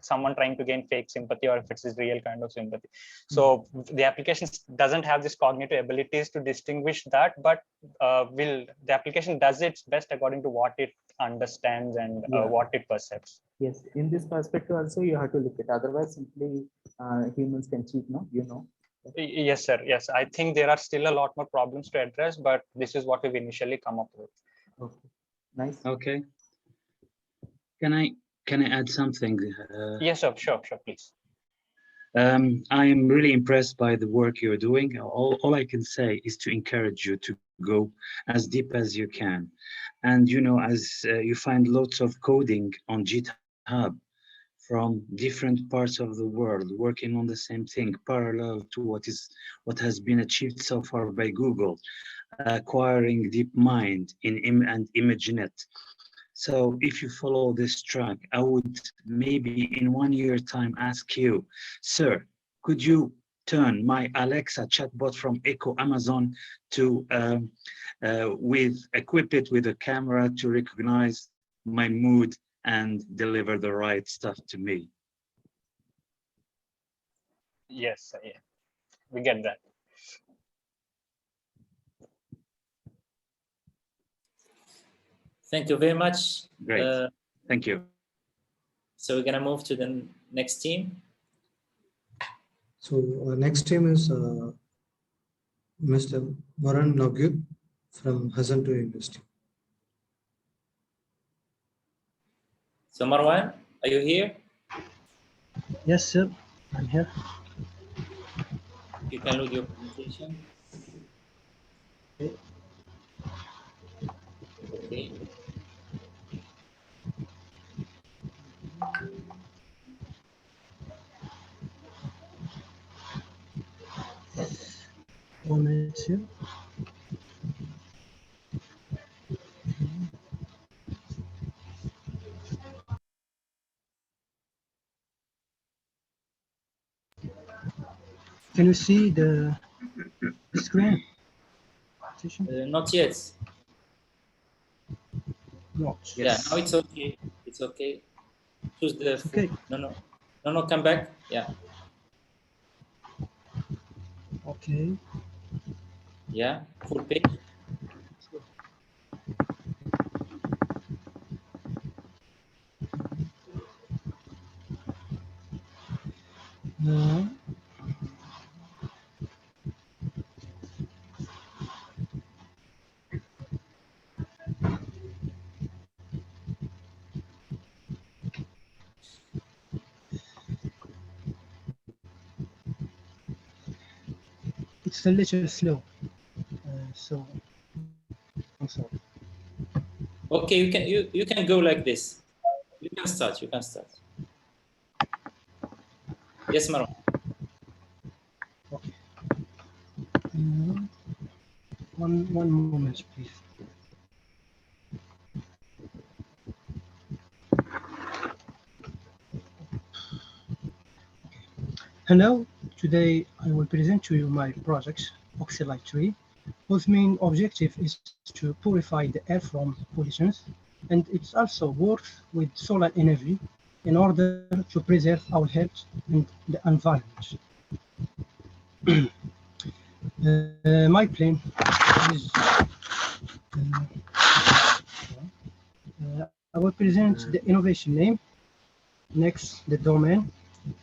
someone trying to gain fake sympathy or if it's his real kind of sympathy. So the application doesn't have this cognitive abilities to distinguish that, but the application does its best according to what it understands and what it perceives. Yes, in this perspective also you have to look at, otherwise simply humans can cheat, no? Yes, sir. Yes, I think there are still a lot more problems to address, but this is what we've initially come up with. Okay, nice. Okay. Can I add something? Yes, sir. Sure, please. I am really impressed by the work you're doing. All I can say is to encourage you to go as deep as you can. And, as you find lots of coding on GitHub from different parts of the world, working on the same thing, parallel to what has been achieved so far by Google, acquiring DeepMind and ImageNet. So if you follow this track, I would maybe in 1 year time ask you, sir, could you turn my Alexa chatbot from Echo Amazon to equip it with a camera to recognize my mood and deliver the right stuff to me? Yes, yeah, we get that. Thank you very much. Great. Thank you. So we're gonna move to the next team. So next team is Mr. Moran Nogub from Hassan II University. So Marwan, are you here? Yes, sir. I'm here. You can load your presentation. Okay. One minute here. Can you see the screen? Not yet. Not Yeah, yes. now it's okay. It's okay. Choose the okay. No, come back. Yeah. Okay. Yeah, full page. No. It's a little slow, so I'm sorry. Okay, you can go like this. You can start. Yes, Maroc. Okay. One moment, please. Hello, today I will present to you my project, Oxylite Tree, whose main objective is to purify the air from pollutions, and it also works with solar energy in order to preserve our health and the environment. My plan is I will present the innovation name, next the domain,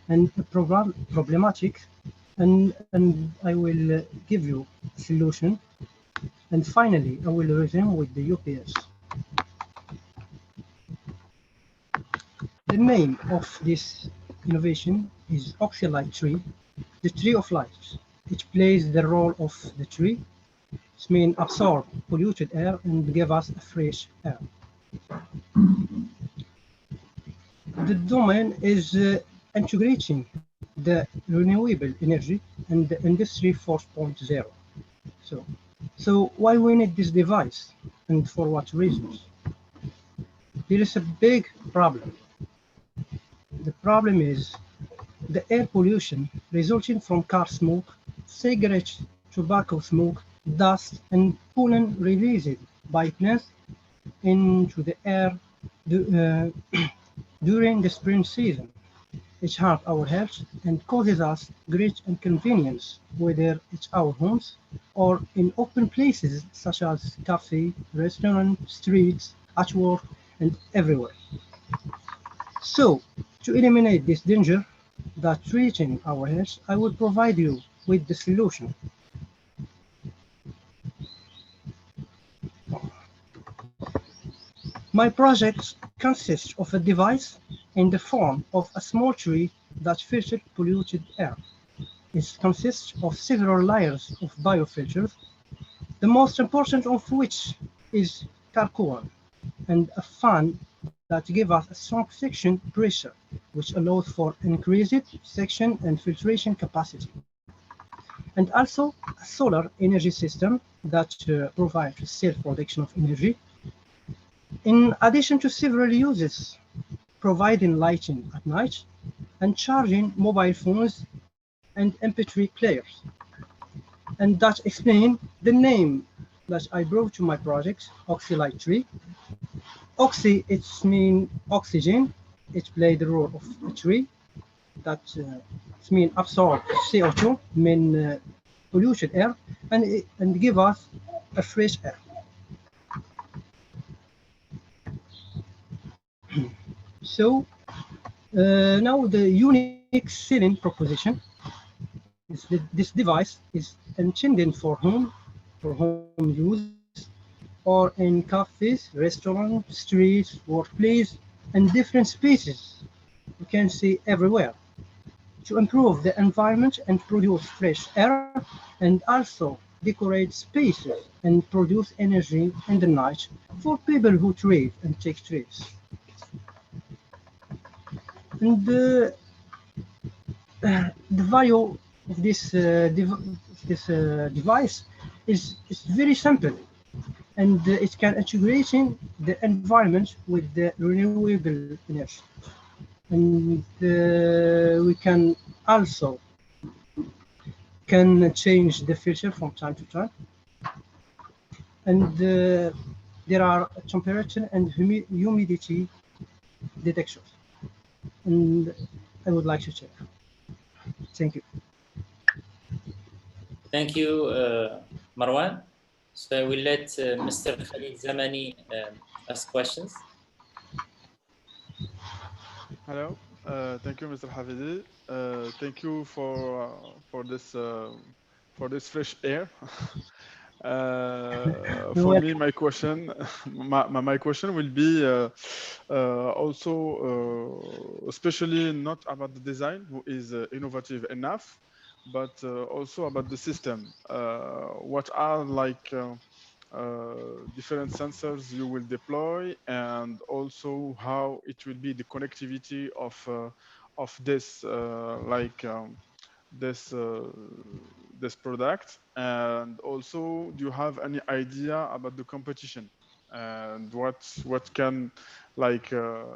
and the problematic, and I will give you a solution, and finally I will resume with the UPS. The name of this innovation is Oxylite Tree, the tree of life. It plays the role of the tree. It means absorb polluted air and give us a fresh air. The domain is integrating the renewable energy and the industry 4.0. So why we need this device and for what reasons? There is a big problem. The problem is the air pollution resulting from car smoke, cigarette, tobacco smoke, dust, and pollen released by plants into the air during the spring season. It harms our health and causes us great inconvenience, whether it's our homes or in open places such as cafe, restaurant, streets, at work, and everywhere. So, to eliminate this danger that threatens our health, I will provide you with the solution. My project consists of a device in the form of a small tree that filters polluted air. It consists of several layers of biofilters, the most important of which is charcoal, and a fan that gives us a strong suction pressure, which allows for increased suction and filtration capacity. And also a solar energy system that provides self-production of energy. In addition to several uses, providing lighting at night and charging mobile phones and MP3 players. And that explains the name that I brought to my project, Oxylite Tree. Oxy, it means oxygen. It plays the role of a tree. That means absorb CO2, mean polluted air, and give us a fresh air. So now the unique selling proposition is that this device is intended for home use, or in cafes, restaurants, streets, workplace, and different spaces you can see everywhere, to improve the environment and produce fresh air, and also decorate spaces, and produce energy in the night for people who trade and take trips. And the value of this device is very simple, and it can integrate in the environment with the renewable energy. And we can also change the filter from time to time. And there are temperature and humidity detectors. And I would like to check. Thank you. Thank you, Marwan. So I will let Mr. Khalid Zamani ask questions. Hello, thank you, Mr. Hafidi. Thank you for this fresh air. For me, my question, my question will be also especially not about the design, who is innovative enough, but also about the system. What are like different sensors you will deploy, and also how it will be the connectivity of this this product, and also do you have any idea about the competition and what can like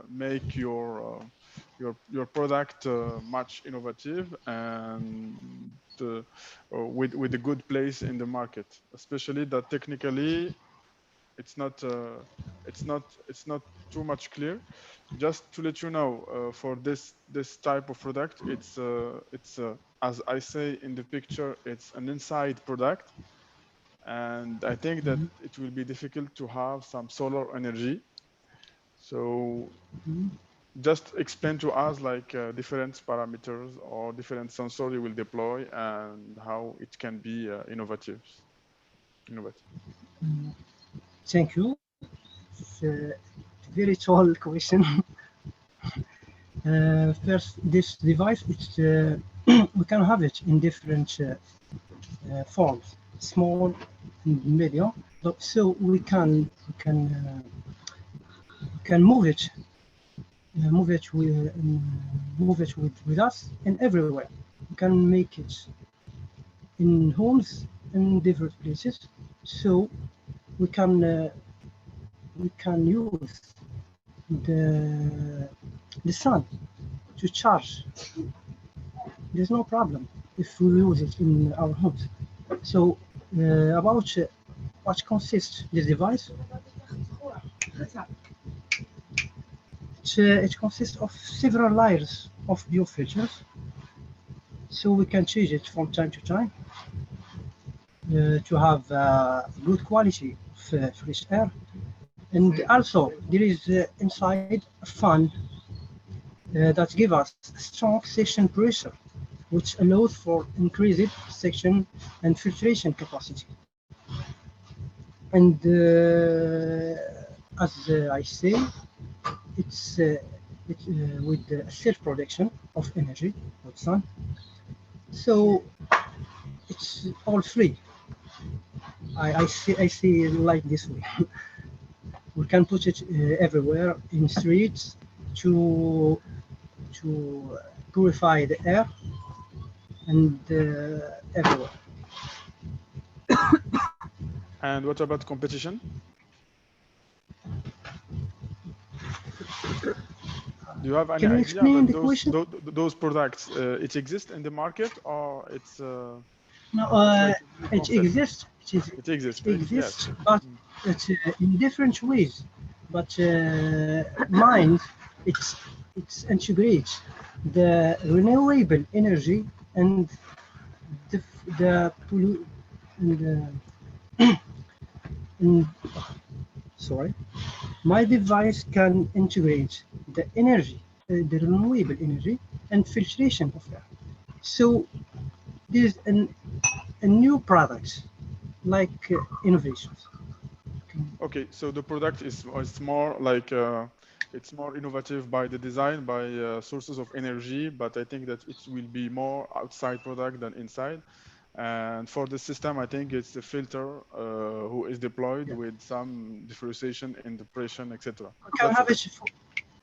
make your product much innovative and with a good place in the market, especially that technically it's not too much clear. Just to let you know, for this type of product, it's as I say in the picture, it's an inside product, and I think that it will be difficult to have some solar energy. So just explain to us like different parameters or different sensors you will deploy and how it can be innovative. Thank you. It's a very tall question. First, this device, it's we can have it in different forms, small and medium. So we can move it with us and everywhere. We can make it in homes and different places. So we can use the sun to charge. There's no problem if we use it in our homes. So about what consists this device, it consists of several layers of biofilters, so we can change it from time to time to have good quality of fresh air. And also there is inside a fan that gives us strong section pressure, which allows for increased section and filtration capacity. And as I say, it's with the self-production of energy of sun. So it's all free. I see it like this way. We can put it everywhere in streets to purify the air and everywhere. And what about competition? Do you have any Can you idea explain the about question? those products? It exists in the market, or it's No, it exists. It exists. It exists, Yes. but it's in different ways. But mine, it's integrates the renewable energy and the sorry, my device can integrate the energy, the renewable energy, and filtration of air. So there's a new product like innovations. Okay, so the product is more like it's more innovative by the design, by sources of energy, but I think that it will be more outside product than inside. And for the system, I think it's the filter who is deployed with some differentiation in depression, etc.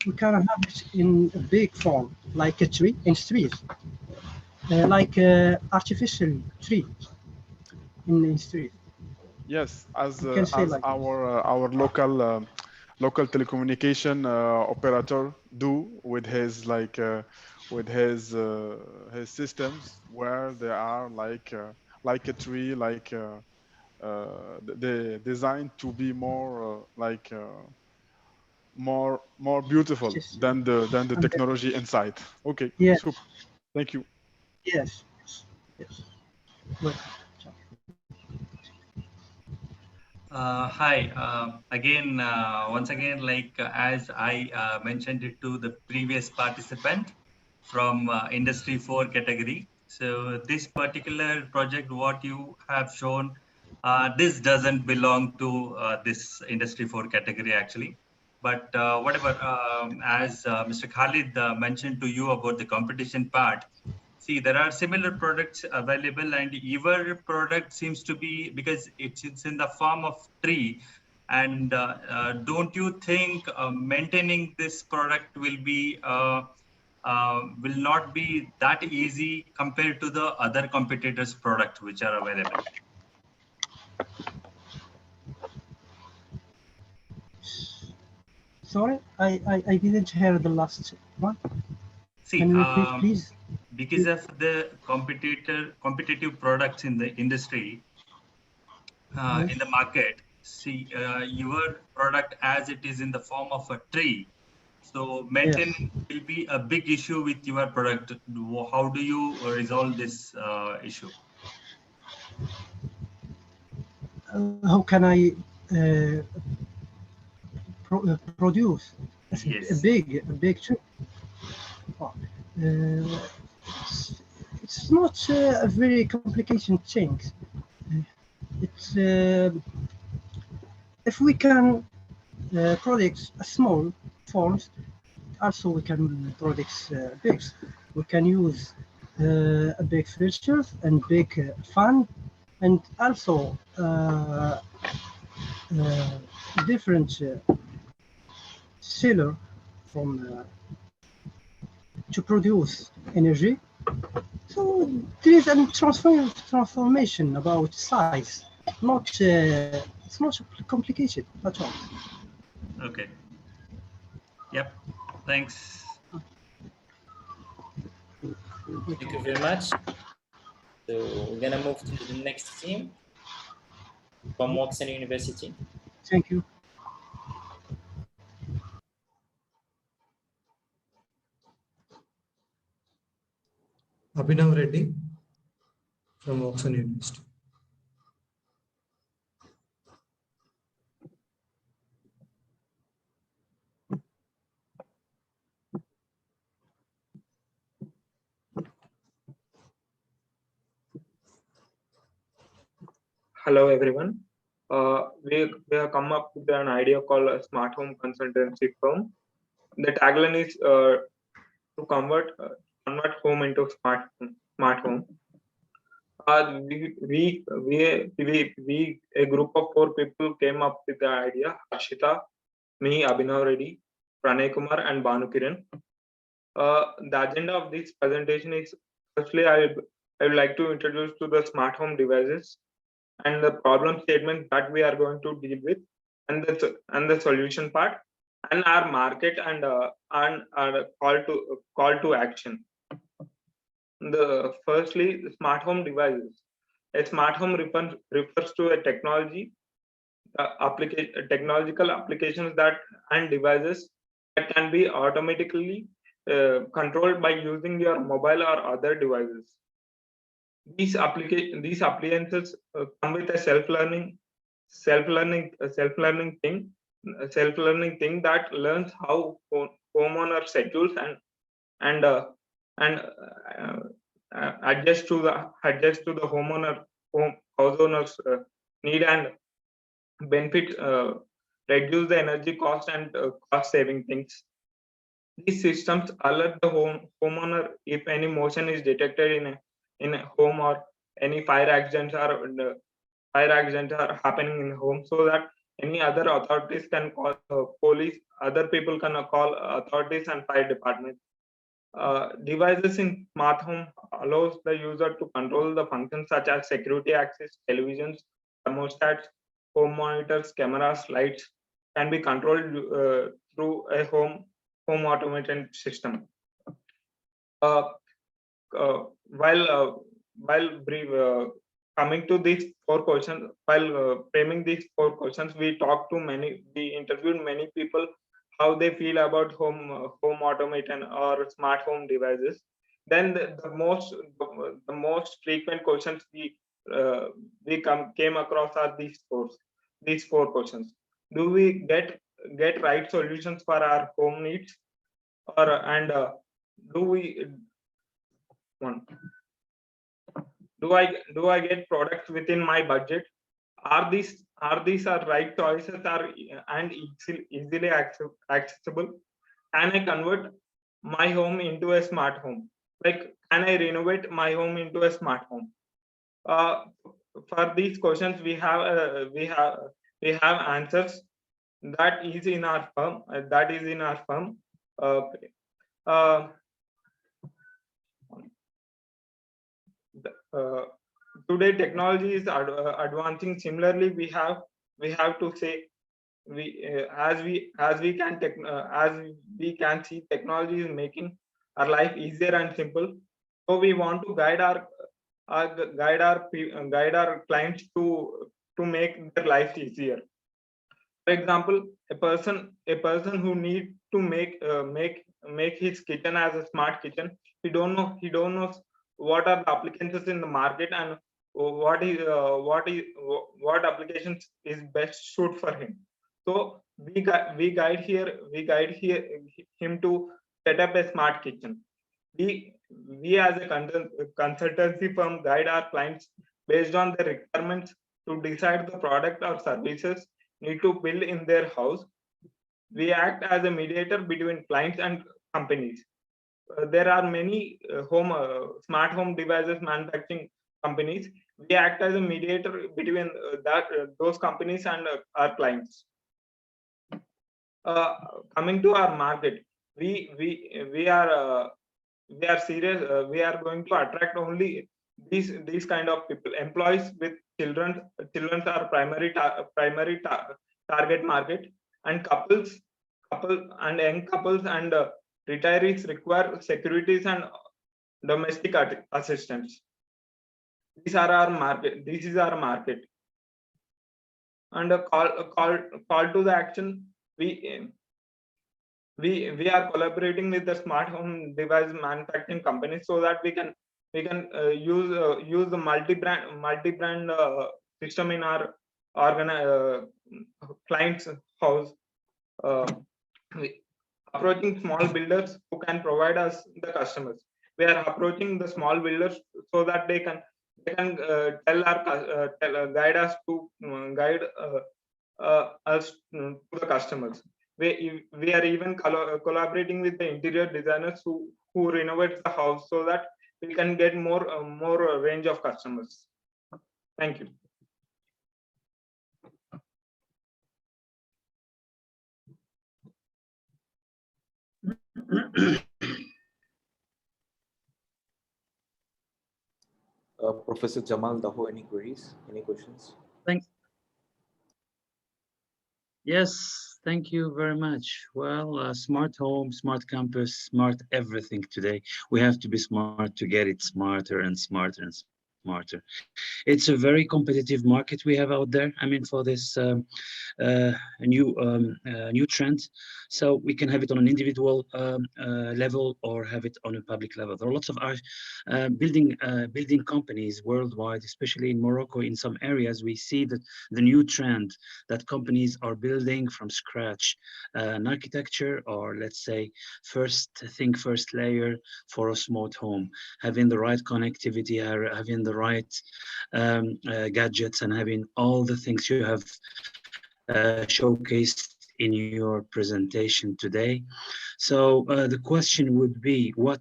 We can have it in a big form, like a tree in trees, like artificial tree in street. Yes, as You can say as like our local telecommunication operator do with his with his systems, where they are like a tree, they designed to be more more beautiful than the technology inside. Okay, Yes. super. Thank you. Yes. Yes. Well, Hi, again, once again, as I mentioned it to the previous participant from Industry 4 category. So this particular project, what you have shown, this doesn't belong to this Industry 4 category actually. But whatever, as Mr. Khalid mentioned to you about the competition part, see, there are similar products available, and your product seems to be, because it's in the form of tree. And don't you think maintaining this product will not be that easy compared to the other competitors' products which are available? sorry, I didn't hear the last one. See, Can you repeat, please? because of the competitive products in the industry, Yes. in the market, see, your product as it is in the form of a tree, so maintenance will be a big issue with your product. How do you resolve this issue? How can I produce a big tree? It's not a very complicated thing. It's if we can produce a small forms, also we can produce big. We can use a big filters and big fan, and also different seller from to produce energy. So there is a transformation about size. Not it's not complicated at all. Okay. Yep. Thanks. Thank you very much. So we're gonna move to the next team from Woxsen University. Thank you. Abhinav Reddy from Woxsen University. Hello everyone. We have come up with an idea called a smart home consultancy firm. The tagline is to convert home into smart home. We a group of 4 people came up with the idea: Harshita, me, Abhinav Reddy, Pranay Kumar, and Banu Kiran. The agenda of this presentation is, firstly, I would like to introduce to the smart home devices and the problem statement that we are going to deal with, and the solution part, and our market and our call to action. Firstly, smart home devices. A smart home refers to a technological applications and devices that can be automatically controlled by using your mobile or other devices. These appliances come with a self-learning thing that learns how homeowner schedules and adjust to the house owner's need and benefit, reduce the energy cost and cost saving things. These systems alert the homeowner if any motion is detected in a home or any fire accidents are happening in home, so that any other authorities can call police, other people can call authorities and fire department. Devices in smart home allows the user to control the functions such as security access, televisions, thermostats, home monitors, cameras, lights can be controlled through a home automated system. Coming to these 4 questions, while framing these 4 questions, we interviewed many people how they feel about home automation or smart home devices. Then the most frequent questions we came across are these 4 questions. Do we get right solutions for our home needs, or do I get products within my budget? Are these right choices and easily accessible? Can I convert my home into a smart home? Like, can I renovate my home into a smart home? For these questions, we have answers that is in our firm. Today technology is advancing. Similarly, we have to say as we can see, technology is making our life easier and simple. So we want to guide our clients to make their life easier. For example, a person who needs to make his kitchen as a smart kitchen, he don't know what are the applications in the market and what applications is best suit for him. So we guide him to set up a smart kitchen. We as a consultancy firm guide our clients based on their requirements to decide the product or services need to build in their house. We act as a mediator between clients and companies. There are many smart home devices manufacturing companies. We act as a mediator between those companies and our clients. Coming to our market, we are serious. We are going to attract only these kind of people. Employees with children are primary target market, and young couples and retirees require securities and domestic assistance. These are our market. This is our market. And a call to the action. We are collaborating with the smart home device manufacturing companies so that we can use the multi-brand system in our client's house. Approaching small builders who can provide us the customers. We are approaching the small builders so that they can guide us to the customers. We are even collaborating with the interior designers who renovate the house so that we can get more range of customers. Thank you. Professor Jamal Daho, any queries, any questions? Yes, thank you very much. Well, smart home, smart campus, smart everything today. We have to be smart to get it smarter and smarter and smarter. It's a very competitive market we have out there. I mean, for this new trend. So we can have it on an individual level or have it on a public level. There are lots of building companies worldwide, especially in Morocco. In some areas, we see that the new trend that companies are building from scratch an architecture, or let's say first layer for a smart home, having the right connectivity, having the right gadgets, and having all the things you have showcased in your presentation today. So the question would be, what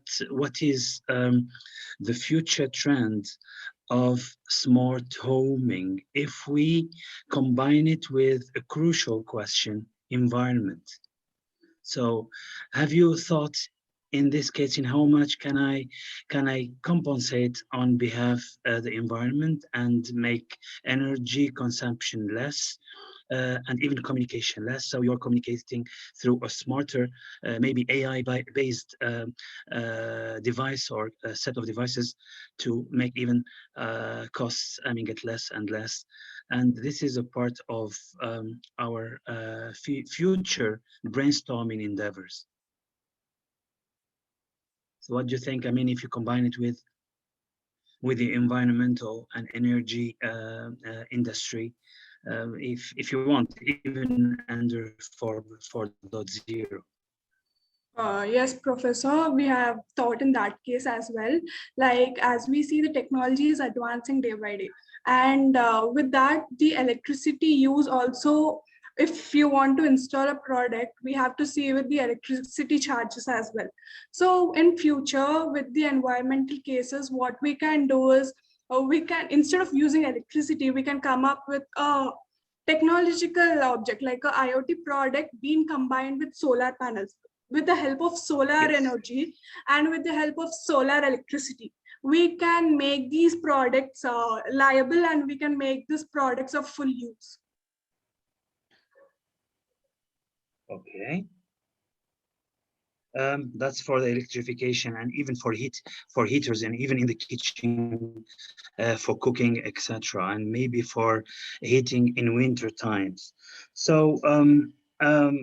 is the future trend of smart homing if we combine it with a crucial question, environment? So have you thought in this case in how much can I compensate on behalf of the environment and make energy consumption less? And even communication less. So you're communicating through a smarter, maybe AI-based device or a set of devices to make even costs, get less and less. And this is a part of our future brainstorming endeavors. So what do you think? If you combine it with the environmental and energy industry, if you want, even under 4.0. Yes, Professor, we have thought in that case as well. Like, as we see, the technology is advancing day by day. And with that, the electricity use also, if you want to install a product, we have to see with the electricity charges as well. So in future, with the environmental cases, what we can do is, we can, instead of using electricity, we can come up with a technological object like a IoT product being combined with solar panels. With the help of solar energy and with the help of solar electricity, we can make these products liable, and we can make these products of full use. Okay. That's for the electrification and even for heaters and even in the kitchen for cooking, etc. And maybe for heating in winter times. So have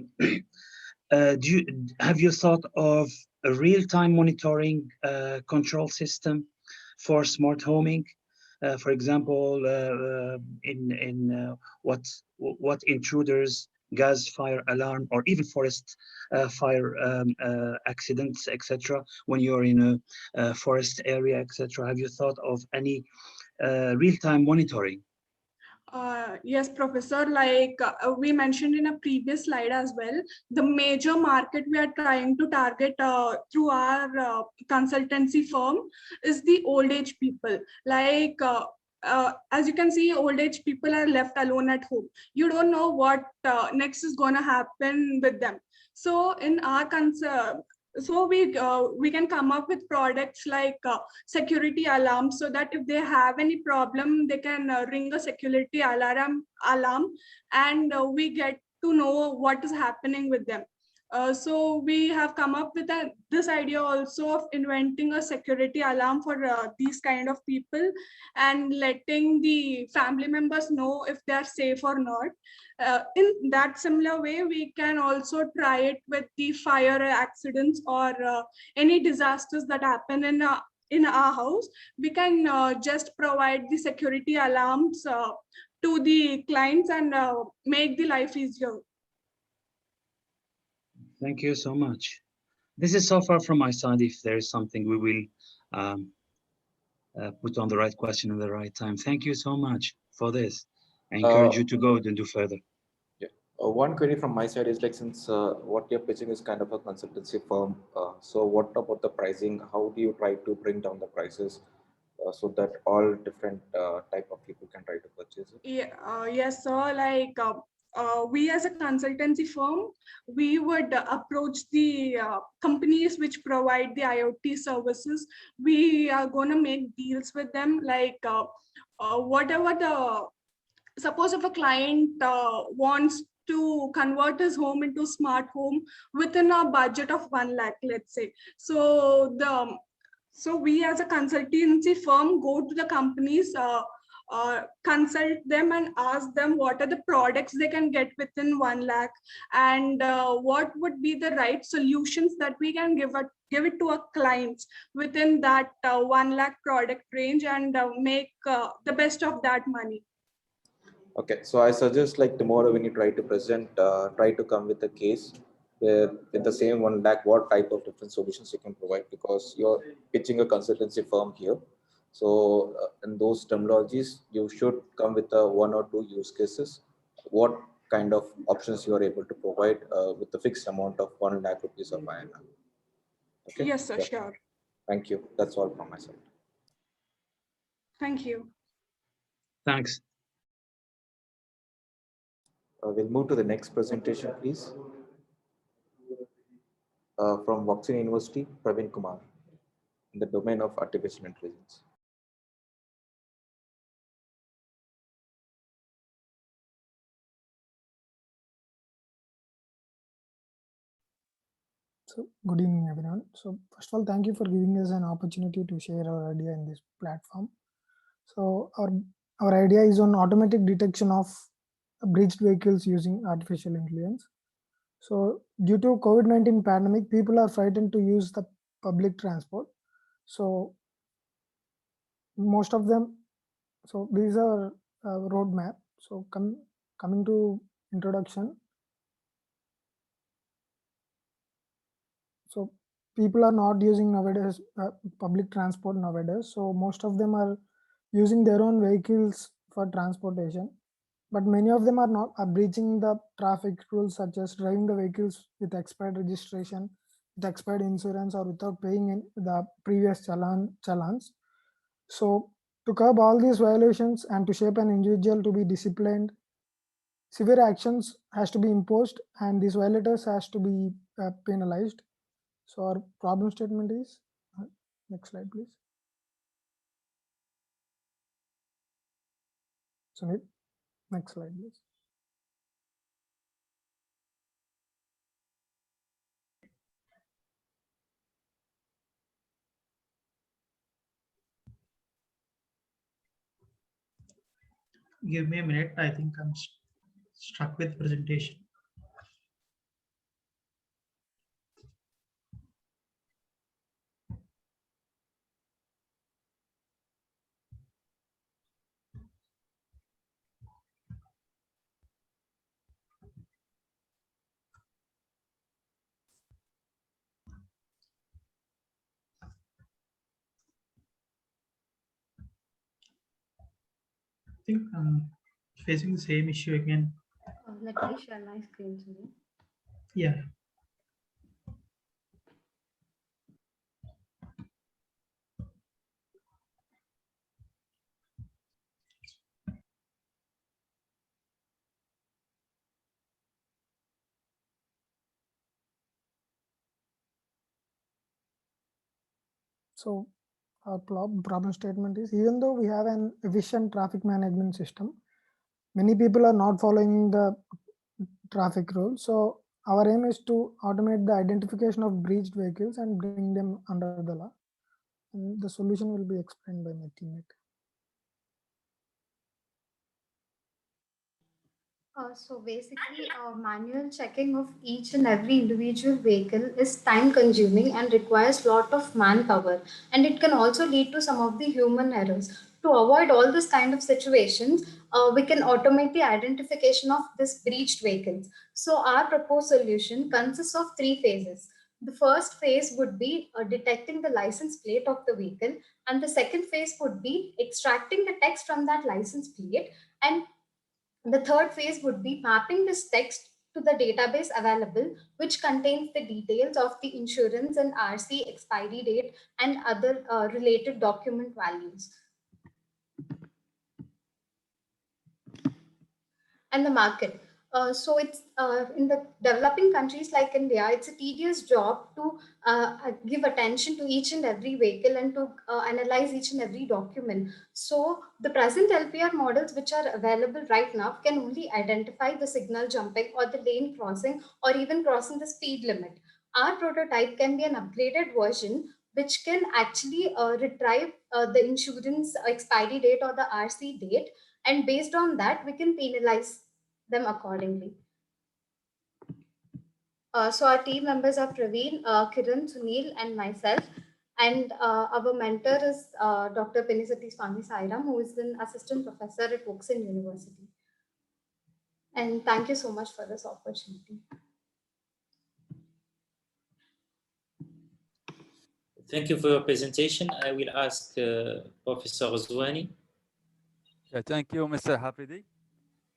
you thought of a real-time monitoring control system for smart homing? For example, what intruders, gas fire alarm, or even forest fire accidents, etc. When you're in a forest area, etc. Have you thought of any real-time monitoring? Yes, Professor, like we mentioned in a previous slide as well, the major market we are trying to target through our consultancy firm is the old age people. Like, as you can see, old age people are left alone at home. You don't know what next is going to happen with them. So in our so we can come up with products like security alarms, so that if they have any problem, they can ring a security alarm, and we get to know what is happening with them. So we have come up with this idea also of inventing a security alarm for these kind of people and letting the family members know if they are safe or not. In that similar way, we can also try it with the fire accidents or any disasters that happen in our house. We can just provide the security alarms to the clients and make the life easier. Thank you so much. This is so far from my side. If there is something, we will put on the right question at the right time. Thank you so much for this. I encourage you to go and do further. Yeah. One query from my side is like, since what you're pitching is kind of a consultancy firm, so what about the pricing? How do you try to bring down the prices so that all different type of people can try to purchase it? Yeah, yes, so like we as a consultancy firm, we would approach the companies which provide the IoT services. We are going to make deals with them, like whatever the, suppose if a client wants to convert his home into smart home within a budget of 1 lakh, let's say. So we as a consultancy firm go to the companies, consult them and ask them what are the products they can get within 1 lakh, and what would be the right solutions that we can give it to our clients within that 1 lakh product range, and make the best of that money. Okay, so I suggest like tomorrow when you try to present, try to come with a case where in the same 1 lakh, what type of different solutions you can provide, because you're pitching a consultancy firm here. So in those terminologies, you should come with a 1 or 2 use cases. What kind of options you are able to provide with the fixed amount of 1 lakh rupees of INR. Okay. Yes, sir, sure. Thank you. That's all from my side. Thank you. Thanks. We'll move to the next presentation, please. From Woxsen University, Praveen Kumar, in the domain of artificial intelligence. So good evening, everyone. So first of all, thank you for giving us an opportunity to share our idea in this platform. So our idea is on automatic detection of breached vehicles using artificial intelligence. So due to COVID-19 pandemic, people are frightened to use the public transport. So most of them, so these are roadmap. So coming to introduction. So people are not using nowadays public transport nowadays. So most of them are using their own vehicles for transportation. But many of them are breaching the traffic rules, such as driving the vehicles with expired registration, with expired insurance, or without paying the previous challans. So to curb all these violations and to shape an individual to be disciplined, severe actions has to be imposed, and these violators has to be penalized. So our problem statement is, next slide, please. So next slide, please. Give me a minute. I think I'm stuck with presentation. I think I'm facing the same issue again. Let me share my screen to you. Yeah. So our problem statement is, even though we have an efficient traffic management system, many people are not following the traffic rules. So our aim is to automate the identification of breached vehicles and bring them under the law. And the solution will be explained by my teammate. So basically, manual checking of each and every individual vehicle is time consuming and requires lot of manpower, and it can also lead to some of the human errors. To avoid all this kind of situations, we can automate the identification of this breached vehicles. So our proposed solution consists of 3 phases. The first phase would be detecting the license plate of the vehicle, and the second phase would be extracting the text from that license plate, and the third phase would be mapping this text to the database available, which contains the details of the insurance and RC expiry date and other related document values. And the market. So it's in the developing countries like India, it's a tedious job to give attention to each and every vehicle and to analyze each and every document. So the present LPR models which are available right now can only identify the signal jumping or the lane crossing or even crossing the speed limit. Our prototype can be an upgraded version which can actually retrieve the insurance expiry date or the RC date, and based on that we can penalize them accordingly. So our team members are Praveen, Kiran, Sunil, and myself. And our mentor is Dr. Pinisati Swami Sairam, who is an assistant professor at Woxsen University. And thank you so much for this opportunity. Thank you for your presentation. I will ask Professor Zouani. Yeah, thank you, Mr. Hafidi.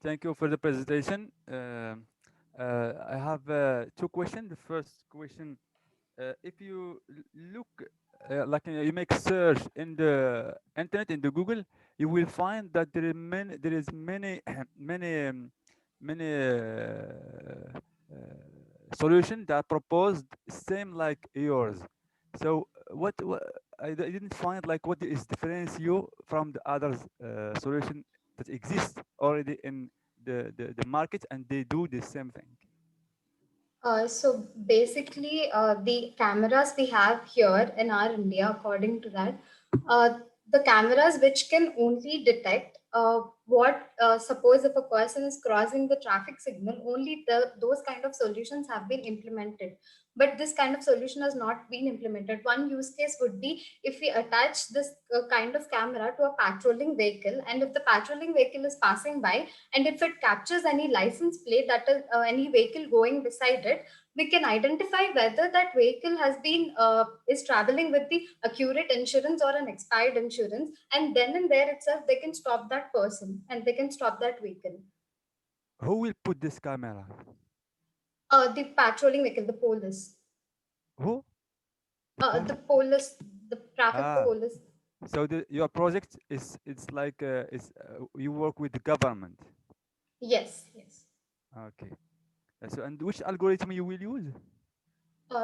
Thank you for the presentation. I have 2 questions. The first question, if you look like you make search in the internet, in the Google, you will find that there is many many solution that proposed same like yours. So what I didn't find like what is difference you from the others solution that exist already in the market and they do the same thing. So basically, the cameras we have here in our India, according to that, the cameras which can only detect suppose if a person is crossing the traffic signal, only those kind of solutions have been implemented. But this kind of solution has not been implemented. One use case would be if we attach this kind of camera to a patrolling vehicle, and if the patrolling vehicle is passing by, and if it captures any license plate that is any vehicle going beside it, we can identify whether that vehicle has been is traveling with the accurate insurance or an expired insurance, and then and there itself they can stop that person and they can stop that vehicle. Who will put this camera? The patrolling vehicle, the police. Who? The police, the traffic Ah, police. so your project is it's like you work with the government. Yes, yes. Okay. So and which algorithm you will use?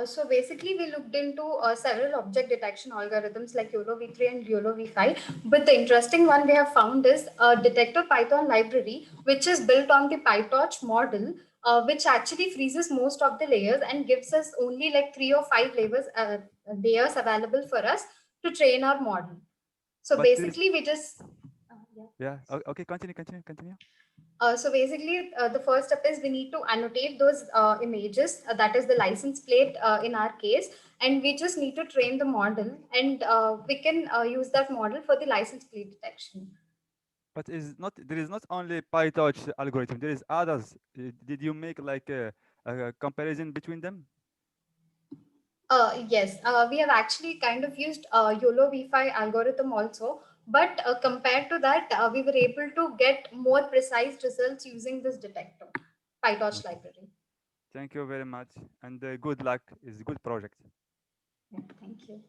So basically, we looked into several object detection algorithms like YOLO v3 and YOLO v5. But the interesting one we have found is a detector Python library, which is built on the PyTorch model, which actually freezes most of the layers and gives us only like 3 or 5 layers available for us to train our model. So But there is basically, we just yeah. Okay. Continue. So basically, the first step is we need to annotate those images, that is the license plate in our case, and we just need to train the model, and we can use that model for the license plate detection. But there is not only PyTorch algorithm. There is others. Did you make like a comparison between them? Yes, we have actually kind of used YOLO v5 algorithm also, but compared to that, we were able to get more precise results using this detector, PyTorch Okay. library. Thank you very much, and good luck. It's a good project. Yeah, thank you.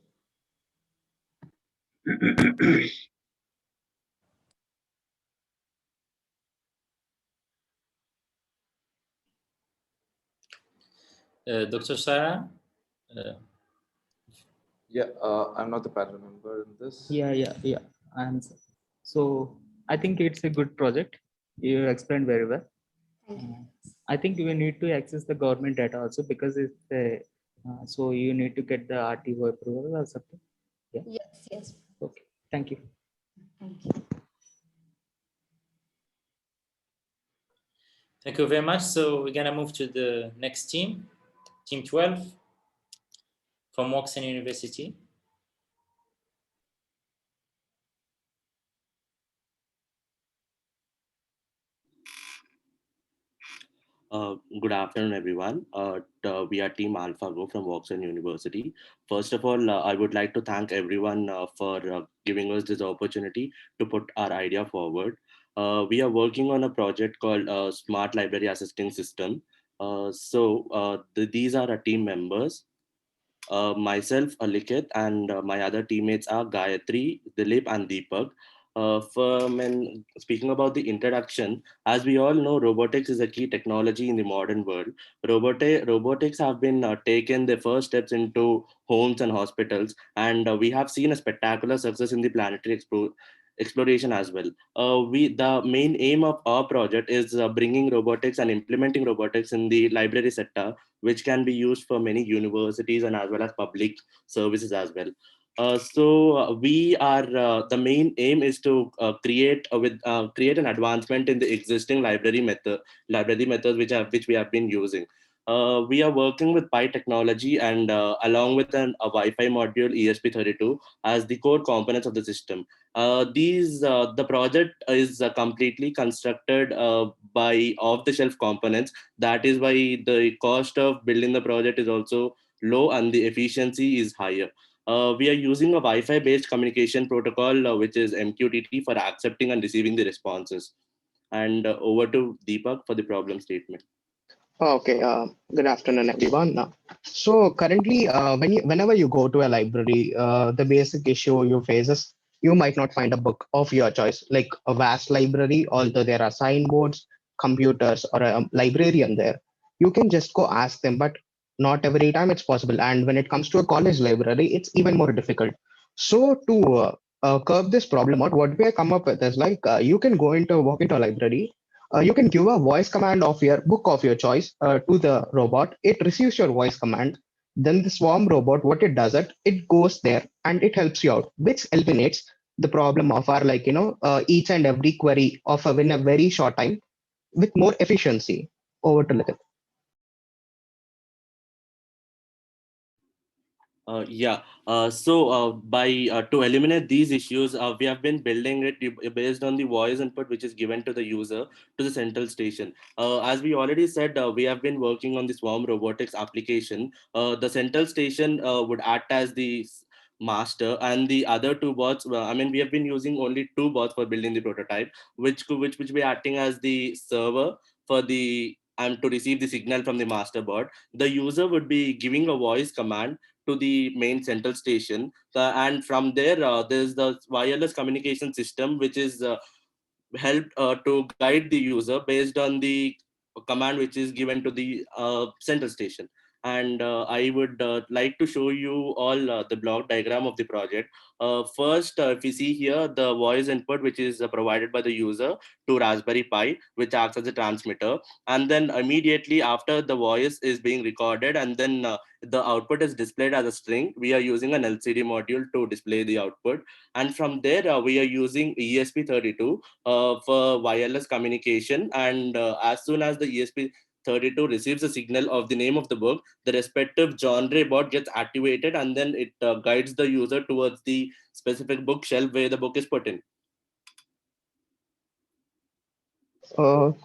Dr. Sarah? Yeah, I'm not the panel member in this. Yeah. So I think it's a good project. You explained very well. I think we need to access the government data also because it's so you need to get the RTO approval or something. Yeah. Yes. Okay. Thank you. Thank you. Thank you very much. So we're gonna move to the next team, team 12 from Woxsen University. Good afternoon, everyone. We are Team AlphaGo from Woxsen University. First of all, I would like to thank everyone for giving us this opportunity to put our idea forward. We are working on a project called Smart Library Assisting System. These are our team members. Myself, Alikit, and my other teammates are Gayatri, Dilip, and Deepak. Speaking about the introduction, as we all know, robotics is a key technology in the modern world. Robotics have been taken the first steps into homes and hospitals, and we have seen a spectacular success in the planetary exploration as well. The main aim of our project is bringing robotics and implementing robotics in the library sector, which can be used for many universities and as well as public services as well. We are the main aim is to create an advancement in the existing library methods which we have been using. We are working with Pi technology and along with a Wi-Fi module ESP32 as the core components of the system. The project is completely constructed by off-the-shelf components. That is why the cost of building the project is also low and the efficiency is higher. We are using a Wi-Fi based communication protocol, which is MQTT, for accepting and receiving the responses. And over to Deepak for the problem statement. Okay, good afternoon, everyone. So currently, whenever you go to a library, the basic issue you face is you might not find a book of your choice, like a vast library, although there are signboards, computers, or a librarian there. You can just go ask them, but not every time it's possible. And when it comes to a college library, it's even more difficult. So to curb this problem out, what we have come up with is like you can walk into a library, you can give a voice command of your book of your choice to the robot. It receives your voice command. Then the swarm robot, what it does, it goes there and it helps you out, which eliminates the problem of our each and every query of in a very short time with more efficiency. Over to Lilith. Yeah. To eliminate these issues, we have been building it based on the voice input which is given to the user to the central station. As we already said, we have been working on the swarm robotics application. The central station would act as the master, and the other two bots. I mean, we have been using only two bots for building the prototype, which be acting as the server for the and to receive the signal from the master bot. The user would be giving a voice command to the main central station, and from there there's the wireless communication system which is helped to guide the user based on the command which is given to the central station. And I would like to show you all the block diagram of the project. First, if you see here, the voice input which is provided by the user to Raspberry Pi, which acts as a transmitter, and then immediately after the voice is being recorded, and then the output is displayed as a string, we are using an LCD module to display the output. And from there we are using ESP32 for wireless communication. And as soon as the ESP32 receives a signal of the name of the book, the respective genre bot gets activated, and then it guides the user towards the specific bookshelf where the book is put in.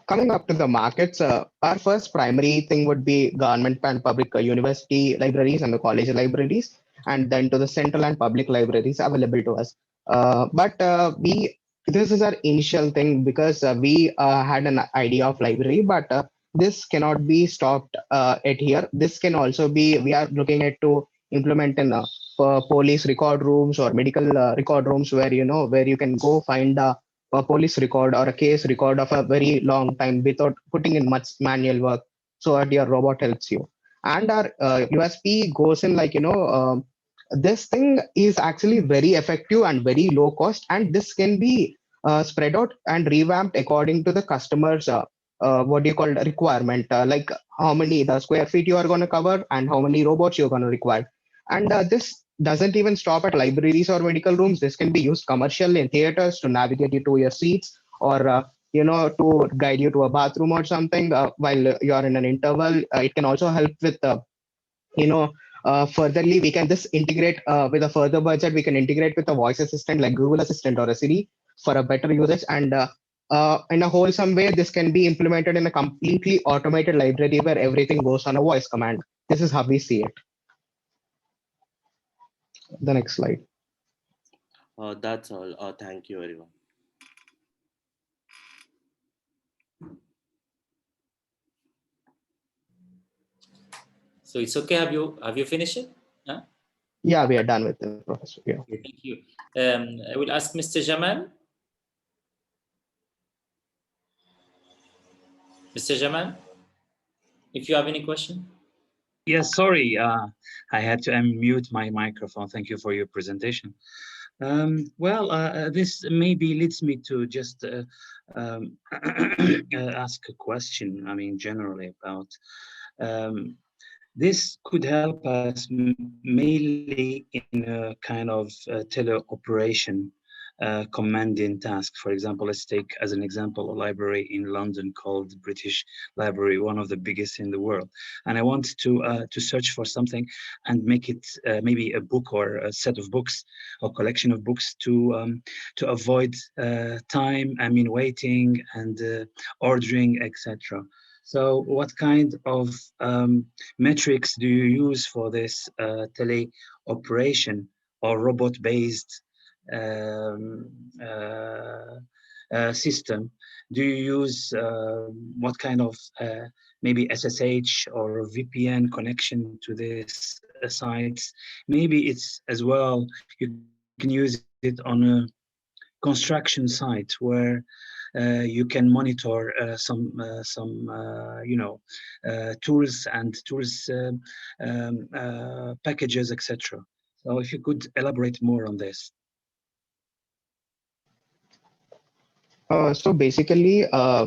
Coming up to the markets, our first primary thing would be government and public university libraries and the college libraries, and then to the central and public libraries available to us. But this is our initial thing because we had an idea of library, but this cannot be stopped at here. This can also be, we are looking at to implement in police record rooms or medical record rooms where, where you can go find a police record or a case record of a very long time without putting in much manual work, so that your robot helps you. And our USP goes in like, this thing is actually very effective and very low cost, and this can be spread out and revamped according to the customer's what do you call requirement, like how many the square feet you are going to cover and how many robots you're going to require. And this doesn't even stop at libraries or medical rooms. This can be used commercially in theaters to navigate you to your seats, or to guide you to a bathroom or something while you are in an interval. It can also help with furtherly, we can this integrate with a further budget. We can integrate with a voice assistant like Google Assistant or a Siri for a better usage. And in a wholesome way, this can be implemented in a completely automated library where everything goes on a voice command. This is how we see it. The next slide. That's all. Thank you, everyone. So it's okay. Have you finished it? Huh? Yeah, we are done with it, Professor. Yeah. Okay, thank you. I will ask Mr. Jamal. Mr. Jamal, if you have any question. Yes, sorry, I had to unmute my microphone. Thank you for your presentation. This maybe leads me to just ask a question, I mean, generally about this could help us mainly in a kind of teleoperation commanding task. For example, let's take as an example a library in London called the British Library, one of the biggest in the world. And I want to search for something and make it maybe a book or a set of books or collection of books to avoid time, I mean waiting and ordering, etc. So what kind of metrics do you use for this teleoperation or robot-based system? Do you use what kind of maybe SSH or VPN connection to this sites. Maybe it's as well, you can use it on a construction site where you can monitor tools and tools packages, etc. So if you could elaborate more on this. So basically,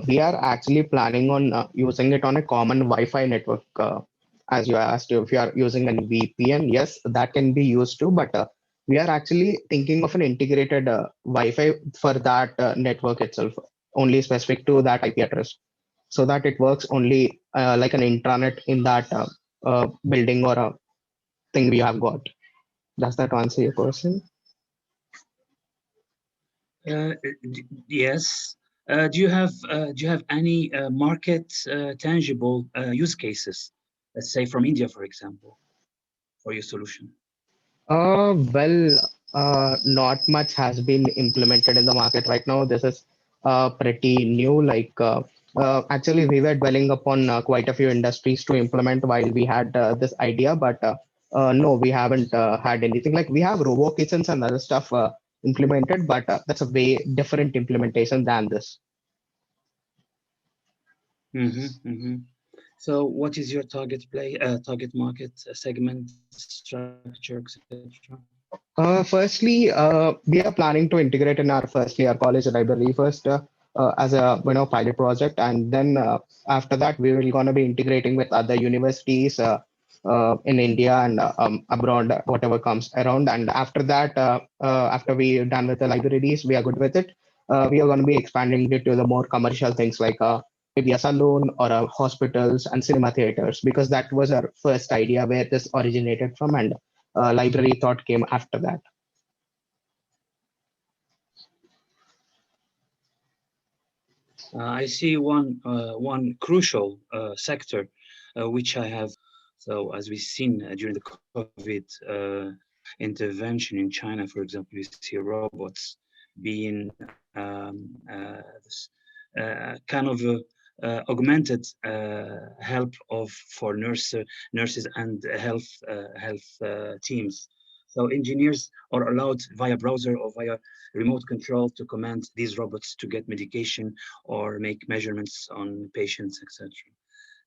we are actually planning on using it on a common Wi-Fi network. As you asked, if you are using a VPN, yes, that can be used too. But we are actually thinking of an integrated Wi-Fi for that network itself, only specific to that IP address, so that it works only like an intranet in that building or a thing we have got. Does that answer your question? Yes. Do you have any market tangible use cases? Let's say from India, for example, for your solution. Well, not much has been implemented in the market right now. This is pretty new. Actually, we were dwelling upon quite a few industries to implement while we had this idea, but no, we haven't had anything. Like we have robo kitchens and other stuff implemented, but that's a way different implementation than this. So, what is your target market segment structure, etc.? Firstly, we are planning to integrate in our first year college library first as a pilot project, and then after that we will gonna be integrating with other universities in India and abroad, whatever comes around. And after that, after we are done with the libraries, we are good with it. We are going to be expanding it to the more commercial things like maybe a salon or hospitals and cinema theaters, because that was our first idea where this originated from, and library thought came after that. I see one crucial sector which I have. So as we've seen during the COVID intervention in China, for example, you see robots being kind of augmented help for nurses and health teams. So engineers are allowed via browser or via remote control to command these robots to get medication or make measurements on patients, etc.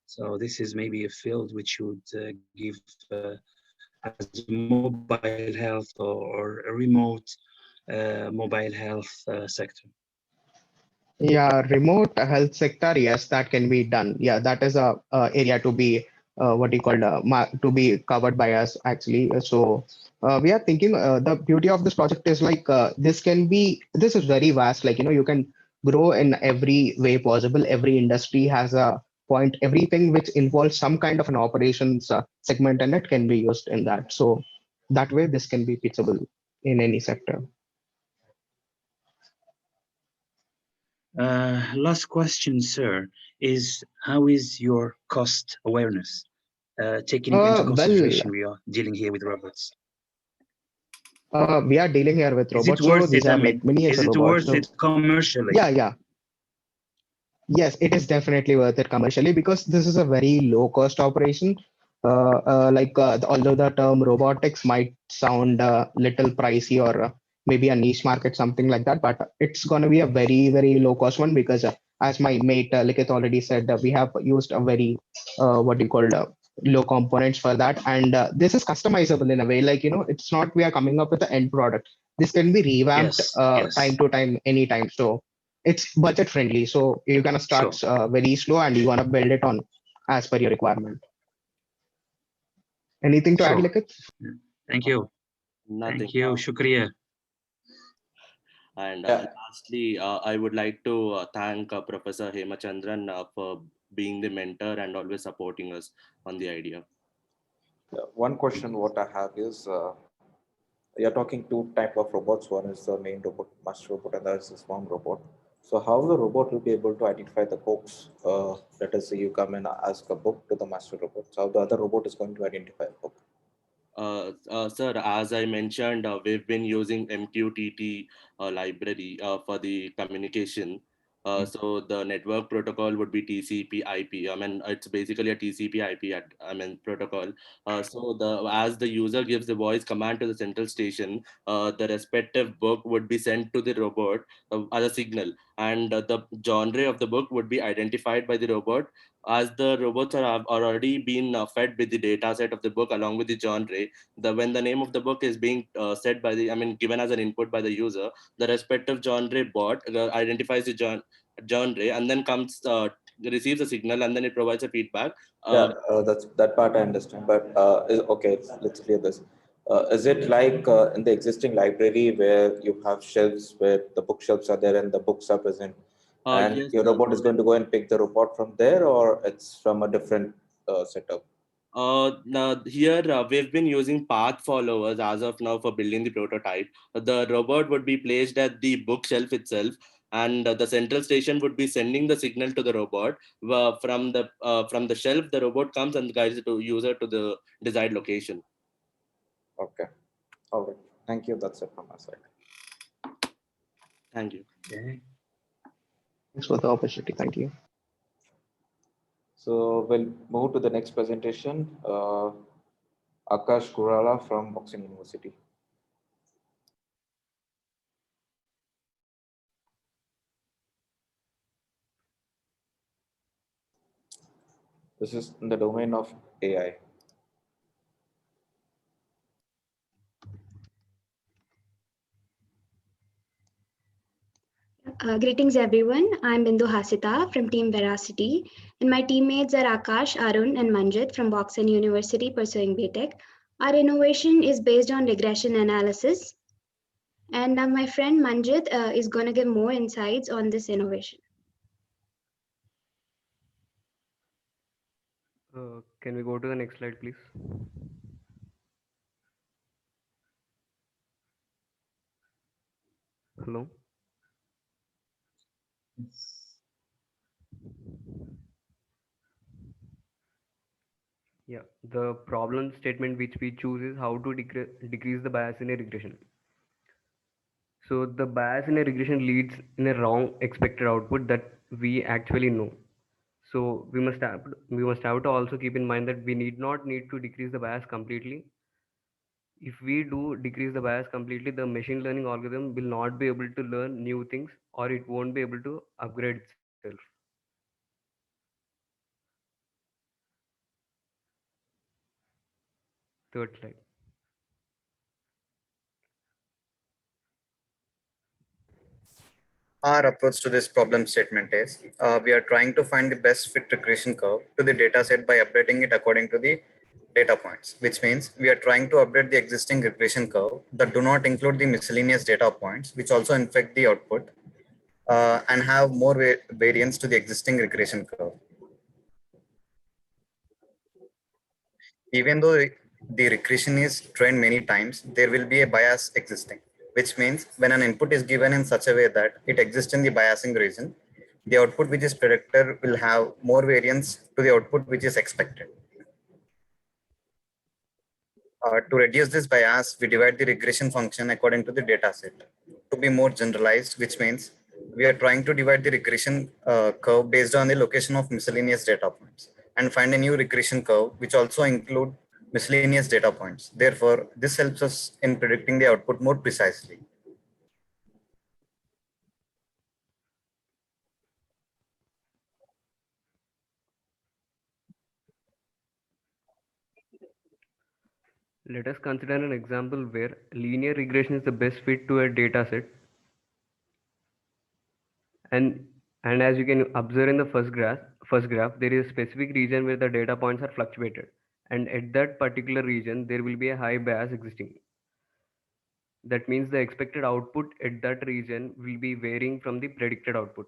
So this is maybe a field which would give as mobile health or a remote mobile health sector. Yeah, remote health sector, yes, that can be done. Yeah, that is a area to be to be covered by us actually. So we are thinking the beauty of this project is this is very vast. You can grow in every way possible. Every industry has a point. Everything which involves some kind of an operations segment, and it can be used in that. So that way, this can be pitchable in any sector. Last question, sir, is how is your cost awareness? Taking into consideration we are dealing here with robots. We are dealing here with robots. Is it worth it? I mean, miniature is it robots, worth it commercially? Yeah. Yes, it is definitely worth it commercially because this is a very low cost operation. Although the term robotics might sound a little pricey or maybe a niche market, something like that, but it's going to be a very, very low cost one because as my mate Likith already said, we have used a very, low components for that. And this is customizable in a way, it's not we are coming up with the end product. This can be revamped time to time, anytime. So it's budget friendly. So you're going to start very slow and you want to build it on as per your requirement. Anything to add, Likith? Thank you. Nothing. Thank you. Shukriya. And lastly, I would like to thank Professor Hemachandran for being the mentor and always supporting us on the idea. One question what I have is, you're talking two type of robots. One is the main robot, master robot, and the other is the swarm robot. So how the robot will be able to identify the books? Let us say you come and ask a book to the master robot. So how the other robot is going to identify a book? Sir, as I mentioned, we've been using MQTT library for the communication. So the network protocol would be TCP/IP. I mean, it's basically a TCP/IP protocol. As the user gives the voice command to the central station, the respective book would be sent to the robot as a signal, and the genre of the book would be identified by the robot. As the robots are already been fed with the data set of the book along with the genre, when the name of the book is being said by the, given as an input by the user, the respective genre bot identifies the genre and then comes receives a signal and then it provides a feedback. That part I understand, but okay, let's clear this. Is it like in the existing library where you have shelves where the bookshelves are there and the books are present, and Yes, your robot is going to go and pick the report from there, or it's from a different setup? Now here we've been using path followers as of now for building the prototype. The robot would be placed at the bookshelf itself, and the central station would be sending the signal to the robot. From the shelf, the robot comes and guides the user to the desired location. Okay. All right. Thank you. That's it from my side. Thank you. Okay. Thanks for the opportunity. Thank you. So we'll move to the next presentation. Akash Kurala from Woxsen University. This is in the domain of AI. Greetings everyone, I'm Bindu Hasita from Team Veracity, and my teammates are Akash, Arun and Manjit from Woxsen University pursuing BTech. Our innovation is based on regression analysis, and my friend Manjit is going to give more insights on this innovation. Can we go to the next slide, please? Hello? Yeah, the problem statement which we choose is how to decrease the bias in a regression. So the bias in a regression leads in a wrong expected output that we actually know. So we must have to also keep in mind that we need to decrease the bias completely. If we do decrease the bias completely, the machine learning algorithm will not be able to learn new things, or it won't be able to upgrade itself. Third slide. Our approach to this problem statement is we are trying to find the best fit regression curve to the data set by updating it according to the data points, which means we are trying to update the existing regression curve that do not include the miscellaneous data points, which also infect the output and have more variance to the existing regression curve. Even though the regression is trained many times, there will be a bias existing, which means when an input is given in such a way that it exists in the biasing region, the output which is predicted will have more variance to the output which is expected. To reduce this bias, we divide the regression function according to the data set. To be more generalized, which means we are trying to divide the regression curve based on the location of miscellaneous data points and find a new regression curve which also include miscellaneous data points. Therefore, this helps us in predicting the output more precisely. Let us consider an example where linear regression is the best fit to a data set. And as you can observe in the first graph, there is a specific region where the data points are fluctuated. And at that particular region, there will be a high bias existing. That means the expected output at that region will be varying from the predicted output.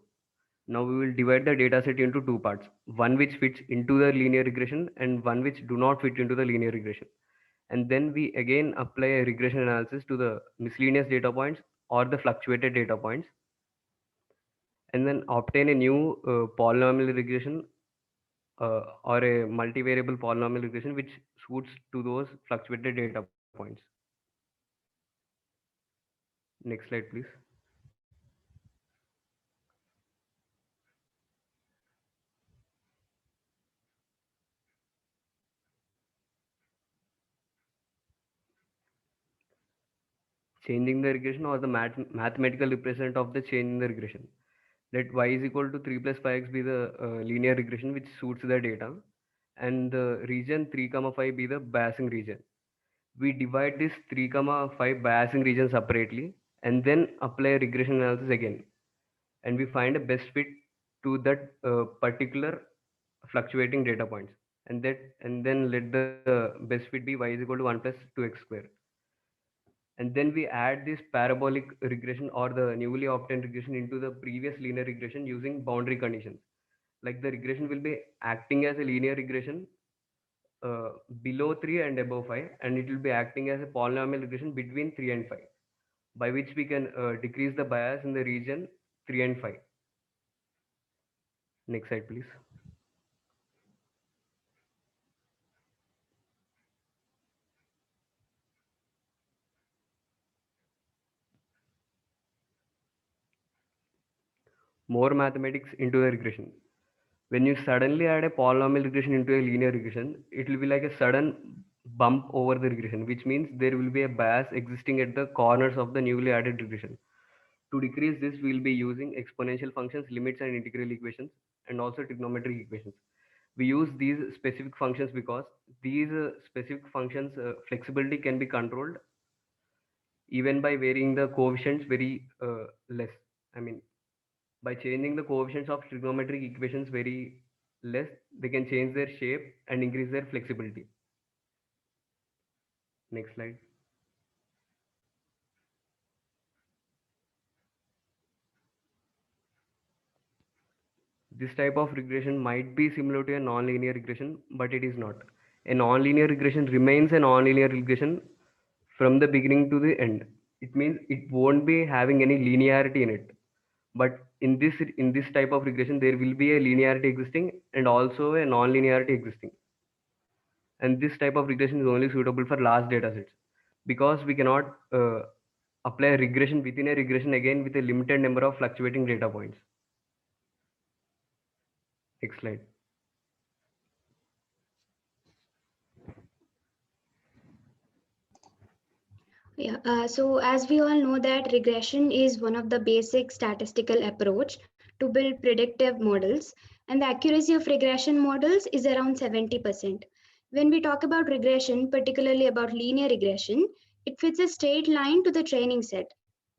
Now we will divide the data set into two parts, one which fits into the linear regression and one which do not fit into the linear regression. And then we again apply a regression analysis to the miscellaneous data points or the fluctuated data points, and then obtain a new polynomial regression or a multivariable polynomial regression which suits to those fluctuated data points. Next slide, please. changing the regression or the mathematical representative of the change in the regression. Let y is equal to 3 plus 5x be the linear regression which suits the data, and the region 3 comma 5 be the biasing region. We divide this 3 comma 5 biasing region separately and then apply regression analysis again, and we find a best fit to that particular fluctuating data points, and then let the best fit be y is equal to 1 plus 2x square. And then we add this parabolic regression or the newly obtained regression into the previous linear regression using boundary conditions. Like the regression will be acting as a linear regression below 3 and above 5, and it will be acting as a polynomial regression between 3 and 5, by which we can decrease the bias in the region 3 and 5. Next slide, please. More mathematics into the regression. When you suddenly add a polynomial regression into a linear regression, it will be like a sudden bump over the regression, which means there will be a bias existing at the corners of the newly added regression. To decrease this, we will be using exponential functions, limits and integral equations, and also trigonometric equations. We use these specific functions because these specific functions flexibility can be controlled even by varying the coefficients very less. I mean, by changing the coefficients of trigonometric equations very less, they can change their shape and increase their flexibility. Next slide. This type of regression might be similar to a nonlinear regression, but it is not. A nonlinear regression remains a nonlinear regression from the beginning to the end. It means it won't be having any linearity in it. But in this type of regression, there will be a linearity existing and also a non-linearity existing. And this type of regression is only suitable for large data sets because we cannot apply a regression within a regression again with a limited number of fluctuating data points. Next slide. Yeah, so as we all know that regression is one of the basic statistical approach to build predictive models, and the accuracy of regression models is around 70%. When we talk about regression, particularly about linear regression, it fits a straight line to the training set.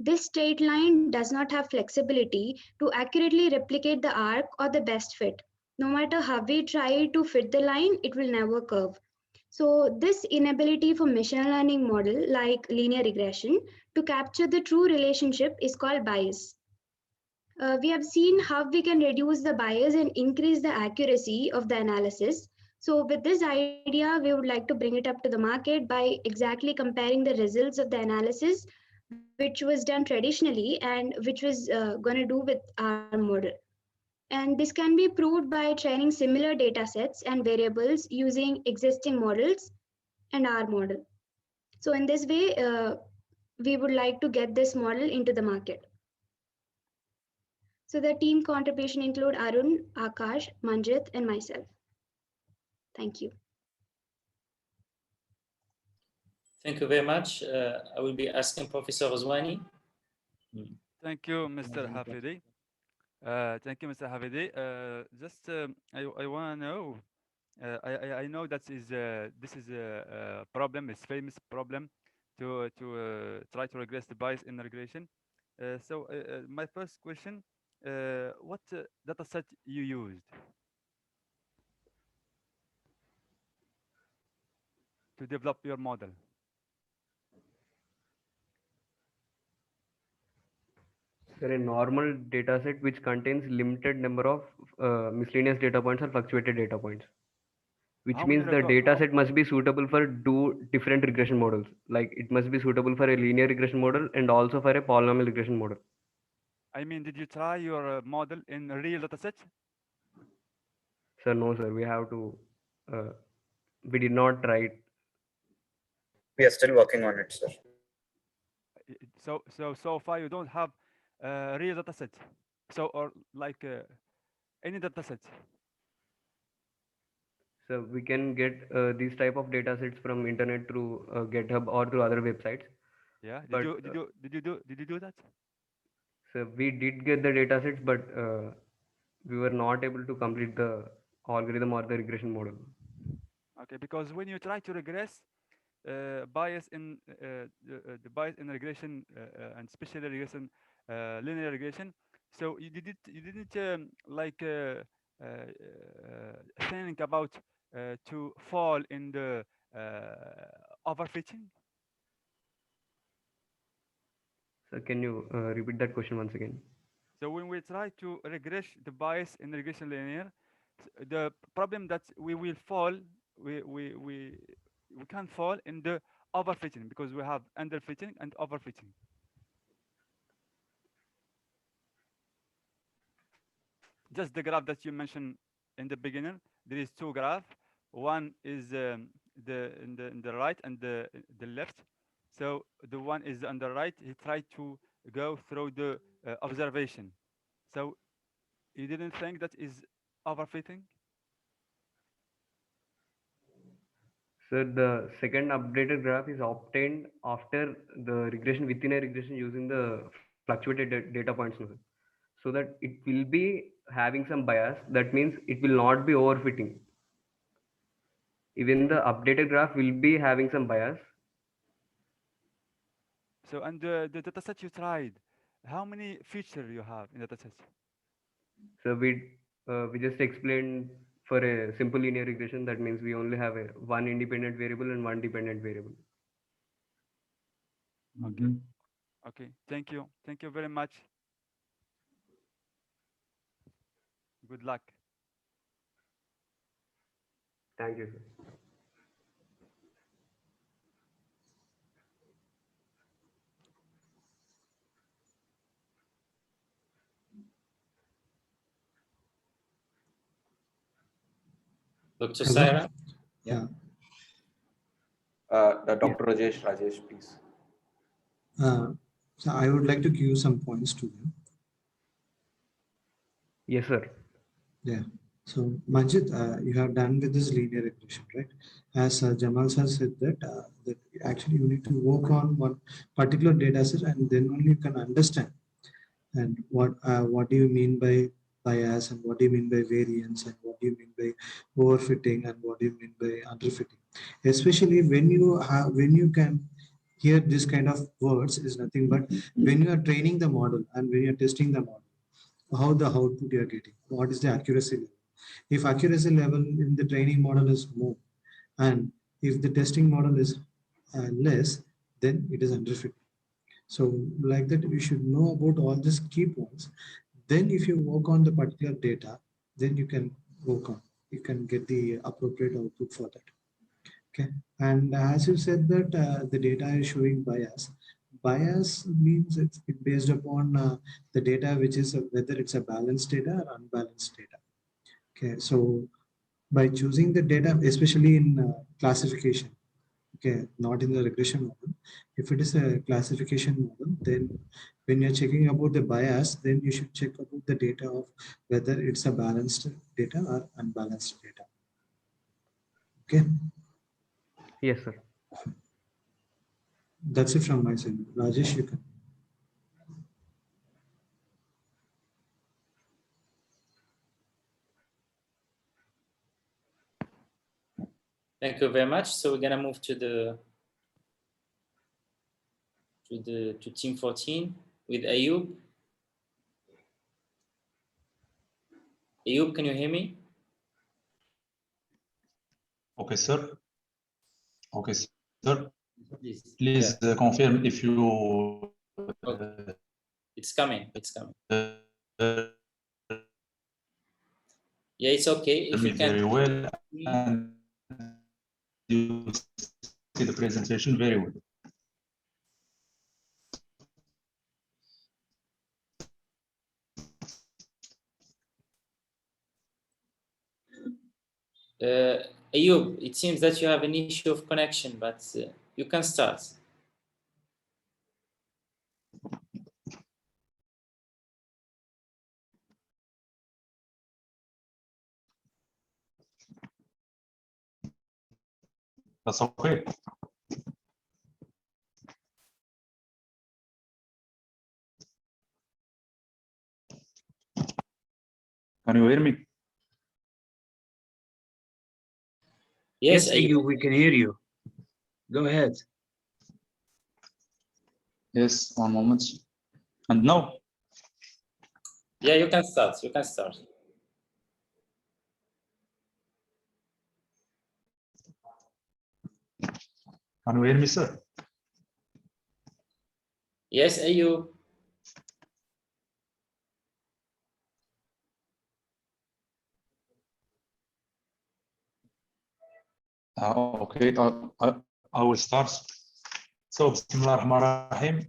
This straight line does not have flexibility to accurately replicate the arc or the best fit. No matter how we try to fit the line, it will never curve. So this inability for machine learning model like linear regression to capture the true relationship is called bias. We have seen how we can reduce the bias and increase the accuracy of the analysis. So with this idea, we would like to bring it up to the market by exactly comparing the results of the analysis, which was done traditionally and which was going to do with our model. And this can be proved by training similar data sets and variables using existing models and our model. So in this way, we would like to get this model into the market. So the team contribution include Arun, Akash, Manjit, and myself. Thank you. Thank you very much. I will be asking Professor Ghazwani. Thank you, Mr. Hafidi. Thank you, Mr. Hafidi. Just I want to know. I know that this is a problem, it's famous problem to try to regress the bias in regression. So my first question, what data set you used to develop your model? There a normal data set which contains limited number of miscellaneous data points or fluctuated data points, which How means many the record? data set must be suitable for two different regression models. Like it must be suitable for a linear regression model and also for a polynomial regression model. I mean, did you try your model in a real data set? Sir, no, sir. We have to. We did not try it. We are still working on it, sir. So far you don't have real data set. So or like any data set. So we can get these type of data sets from internet through GitHub or through other websites. Yeah. But Did you do that? so we did get the data sets, but we were not able to complete the algorithm or the regression model. Okay, because when you try to regress, bias in the bias in regression and special regression, linear regression. So you didn't think about to fall in the overfitting. So can you repeat that question once again? So when we try to regress the bias in regression linear, the problem that we will fall, we we we we can't fall in the overfitting because we have underfitting and overfitting. Just the graph that you mentioned in the beginning, there is two graphs. One is in the right and the left. So the one is on the right. He tried to go through the observation. So you didn't think that is overfitting? So the second updated graph is obtained after the regression within a regression using the fluctuated data points method. So that it will be having some bias. That means it will not be overfitting. Even the updated graph will be having some bias. So and the dataset you tried, how many features you have in the dataset? So we just explained for a simple linear regression. That means we only have a one independent variable and one dependent variable. Okay. Okay. Thank you. Thank you very much. Good luck. Thank you, sir. Dr. Hello? Saira? Yeah. Dr. Rajesh, please. So I would like to give some points to you. Yes, sir. Yeah. So Majid, you have done with this linear regression, right? As Jamal sir said that actually you need to work on one particular data set and then only you can understand. And what do you mean by bias and what do you mean by variance and what do you mean by overfitting and what do you mean by underfitting? Especially when you can hear this kind of words is nothing but when you are training the model and when you are testing the model, how the output you are getting, what is the accuracy level. If accuracy level in the training model is more and if the testing model is less, then it is underfit. So like that, you should know about all these key points. Then if you work on the particular data, then you can you can get the appropriate output for that. Okay. And as you said that the data is showing bias. Bias means it's based upon the data, which is whether it's a balanced data or unbalanced data. Okay. So by choosing the data, especially in classification, okay, not in the regression model. If it is a classification model, then when you're checking about the bias, then you should check about the data of whether it's a balanced data or unbalanced data. Okay. Yes, sir. That's it from my side. Rajesh, you can. Thank you very much. So we're gonna move to team 14 with Ayub. Ayub, can you hear me? Okay, sir. Okay, sir. Please confirm if you. Okay. It's coming. It's coming. Yeah, it's okay. If you can. Very well, and you see the presentation very well. Ayub, it seems that you have an issue of connection, but you can start. That's okay. Can you hear me? Yes, Ayub, we can hear you. Go ahead. Yes, one moment. And now? Yeah, you can start. You can start. Can you hear me, sir? Yes, Ayub. Okay, I will start. So, Bismillah ar-Rahman ar-Rahim.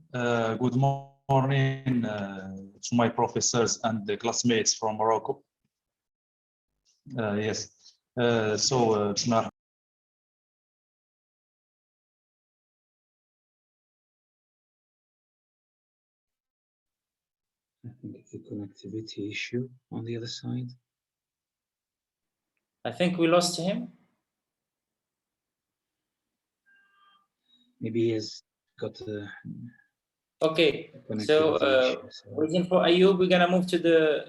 Good morning to my professors and the classmates from Morocco. Yes. Bismillah. I think it's a connectivity issue on the other side. I think we lost him. Maybe he has got a Okay, so waiting for Ayub, we're gonna move to the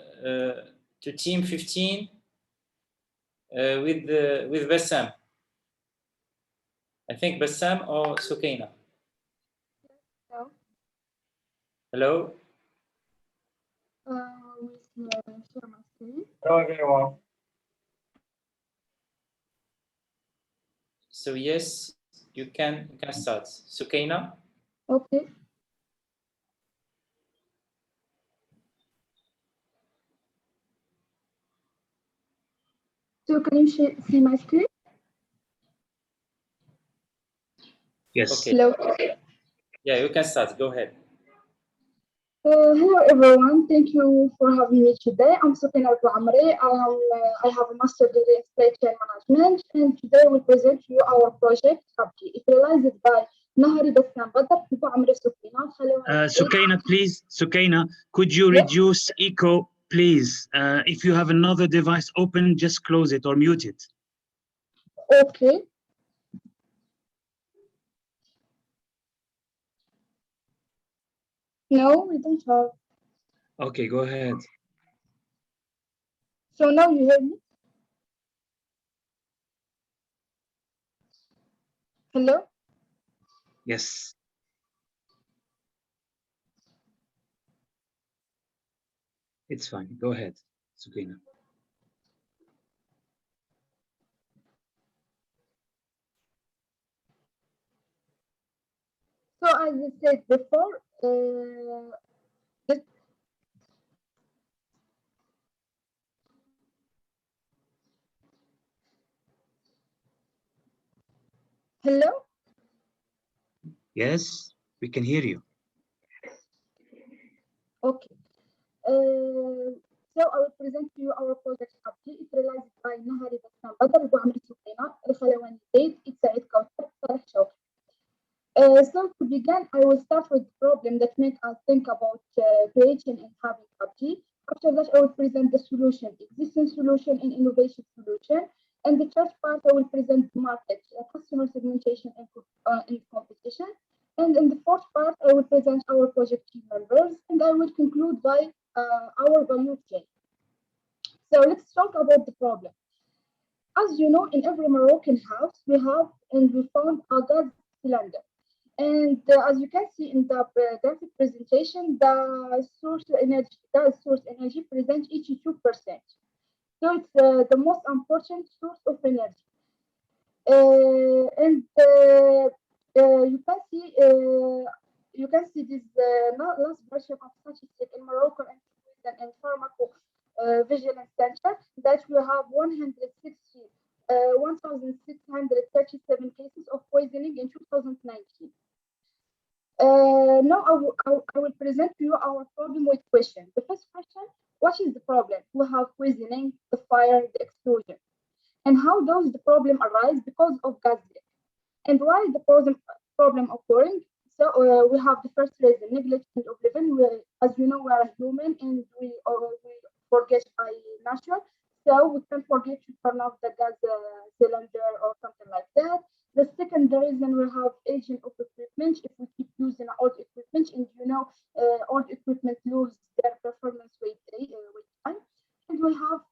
to team 15 with Bassam. I think Bassam or Sukaina. Hello. Hello. Share my screen. Hello, everyone. So yes, you can start. Sukaina. Okay. So can you see my screen? Yes. Okay. Hello. Yeah, you can start. Go ahead. Hello everyone, thank you for having me today. I'm Sukaina Amri. I have a master degree in supply chain management, and today we present you our project It realized by Nahari Bassam Badr Amri Sukaina. Sukaina, please, Sukaina, could you reduce echo, please? If you have another device open, just close it or mute it. Okay. No, we don't have. Okay, go ahead. So now you hear me? Hello? Yes. It's fine. Go ahead, Sukaina. So as I said before, hello? Yes, we can hear you. Okay. So I will present to you our project It realized by Nahari Bassam Badr وعمري سكينة الخلواني زيد سعيد كوثر صالح شوقي. So to begin, I will start with the problem that makes us think about creation and having PUBG. After that, I will present the solution, existing solution and innovation solution. And the third part, I will present the market, customer segmentation and competition. And in the fourth part, I will present our project team members, and I will conclude by our value chain. So let's talk about the problem. As you know, in every Moroccan house, we found a gas cylinder. And as you can see in the graphic presentation, the gas source energy presents 82%. So it's the most important source of energy. You can see this last version of statistics in Morocco and pharmacovigilance center that we have 1,637 cases of poisoning in 2019. Now I will present to you our problem with questions. The first question, what is the problem? We have poisoning, the fire, the explosion. And how does the problem arise? Because of gas leak. And why is the problem occurring? So we have the first reason, negligence of living. As you know, we are human and we forget by nature. So we can forget to turn off the gas cylinder or something like that. The second reason, we have aging of equipment. If we keep using old equipment, and old equipment lose their performance with time. And we have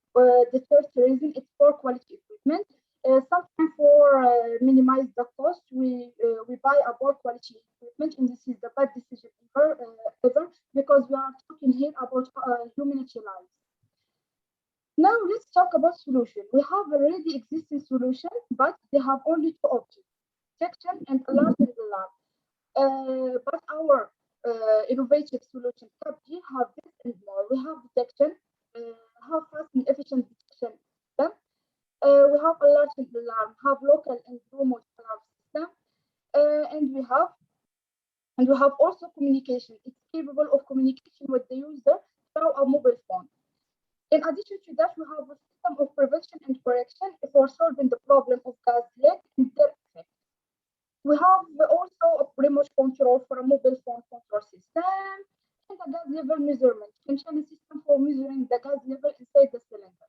we buy a poor quality equipment, and this is the bad decision ever, because we are talking here about humanity lives. Now let's talk about solution. We have already existing solution, but they have only two options: detection and alert and alarm. But our innovative solution, CAPG, have this and more. We have detection, have fast and efficient detection system. We have alert and alarm, have local and remote alarm system, and we have also communication. It's capable of communication with the user through a mobile phone. In addition to that, we have a system of prevention and correction for solving the problem of gas leak and their effect. We have also a remote control for a mobile phone control system and a gas level measurement, functioning system for measuring the gas level inside the cylinder.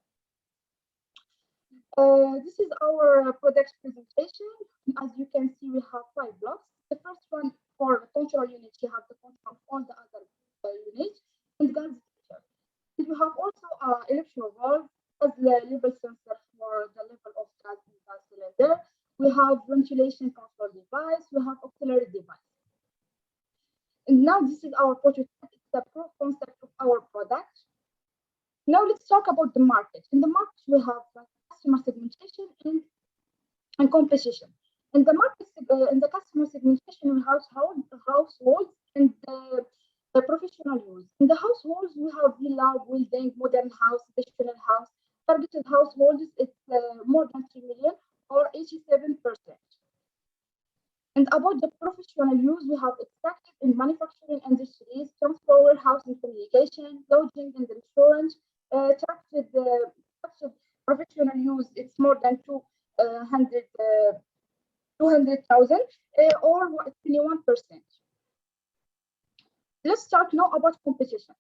This is our product presentation. As you can see, we have 5 blocks. The first one for the control unit, you have the control of all the other units and gas detector. And we have also electro valve as the level sensor for the level of gas in the cylinder. We have ventilation control device. We have auxiliary device. And now this is our prototype. It's the proof concept of our product. Now let's talk about the market. In the market, we have customer segmentation and competition. In the market, in the customer segmentation, we have households and the professional use. In the households, we have villa, building, modern house, traditional house. Targeted households, it's more than 3 million or 87%. And about the professional use, we have extractive in manufacturing industries, transport, warehouse and communication, lodging and insurance. Targeted professional use, it's more than 200,000 or 21%. Let's talk now about competition.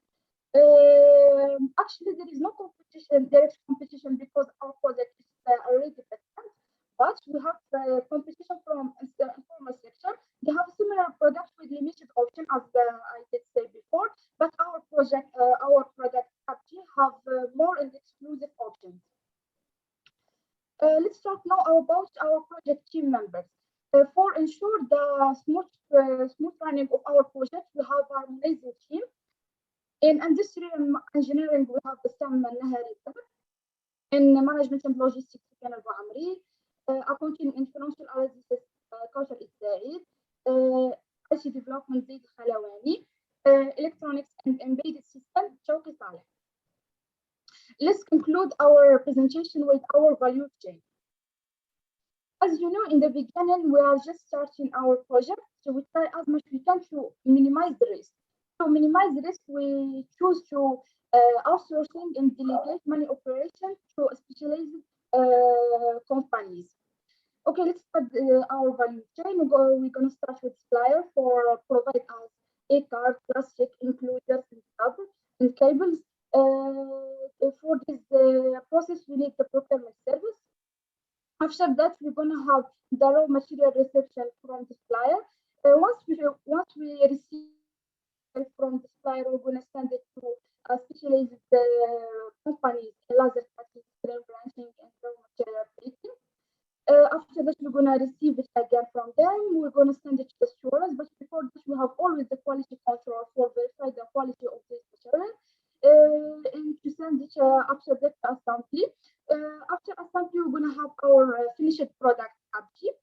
Actually, there is no competition, direct competition, because our product is already patent, but we have competition from the informal sector. They have similar products with limited option, as I did say before, but our product actually have more and exclusive options. Let's talk now about our project team members. For ensure the smooth running of our project, we have our amazing team. In industrial engineering, we have Sam Nahari. In management and logistics, Ken Al-Amri. Accounting and financial analysis, Kaushal Issaid. IC development, Zaid Khalawani. Electronics and embedded system, Shawqi Saleh. Let's conclude our presentation with our value chain. As you know, in the beginning, we are just starting our project, so we try as much we can to minimize the risk. To minimize the risk, we choose to outsourcing and delegate many operations to specialized companies. Okay, let's start our value chain. We're going to start with supplier for provide us a card, plastic, includers, and cables. And cables. For this process, we need the procurement service. After that, we're going to have the raw material reception from the supplier. Once we receive from the supplier, we're going to send it to specialized companies, laser cutting, screen branching, and raw material plating. After that, we're going to receive it again from them. We're going to send it to the stores, but before this, we have always the quality control for verify the quality of this material. And to send it after that to assembly. After assembly, we're going to have our finished product upkeep,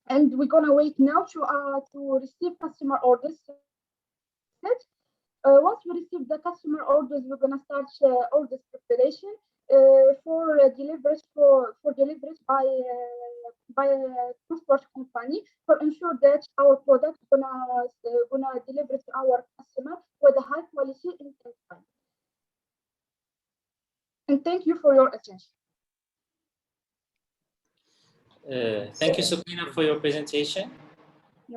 and we're going to wait now to receive customer orders. Once we receive the customer orders, we're going to start orders preparation for deliveries by a transport company, for ensure that our product gonna deliver to our customer with a high quality in time. And thank you for your attention. Thank you, Sukaina, for your presentation.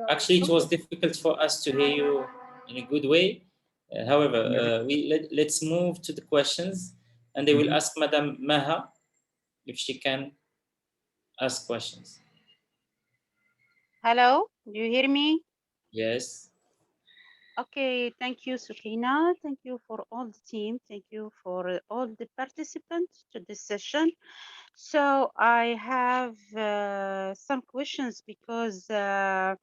Actually, it was difficult for us to hear you in a good way. However, let's move to the questions, and I will ask Madam Maha if she can ask questions. Hello, do you hear me? Yes. Okay, thank you, Sukina. Thank you for all the team. Thank you for all the participants to this session. So I have some questions because I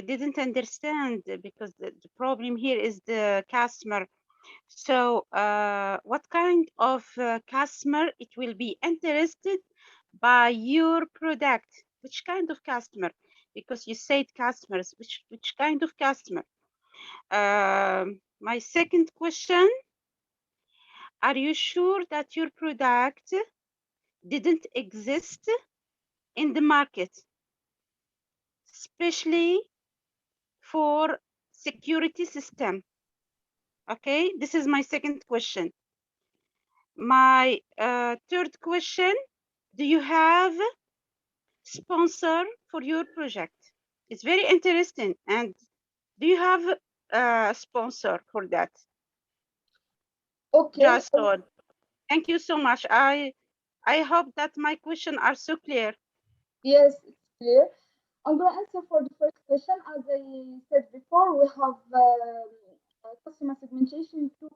didn't understand because the problem here is the customer. So what kind of customer it will be interested by your product? Which kind of customer? Because you said customers, which kind of customer? My second question, are you sure that your product didn't exist in the market, especially for security system? Okay, this is my second question. My third question, do you have sponsor for your project? It's very interesting. And do you have a sponsor for that? Okay. Just all. Thank you so much. I hope that my questions are so clear. Yes, it's clear. I'm going to answer for the first question. As I said before, we have customer segmentation, two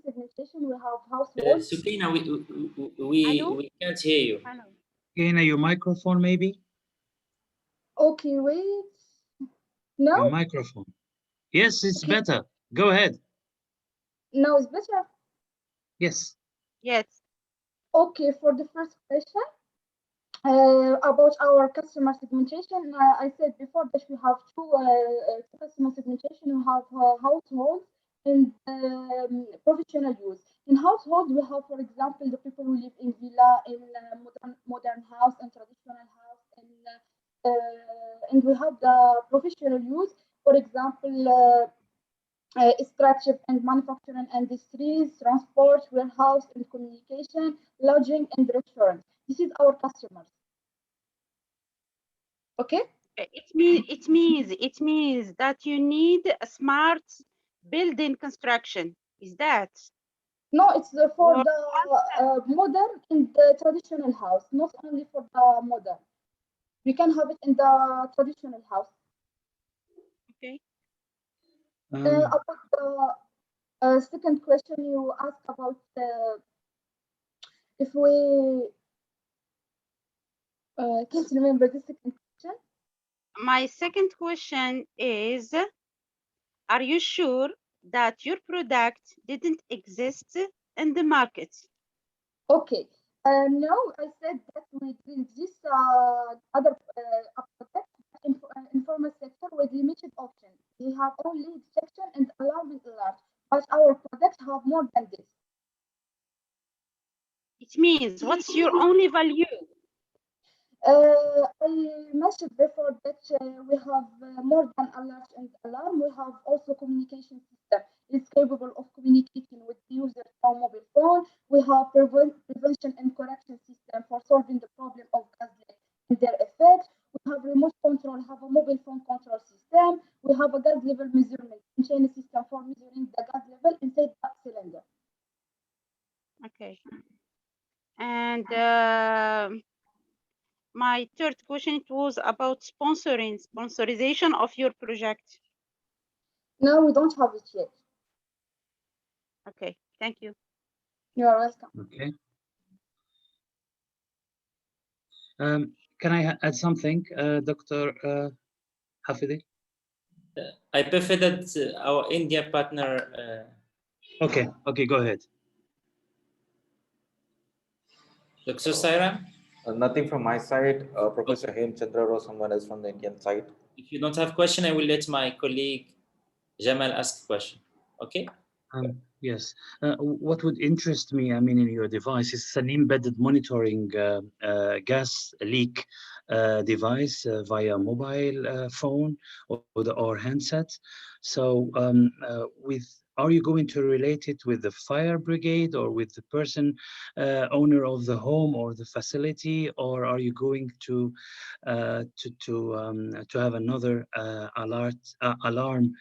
segmentation. We have households. Sukina, we can't hear you. Gaina, your microphone maybe? Okay, wait. No? Your microphone. Yes, it's Okay. better. Go ahead. Now it's better. Yes. Yes. Okay, for the first question, about our customer segmentation, I said before that we have two customer segmentation. We have households and professional use. In household, we have, for example, the people who live in villa, in modern house, and traditional house, and we have the professional use, for example. Extraction and manufacturing industries, transport, warehouse and communication, lodging and restaurant. This is our customers. Okay. It means that you need a smart building construction. Is that? No, it's for the modern and the traditional house, not only for the modern. We can have it in the traditional house. Okay. About the second question you asked about if we can't remember the second question. My second question is, are you sure that your product didn't exist in the market? Okay. No, I said that we exist other product informal sector with limited options. We have only detection and alarm alert, but our products have more than this. It means what's your only value? I mentioned before that we have more than alert and alarm. We have also communication system. It's capable of communicating with the user through mobile phone. We have prevention and correction system for solving the problem of gas leak and their effects. We have remote control, have a mobile phone control system. We have a gas level measurement and chain system for measuring the gas level inside the cylinder. Okay. And my third question was about sponsorization of your project. No, we don't have it yet. Okay, thank you. You are welcome. Okay. Can I add something, Dr. Hafidi? I prefer that our India partner. Okay, go ahead. Dr. Saira? Nothing from my side. Professor Hemchandra or someone else from the Indian side. If you don't have question, I will let my colleague Jamal ask a question. Okay? Yes. What would interest me, I mean, in your device is an embedded monitoring gas leak device via mobile phone or handset. So are you going to relate it with the fire brigade or with the person owner of the home or the facility, or are you going to have another alarm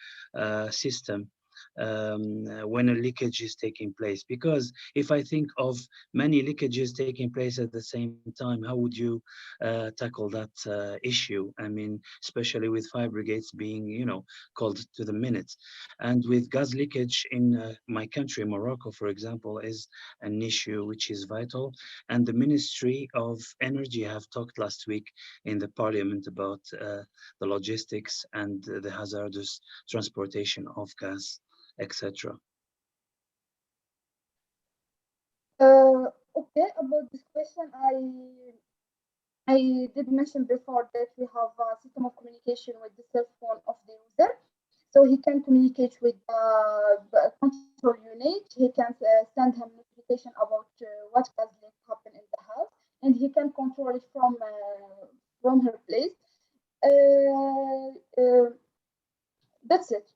system? when a leakage is taking place? Because if I think of many leakages taking place at the same time, how would you tackle that issue? I mean, especially with fire brigades being, you know, called to the minute. And with gas leakage in my country, Morocco, for example, is an issue which is vital. And the Ministry of Energy have talked last week in the parliament about the logistics and the hazardous transportation of gas, etc. Okay, about this question, I did mention before that we have a system of communication with the cell phone of the user. So he can communicate with the control unit. He can send him notification about what has happened in the house, and he can control it from her place. That's it.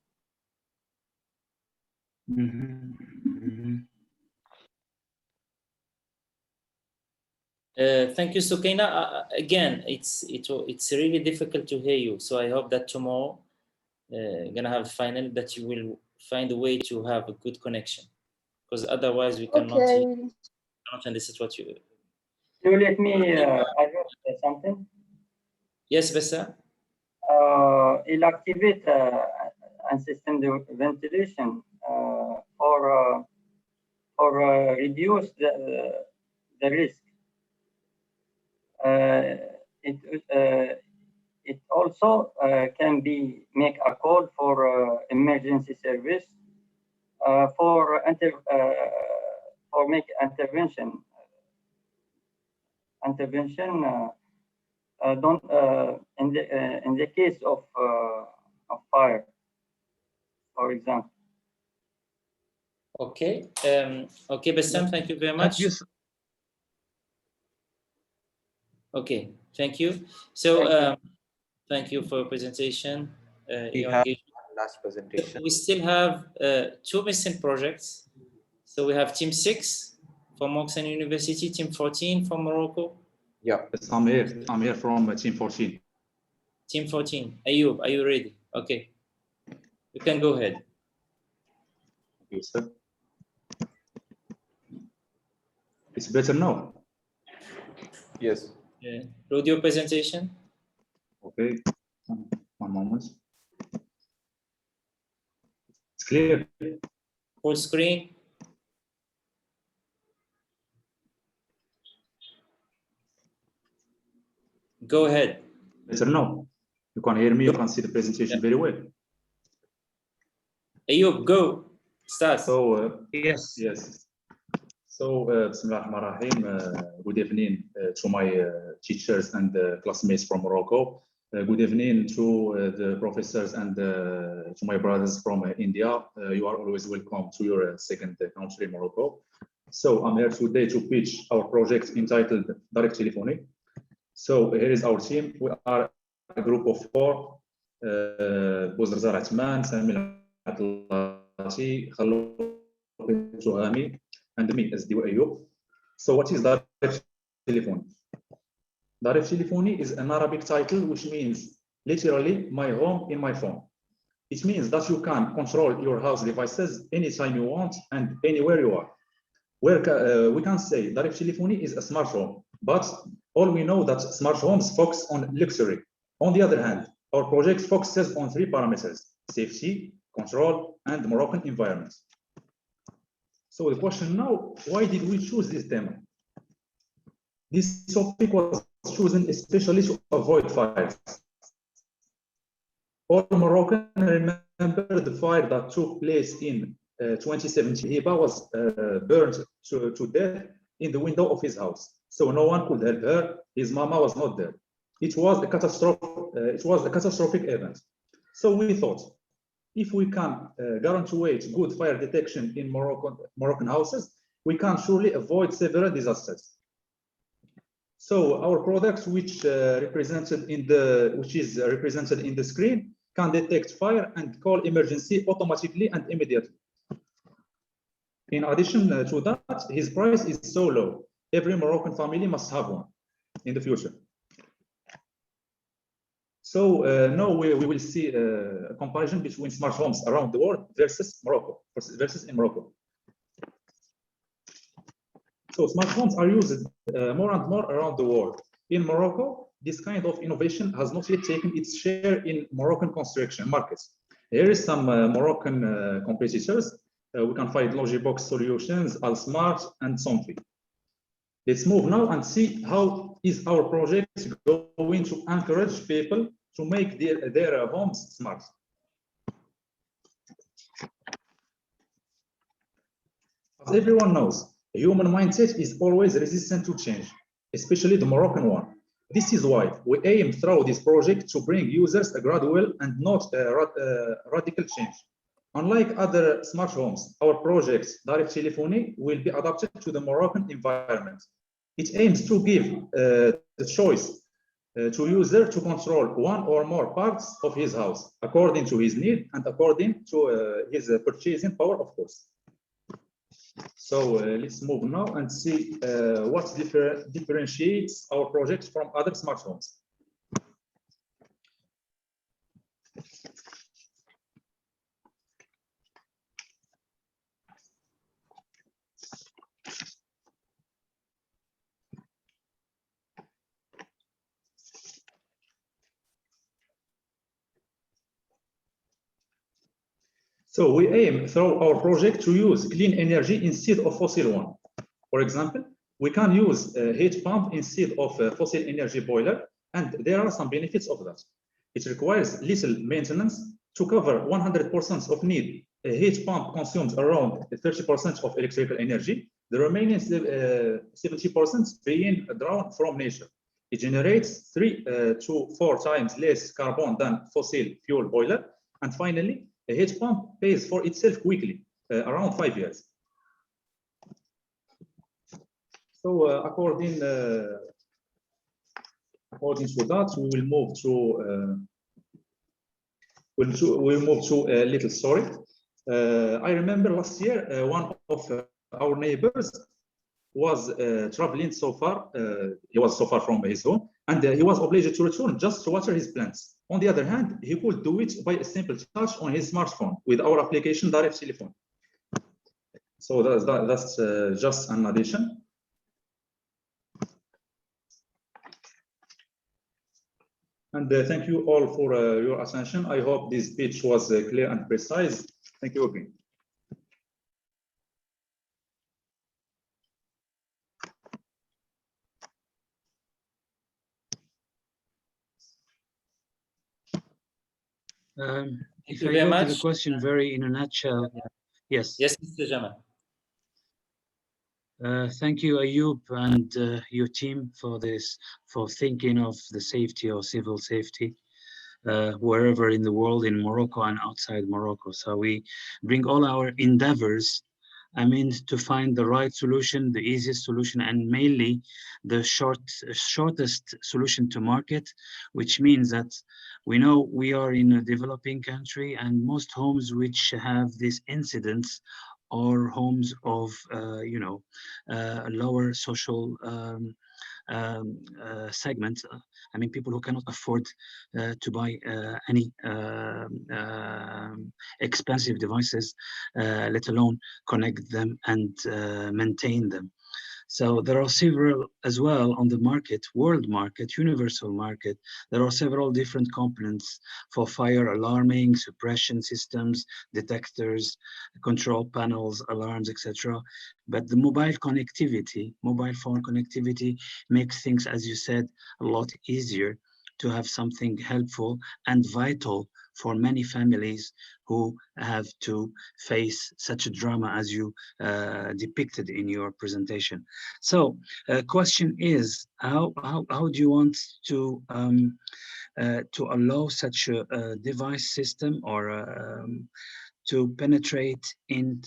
Thank you, Sukaina. Again, it's really difficult to hear you. So I hope that tomorrow, gonna have a final, that you will find a way to have a good connection, because otherwise we cannot understand what you. You let me add something. Yes, Bessa. Il activate un système de ventilation for reduce the risk. It also can be make a call for emergency service for make intervention. Don't in the case of fire, for example. Okay. Okay, Bassam, thank you very much. Okay, thank you. So thank you for your presentation. Last presentation. We still have 2 missing projects. So we have Team 6 from Woxsen University, Team 14 from Morocco. Yeah, I'm here from Team 14. Team 14. Ayub, are you ready? Okay. You can go ahead. Yes, sir. It's better now. Yes. Yeah. Load your presentation. Okay. 1 moment. It's clear. Full screen. Go ahead. Better now. You can hear me. You can see the presentation very well. Ayub, go. Start. So yes. Yes. So, Bismillah ar-Rahman ar-Rahim. Good evening to my teachers and classmates from Morocco. Good evening to the professors and to my brothers from India. You are always welcome to your second country, Morocco. So I'm here today to pitch our project entitled Direct Telephony. So here is our team. We are a group of 4. Bouzdar Atman, Samil Atlati, Khalou Souhami, and me as Diwa Ayub. So what is direct telephony? Direct telephony is an Arabic title which means literally my home in my phone. It means that you can control your house devices anytime you want and anywhere you are. We can say direct telephony is a smart home, but all we know that smart homes focus on luxury. On the other hand, our project focuses on 3 parameters: safety, control, and Moroccan environment. So the question now, why did we choose this theme? This topic was chosen especially to avoid fires. All Moroccans remember the fire that took place in 2017. Hiba was burned to death in the window of his house. So no one could help her. His mama was not there. It was a catastrophic event. So we thought, if we can guarantee good fire detection in Moroccan houses, we can surely avoid several disasters. So our product, which is represented in the screen, can detect fire and call emergency automatically and immediately. In addition to that, his price is so low. Every Moroccan family must have one in the future. So now we will see a comparison between smart homes around the world versus Morocco, versus in Morocco. So smart homes are used more and more around the world. In Morocco, this kind of innovation has not yet taken its share in Moroccan construction markets. Here is some Moroccan competitors. We can find Logibox Solutions, Alsmart, and Somfy. Let's move now and see how is our project going to encourage people to make their homes smart. As everyone knows, the human mindset is always resistant to change, especially the Moroccan one. This is why we aim through this project to bring users a gradual and not a radical change. Unlike other smart homes, our project, Direct Telephony, will be adapted to the Moroccan environment. It aims to give the choice to user to control one or more parts of his house, according to his need and according to his purchasing power, of course. So let's move now and see what differentiates our project from other smart homes. So we aim through our project to use clean energy instead of fossil one. For example, we can use a heat pump instead of a fossil energy boiler, and there are some benefits of that. It requires little maintenance. To cover 100% of need, a heat pump consumes around 30% of electrical energy, the remaining 70% being drawn from nature. It generates 3 to 4 times less carbon than fossil fuel boiler, and finally, a heat pump pays for itself quickly, around 5 years. So according to that, we will move to we'll move to a little story. I remember last year, one of our neighbors was traveling so far. He was so far from his home, and he was obliged to return just to water his plants. On the other hand, he could do it by a simple touch on his smartphone with our application Direct Telephone. So that's just an addition. And thank you all for your attention. I hope this speech was clear and precise. Thank you again. If I go to the question very in a nutshell, yes. Yes, Mr. Jamal. Thank you, Ayub, and your team for this, for thinking of the safety or civil safety wherever in the world, in Morocco and outside Morocco. So we bring all our endeavors, I mean, to find the right solution, the easiest solution, and mainly the shortest solution to market, which means that we know we are in a developing country, and most homes which have these incidents are homes of, lower social segment. I mean, people who cannot afford to buy any expensive devices, let alone connect them and maintain them. So there are several as well on the market, world market, universal market. There are several different components for fire alarming, suppression systems, detectors, control panels, alarms, etc. But the mobile connectivity, mobile phone connectivity makes things, as you said, a lot easier to have something helpful and vital for many families who have to face such a drama as you depicted in your presentation. So question is, how do you want to allow such a device system or to penetrate in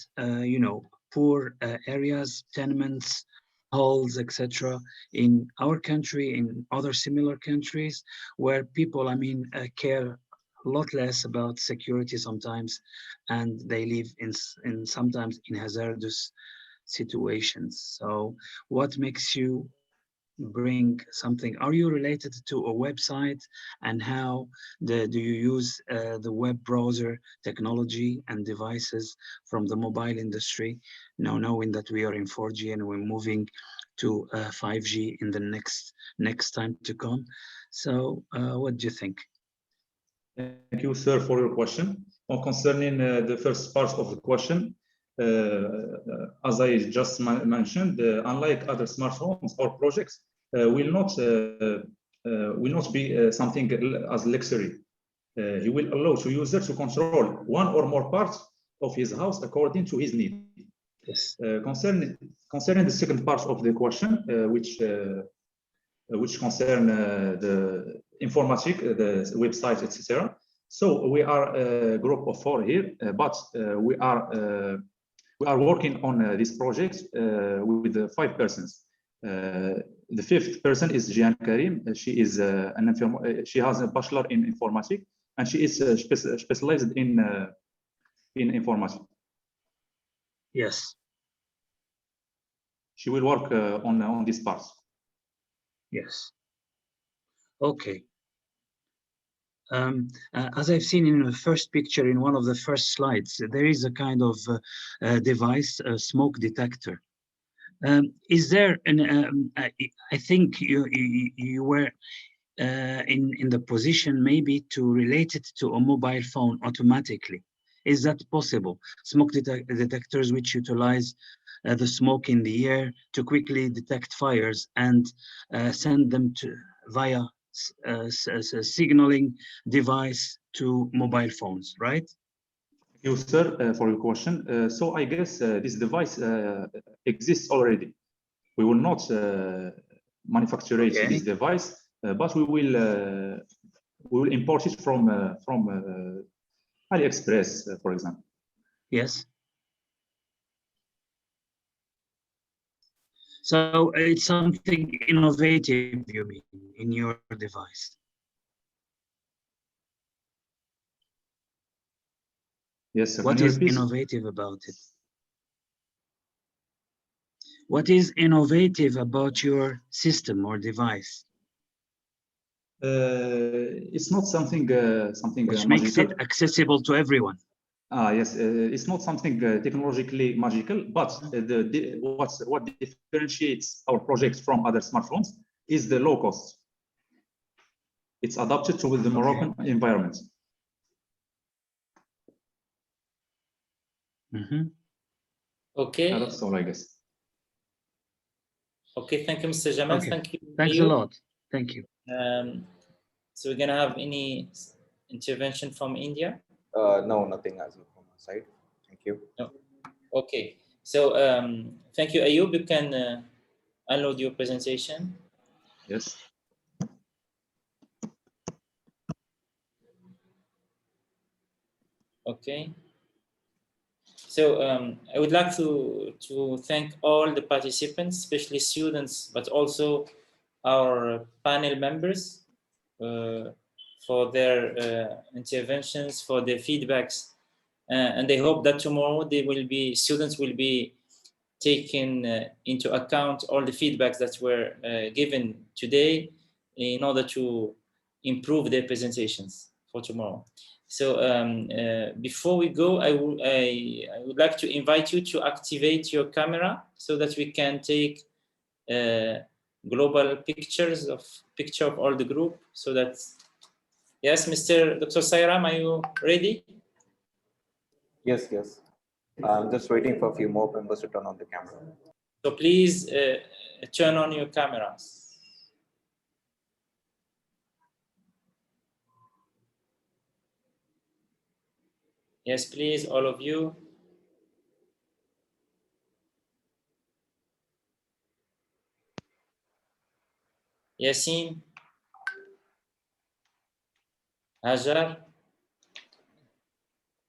poor areas, tenements, halls, etc., in our country, in other similar countries where people, I mean, care a lot less about security sometimes, and they live in sometimes in hazardous situations. So what makes you bring something. Are you related to a website, and how do you use the web browser technology and devices from the mobile industry, now knowing that we are in 4G and we're moving to 5G in the next time to come? So what do you think? Thank you, sir, for your question. Concerning the first part of the question, as I just mentioned, unlike other smartphones or projects, will not be something as luxury. He will allow to user to control one or more parts of his house according to his need. Yes. Concerning the second part of the question, which concern the informatic, the website, etc. So we are a group of 4 here, but we are working on this project with 5 persons. The 5th person is Jian Karim. She is she has a bachelor in informatics, and she is specialized in informatics. Yes. She will work on this part. Yes. Okay. As I've seen in the first picture, in one of the first slides, there is a kind of device, a smoke detector. Is there an? I think you were in the position maybe to relate it to a mobile phone automatically. Is that possible? Smoke detectors which utilize the smoke in the air to quickly detect fires and send them to via a signaling device to mobile phones, right? Thank you, sir, for your question. So I guess this device exists already. We will not manufacture this device, but we will import it from AliExpress, for example. Yes. So it's something innovative, you mean, in your device? Yes, sir. What is innovative about it? What is innovative about your system or device? It's not something which makes it accessible to everyone. Yes, it's not something technologically magical, but what differentiates our projects from other smartphones is the low cost. It's adapted to the Moroccan environment. Okay. That's all, I guess. Okay, thank you, Mr. Jamal. Okay. Thank you. Thanks a lot. Thank you. So we're gonna have any intervention from India? No, nothing as of from my side. Thank you. No. Okay. So thank you, Ayub. You can unload your presentation. Yes. Okay. So I would like to thank all the participants, especially students, but also our panel members for their interventions, for their feedbacks, and I hope that tomorrow students will be taking into account all the feedbacks that were given today in order to improve their presentations for tomorrow. So before we go, I would like to invite you to activate your camera so that we can take global picture of all the group. So that, yes, Mr. Dr. Sayram, are you ready? Yes, yes. I'm just waiting for a few more members to turn on the camera. So please turn on your cameras. Yes, please, all of you. Yasin, Hajar,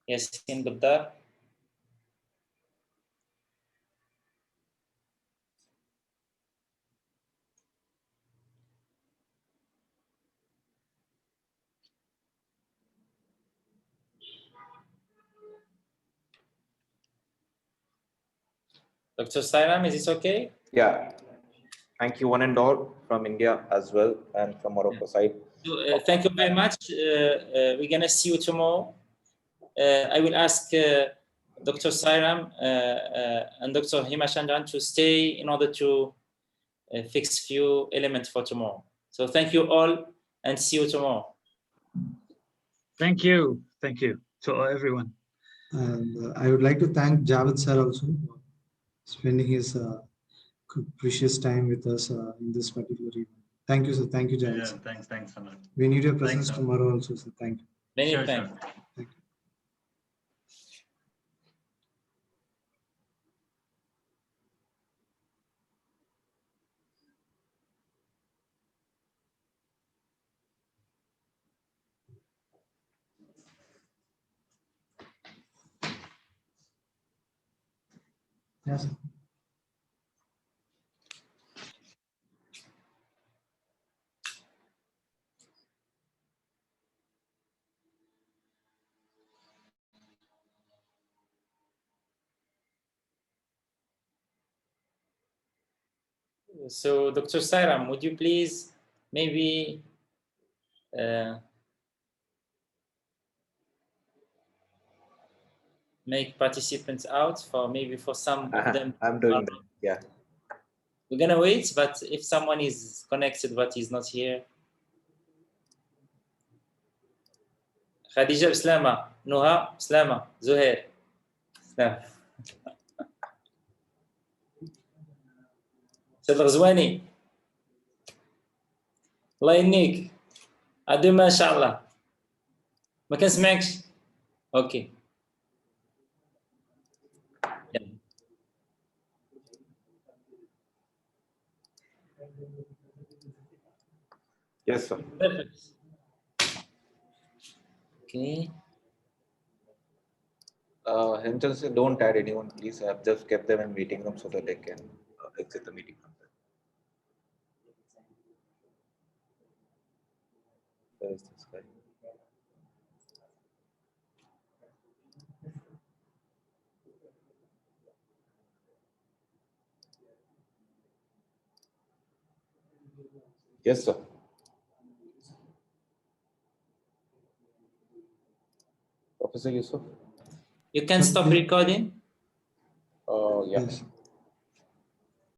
Yasin Gabdar. Dr. Sayram, is this okay? Yeah. Thank you one and all from India as well and from Morocco side. So, thank you very much. We're gonna see you tomorrow. I will ask Dr. Sairam and Dr. Himachandran to stay in order to fix few elements for tomorrow. So thank you all and see you tomorrow. Thank you. Thank you to everyone. And I would like to thank Javed sir also for spending his precious time with us in this particular event. Thank you, sir. Thank you, Javed. Yeah, thanks, Hamad. We need your presence tomorrow also, sir. Thank you. Many Sure, thanks. sure. Thank you. Yes, sir. So Dr. Sairam, would you please maybe make participants out for maybe for some of them? I'm doing that. Yeah. We're gonna wait, but if someone is connected but he's not here. Khadija Slama, Noha Slama, Zuhair. Slama. سيد الغزواني الله يهنيك عدو ما شاء الله ما كنسمعكش اوكي Yes, sir. Perfect. Okay. Hence, don't add anyone, please. I've just kept them in meeting room so that they can exit the meeting from there. Where is this guy? Yes, sir. Professor Yusuf? You can stop recording. Yeah. Yes.